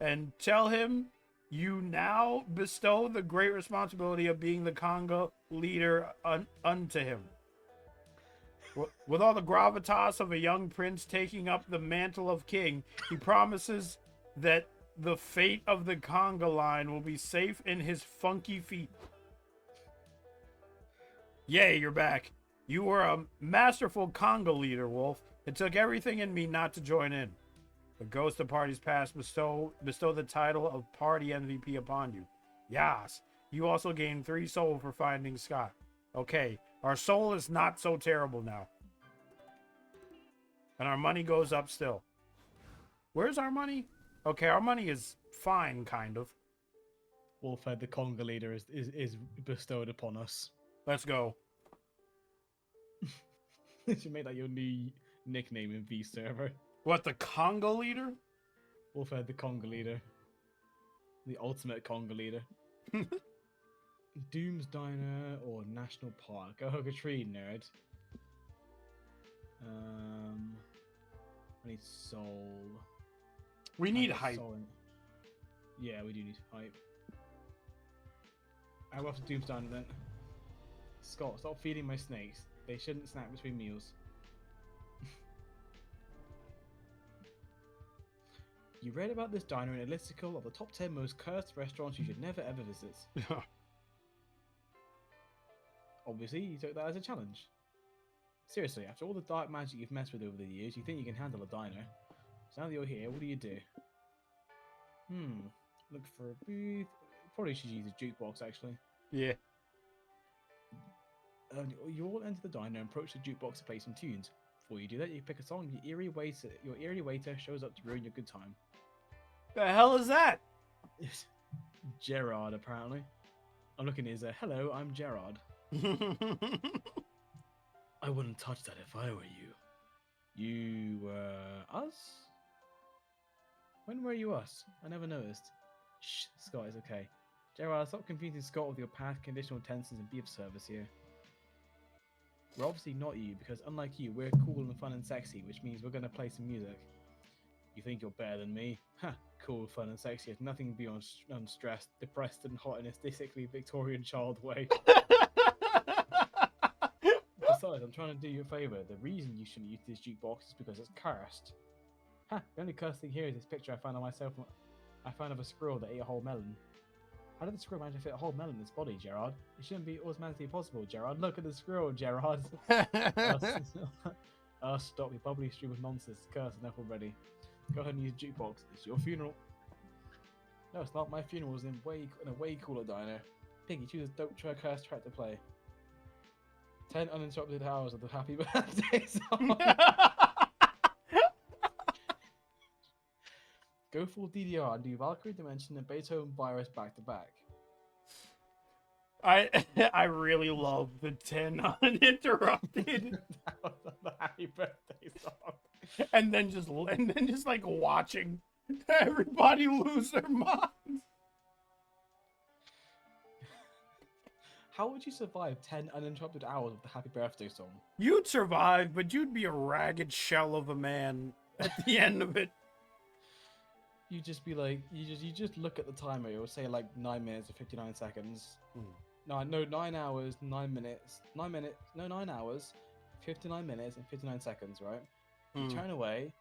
S1: and tell him you now bestow the great responsibility of being the conga leader unto him. With all the gravitas of a young prince taking up the mantle of king, he promises that the fate of the conga line will be safe in his funky feet. Yay, you're back. You were a masterful conga leader, Wolf. It took everything in me not to join in. The Ghost of Parties Past bestow the title of Party MVP upon you. Yas. You also gain 3 soul for finding Scott. Okay, our soul is not so terrible now. And our money goes up still. Where's our money? Okay, our money is fine, kind of.
S2: Wolfhead, the conga leader, is bestowed upon us.
S1: Let's go.
S2: You should make that your new nickname in V server.
S1: What, the conga leader?
S2: Wolfhead, the conga leader. The ultimate conga leader. Doom's Diner or National Park? Go hug a tree, nerd. I need soul.
S1: We need hype.
S2: Yeah, we do need hype. I will have to Doom's Diner then. Scott, stop feeding my snakes. They shouldn't snack between meals. You read about this diner in a listicle of the top 10 most cursed restaurants you should never ever visit. Obviously, you took that as a challenge. Seriously, after all the dark magic you've messed with over the years, you think you can handle a diner. So now that you're here, what do you do? Look for a booth. Probably should use a jukebox, actually.
S1: Yeah.
S2: You all enter the diner and approach the jukebox to play some tunes. Before you do that, you pick a song. Your eerie waiter shows up to ruin your good time.
S1: The hell is that?
S2: Gerard, apparently. I'm looking at his, hello, I'm Gerard. I wouldn't touch that if I were you. You were us? When were you us? I never noticed. Shh, Scott is okay. Gerard, stop confusing Scott with your past conditional tenses and be of service here. We're obviously not you, because unlike you, we're cool and fun and sexy, which means we're going to play some music. You think you're better than me? Ha! Cool, fun and sexy has nothing beyond unstressed, depressed and hot in a sickly Victorian child way. Besides, I'm trying to do you a favour. The reason you shouldn't use this jukebox is because it's cursed. Ha! The only cursed thing here is this picture I found of myself. I found of a squirrel that ate a whole melon. How did the squirrel manage to fit a whole melon in its body, Gerard? It shouldn't be automatically possible, Gerard. Look at the squirrel, Gerard. Stop your bubbly stream of nonsense. It's cursed enough already. Go ahead and use the jukebox. It's your funeral. No, it's not. My funeral is in a way cooler diner. Piggy, choose a dope cursed track to play. 10 uninterrupted hours of the Happy Birthday song. Go full DDR and do Valkyrie Dimension and Beethoven Virus back to back.
S1: I really love the 10 uninterrupted.
S2: That was the Happy Birthday song.
S1: And then just like watching everybody lose their minds.
S2: How would you survive 10 uninterrupted hours of the Happy Birthday song?
S1: You'd survive, but you'd be a ragged shell of a man at the end of it.
S2: You just be like, you just look at the timer. It will say like 9 minutes and 59 seconds. No, 9 hours, 9 minutes, 9 hours, 59 minutes and 59 seconds, right? You turn away,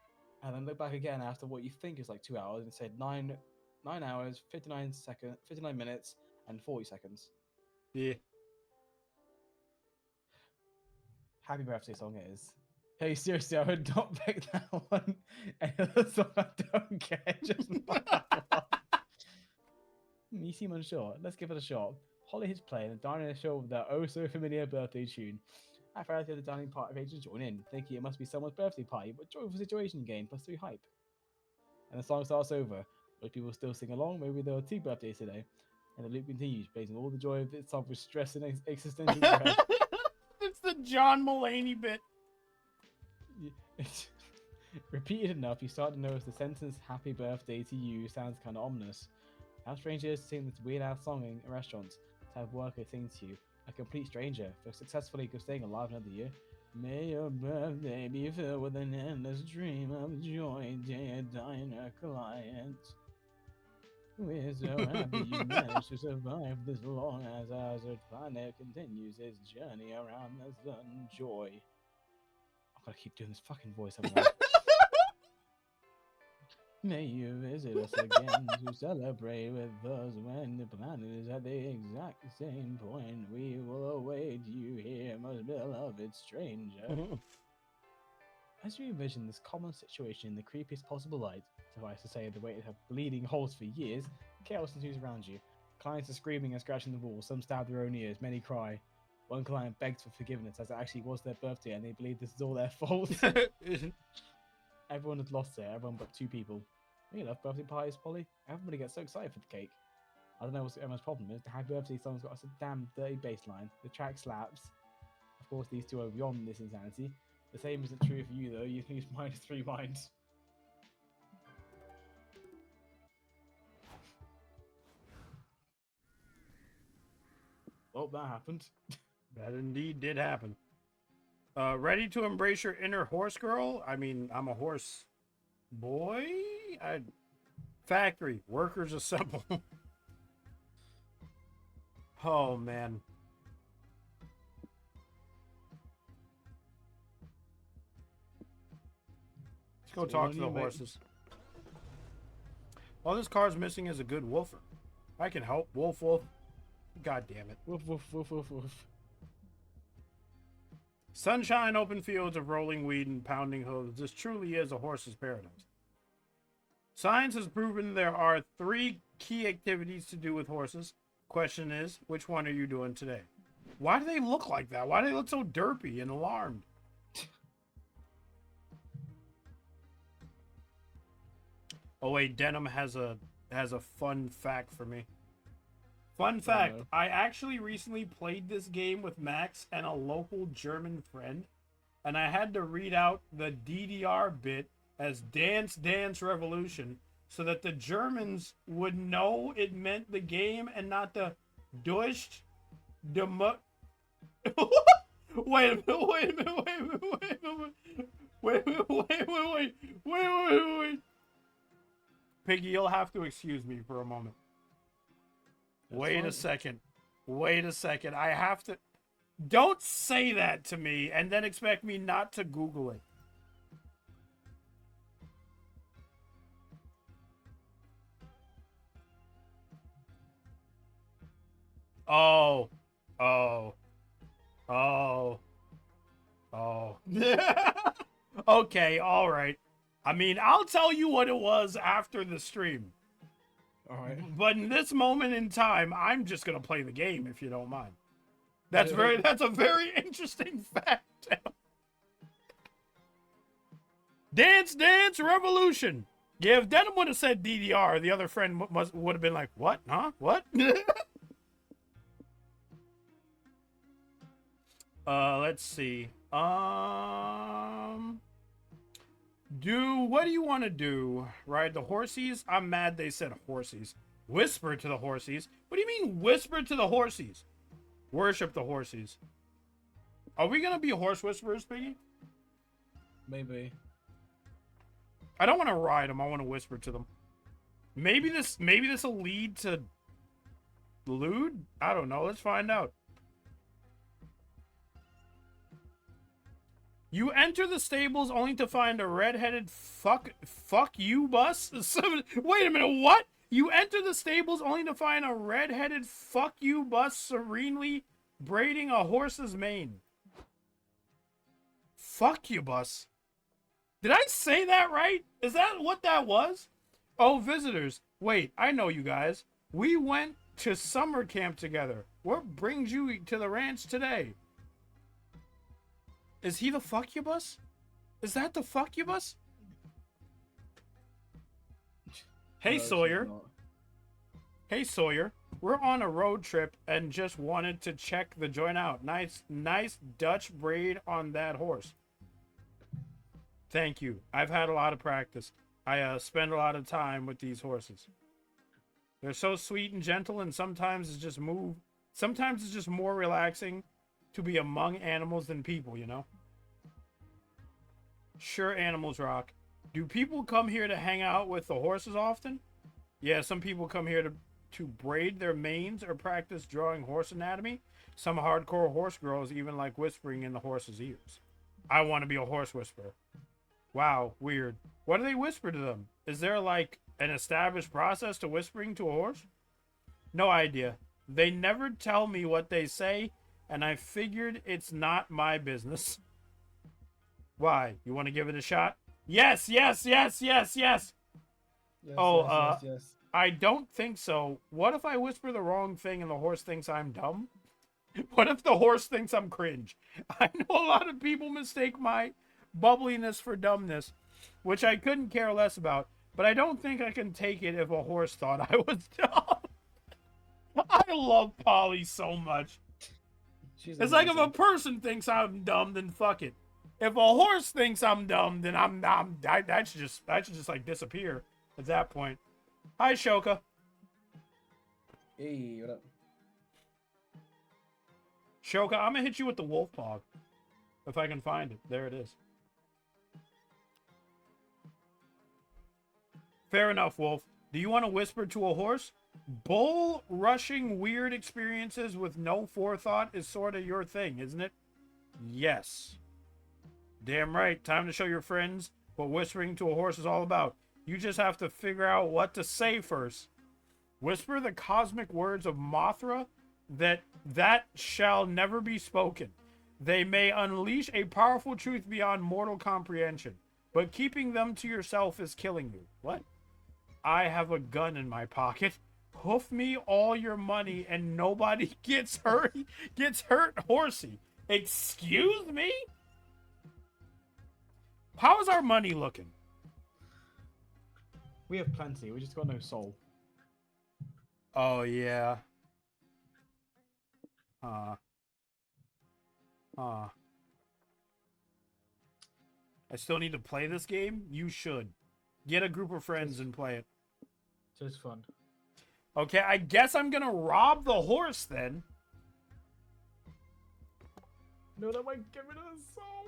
S2: and then look back again after what you think is like 2 hours, and say 9 hours, 59 minutes, and 40 seconds.
S1: Yeah.
S2: Happy Birthday song it is. Hey, seriously, I would not pick that one. Any other song I don't get, just not that one. You seem unsure. Let's give it a shot. Holly hits play and Diana show with their oh so familiar birthday tune. I found the other dining part of age to join in, thinking it must be someone's birthday party, but joyful situation game plus 3 hype. And the song starts over. Most people still sing along, maybe there were 2 birthdays today. And the loop continues, blazing all the joy of itself with stress and existential dread.
S1: It's the John Mulaney bit.
S2: Repeated enough, you start to notice the sentence "Happy Birthday to you" sounds kind of ominous. How strange it is to sing this weird-ass song in restaurants, to have workers sing to you, a complete stranger, for successfully staying alive another year. May your birthday be filled with an endless dream of joy, dear diner client. We're so happy you managed to survive this long as our planet continues its journey around the sun. Joy. I've got to keep doing this fucking voice. May you visit us again to celebrate with us when the planet is at the exact same point. We will await you here, most beloved stranger. As you envision this common situation in the creepiest possible light, suffice to say the waited have bleeding holes for years, chaos ensues around you. Clients are screaming and scratching the wall, some stab their own ears, many cry. One client begs for forgiveness as it actually was their birthday and they believe this is all their fault. Everyone has lost it, everyone but 2 people. You love birthday parties, Polly? Everybody gets so excited for the cake. I don't know what everyone's problem is. The Happy Birthday song's got a damn dirty bass line. The track slaps. Of course, these 2 are beyond this insanity. The same isn't true for you, though. You lose -3 minds. Oh, that happened.
S1: That indeed did happen. Ready to embrace your inner horse girl? I mean, I'm a horse boy? Factory. Workers assemble. Oh, man. Let's go talk to the horses. All this car's missing is a good wolfer. I can help. Wolf, wolf. God damn it.
S2: Woof, woof, woof, woof, woof.
S1: Sunshine, open fields of rolling wheat and pounding hooves. This truly is a horse's paradise. Science has proven there are 3 key activities to do with horses. Question is, which one are you doing today? Why do they look like that? Why do they look so derpy and alarmed? Oh wait, Denim has a fun fact for me. Fun fact,
S2: know.
S1: I actually recently played this game with Max and a local German friend, and I had to read out the DDR bit as Dance Dance Revolution so that the Germans would know it meant the game and not the Deutsch Demo. Wait a minute, wait a minute, wait a minute, wait a minute. Wait. Piggy, you'll have to excuse me for a moment. Wait a second. I have to... Don't say that to me and then expect me not to Google it. Oh. Okay, alright. I mean, I'll tell you what it was after the stream.
S2: Alright.
S1: But in this moment in time, I'm just gonna play the game if you don't mind. That's a very interesting fact. Dance Dance Revolution. Yeah, if Denim would have said DDR, the other friend would have been like, what? Huh? What? Let's see. What do you want to do? Ride the horsies? I'm mad they said horsies. Whisper to the horsies? What do you mean whisper to the horsies? Worship the horsies. Are we gonna be horse whisperers, Piggy?
S2: Maybe.
S1: I don't want to ride them. I want to whisper to them. Maybe this will lead to lewd? I don't know. Let's find out. You enter the stables only to find a red-headed fuck you bus? Wait a minute, what? You enter the stables only to find a red-headed fuck you bus serenely braiding a horse's mane. Fuck you bus. Did I say that right? Is that what that was? Oh, visitors. Wait, I know you guys. We went to summer camp together. What brings you to the ranch today? Is he the fuckubus? Is that the fuckubus? Hey,
S2: No,
S1: Sawyer.
S2: she's not.
S1: Hey, Sawyer. We're on a road trip and just wanted to check the joint out. Nice Dutch braid on that horse. Thank you. I've had a lot of practice. I spend a lot of time with these horses. They're so sweet and gentle, and sometimes it's just more relaxing to be among animals than people, you know? Sure, animals rock. Do people come here to hang out with the horses often? Yeah, some people come here to braid their manes or practice drawing horse anatomy. Some hardcore horse girls even like whispering in the horse's ears. I want to be a horse whisperer. Wow, weird. What do they whisper to them? Is there like an established process to whispering to a horse? No idea. They never tell me what they say, and I figured it's not my business. Why? You want to give it a shot? Yes.
S2: Yes,
S1: Oh,
S2: yes.
S1: I don't think so. What if I whisper the wrong thing and the horse thinks I'm dumb? What if the horse thinks I'm cringe? I know a lot of people mistake my bubbliness for dumbness, which I couldn't care less about, but I don't think I can take it if a horse thought I was dumb. I love Polly so much. It's like if a person thinks I'm dumb, then fuck it. If a horse thinks I'm dumb, then that should just like disappear at that point. Hi, Shoka.
S2: Hey, what up?
S1: Shoka, I'm gonna hit you with the wolf paw. If I can find it. There it is. Fair enough, Wolf. Do you want to whisper to a horse? Bull rushing weird experiences with no forethought is sort of your thing, isn't it? Yes. Damn right. Time to show your friends what whispering to a horse is all about. You just have to figure out what to say first. Whisper the cosmic words of Mothra that shall never be spoken. They may unleash a powerful truth beyond mortal comprehension, but keeping them to yourself is killing you. What? I have a gun in my pocket. Hoof me all your money and nobody gets hurt, horsey. Excuse me? How's our money looking?
S2: We have plenty. We just got no soul.
S1: Oh yeah. I still need to play this game? You should. Get a group of friends and play it.
S2: Just fun.
S1: Okay, I guess I'm gonna rob the horse then.
S2: No, that might get rid of the soul.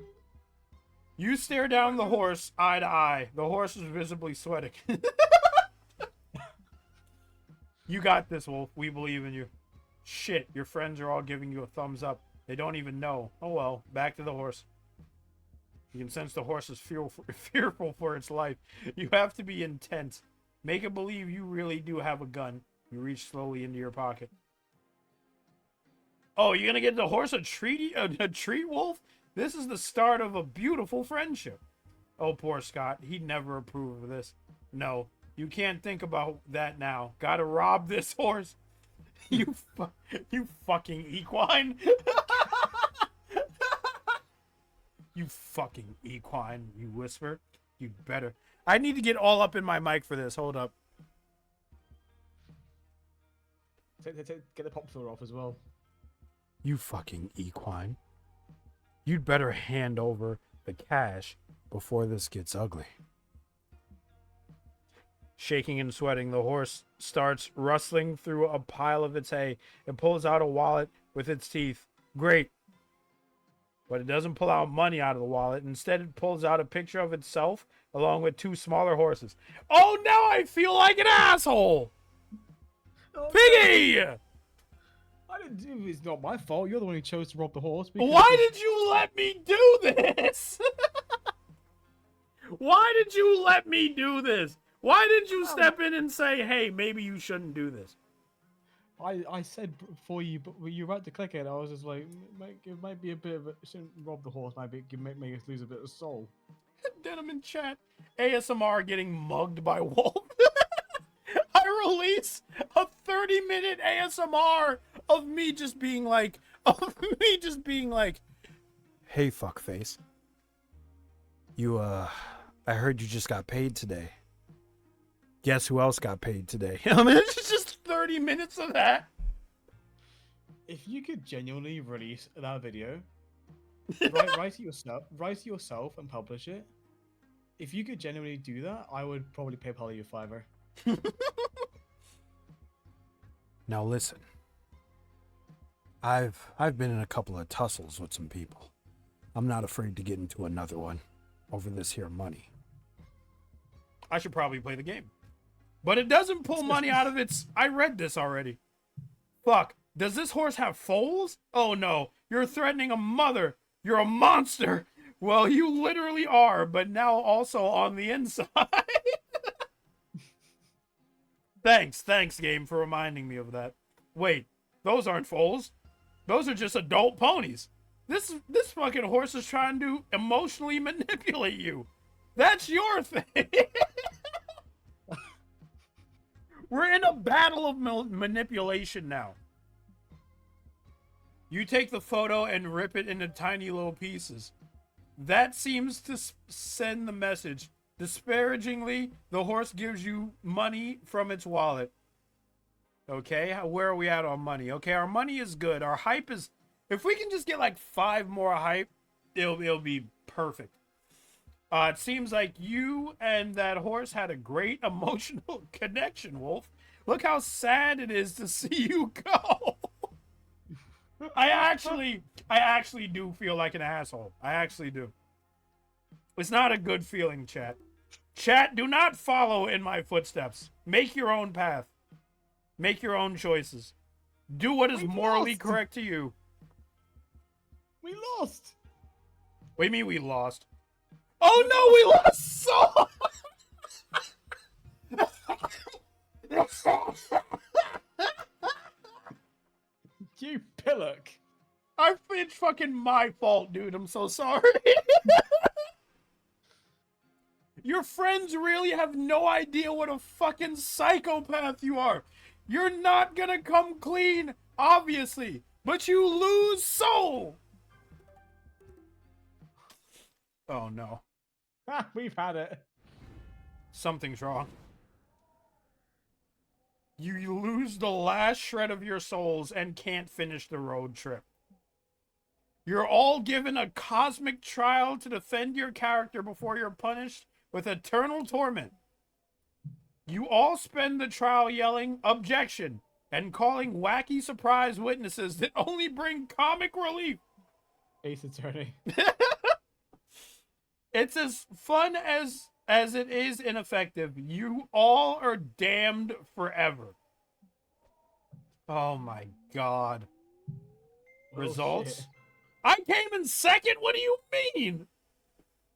S1: You stare down the horse eye to eye. The horse is visibly sweating. You got this, Wolf. We believe in you. Shit, your friends are all giving you a thumbs up. They don't even know. Oh well, back to the horse. You can sense the horse is fearful for its life. You have to be intense. Make it believe you really do have a gun. You reach slowly into your pocket. Oh, you're gonna get the horse a treat, Wolf? This is the start of a beautiful friendship. Oh, poor Scott. He'd never approve of this. No, you can't think about that now. Gotta rob this horse. You fucking equine. You fucking equine, you whisper. You'd better. I need to get all up in my mic for this. Hold up.
S2: Get the pop filter off as well.
S1: You fucking equine. You'd better hand over the cash before this gets ugly. Shaking and sweating, the horse starts rustling through a pile of its hay. It pulls out a wallet with its teeth. Great. But it doesn't pull out money out of the wallet. Instead, it pulls out a picture of itself along with two smaller horses. Oh, now I feel like an asshole!
S2: Oh,
S1: Piggy!
S2: I didn't do it's not my fault. You're the one who chose to rob the horse.
S1: Why did you let me do this? Why did you let me do this? Why did you step in and say, hey, maybe you shouldn't do this?
S2: I said before you, but you were about to click it. I was just like, it might be a bit of a, shouldn't rob the horse. Might make us lose a bit of soul.
S1: Denim in chat. ASMR getting mugged by Wolf. I release a 30-minute ASMR of me just being like, hey, fuckface. I heard you just got paid today. Guess who else got paid today? I mean, it's just 30 minutes of that.
S2: If you could genuinely release that video, write it yourself and publish it. If you could genuinely do that, I would probably PayPal you $5.
S1: Now listen. I've been in a couple of tussles with some people. I'm not afraid to get into another one over this here money. I should probably play the game. But it doesn't pull money out of its... I read this already. Fuck. Does this horse have foals? Oh no. You're threatening a mother. You're a monster. Well, you literally are, but now also on the inside. Thanks, game, for reminding me of that. Wait, those aren't foals. Those are just adult ponies. This fucking horse is trying to emotionally manipulate you. That's your thing. We're in a battle of manipulation now. You take the photo and rip it into tiny little pieces. That seems to send the message. Disparagingly, the horse gives you money from its wallet. Okay, where are we at on money? Okay, our money is good. Our hype is... If we can just get like 5 more hype, it'll be perfect. It seems like you and that horse had a great emotional connection, Wolf. Look how sad it is to see you go. I actually do feel like an asshole. I actually do. It's not a good feeling, chat. Chat, do not follow in my footsteps. Make your own path. Make your own choices. Do what is morally correct to you.
S2: We lost.
S1: What do you mean we lost? Oh no, we lost so.
S2: You pillock.
S1: It's fucking my fault, dude. I'm so sorry. Your friends really have no idea what a fucking psychopath you are. You're not gonna come clean, obviously, but you lose soul. Oh no.
S2: We've had it.
S1: Something's wrong. You lose the last shred of your souls and can't finish the road trip. You're all given a cosmic trial to defend your character before you're punished with eternal torment. You all spend the trial yelling, "Objection," and calling wacky surprise witnesses that only bring comic relief.
S2: Ace Attorney.
S1: It's as fun as it is ineffective. You all are damned forever. Oh my god.
S2: Oh,
S1: Results?
S2: shit.
S1: I came in second? What do you mean?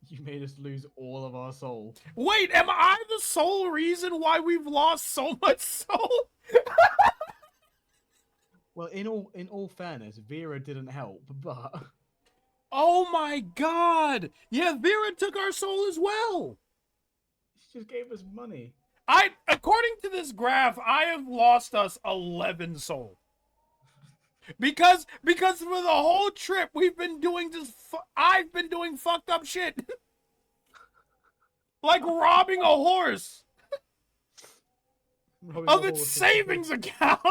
S2: You made us lose all of our soul.
S1: Wait, am I the sole reason why we've lost so much soul?
S2: Well, in all fairness, Vera didn't help, but
S1: Oh my god! Yeah, Vera took our soul as well.
S2: she just gave us money.
S1: According to this graph, I have lost us 11 soul. Because for the whole trip we've been doing I've been doing fucked up shit. Like robbing a horse of its savings account.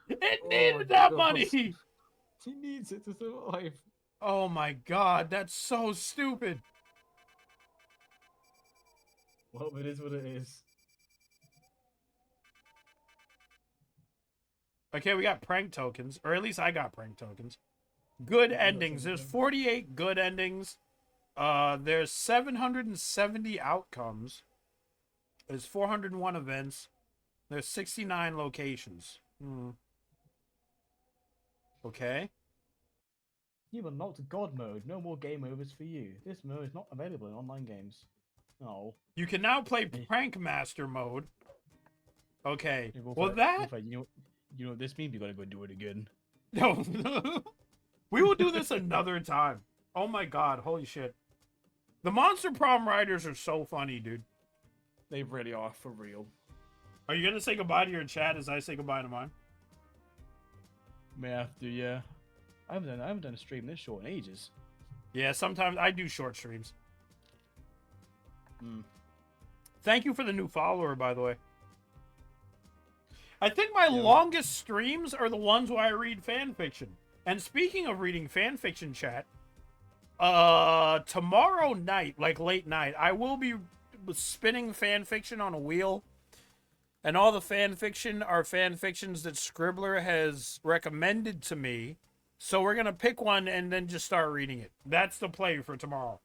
S1: It needed that money.
S2: He needs it to survive.
S1: Oh my god, that's so stupid.
S2: Well, it is what it is.
S1: Okay, we got prank tokens, or at least I got prank tokens. Good
S2: Yeah, I got
S1: endings.
S2: some
S1: There's
S2: of them.
S1: 48 good endings. There's 770 outcomes. There's 401 events. There's 69 locations. Okay.
S2: You've unlocked God mode. No more game overs for you. This mode is not available in online games. Oh.
S1: You can now play Prank Master mode. Okay.
S2: Hey, Wolf,
S1: Well, that...
S2: you know what this means? We gotta go do it again.
S1: No. We will do this another time. Oh my god, holy shit. The Monster Prom Riders are so funny, dude.
S2: They really are, for real.
S1: Are you gonna say goodbye to your chat as I say goodbye to mine?
S2: May have to, yeah. I haven't done a stream this short in ages.
S1: Yeah, sometimes I do short streams.
S2: Hmm.
S1: Thank you for the new follower, by the way. I think my
S2: Yeah.
S1: longest streams are the ones where I read fan fiction. And speaking of reading fan fiction, chat, tomorrow night, like late night, I will be spinning fan fiction on a wheel. And all the fan fiction are fan fictions that Scribbler has recommended to me. So we're going to pick one and then just start reading it. That's the play for tomorrow.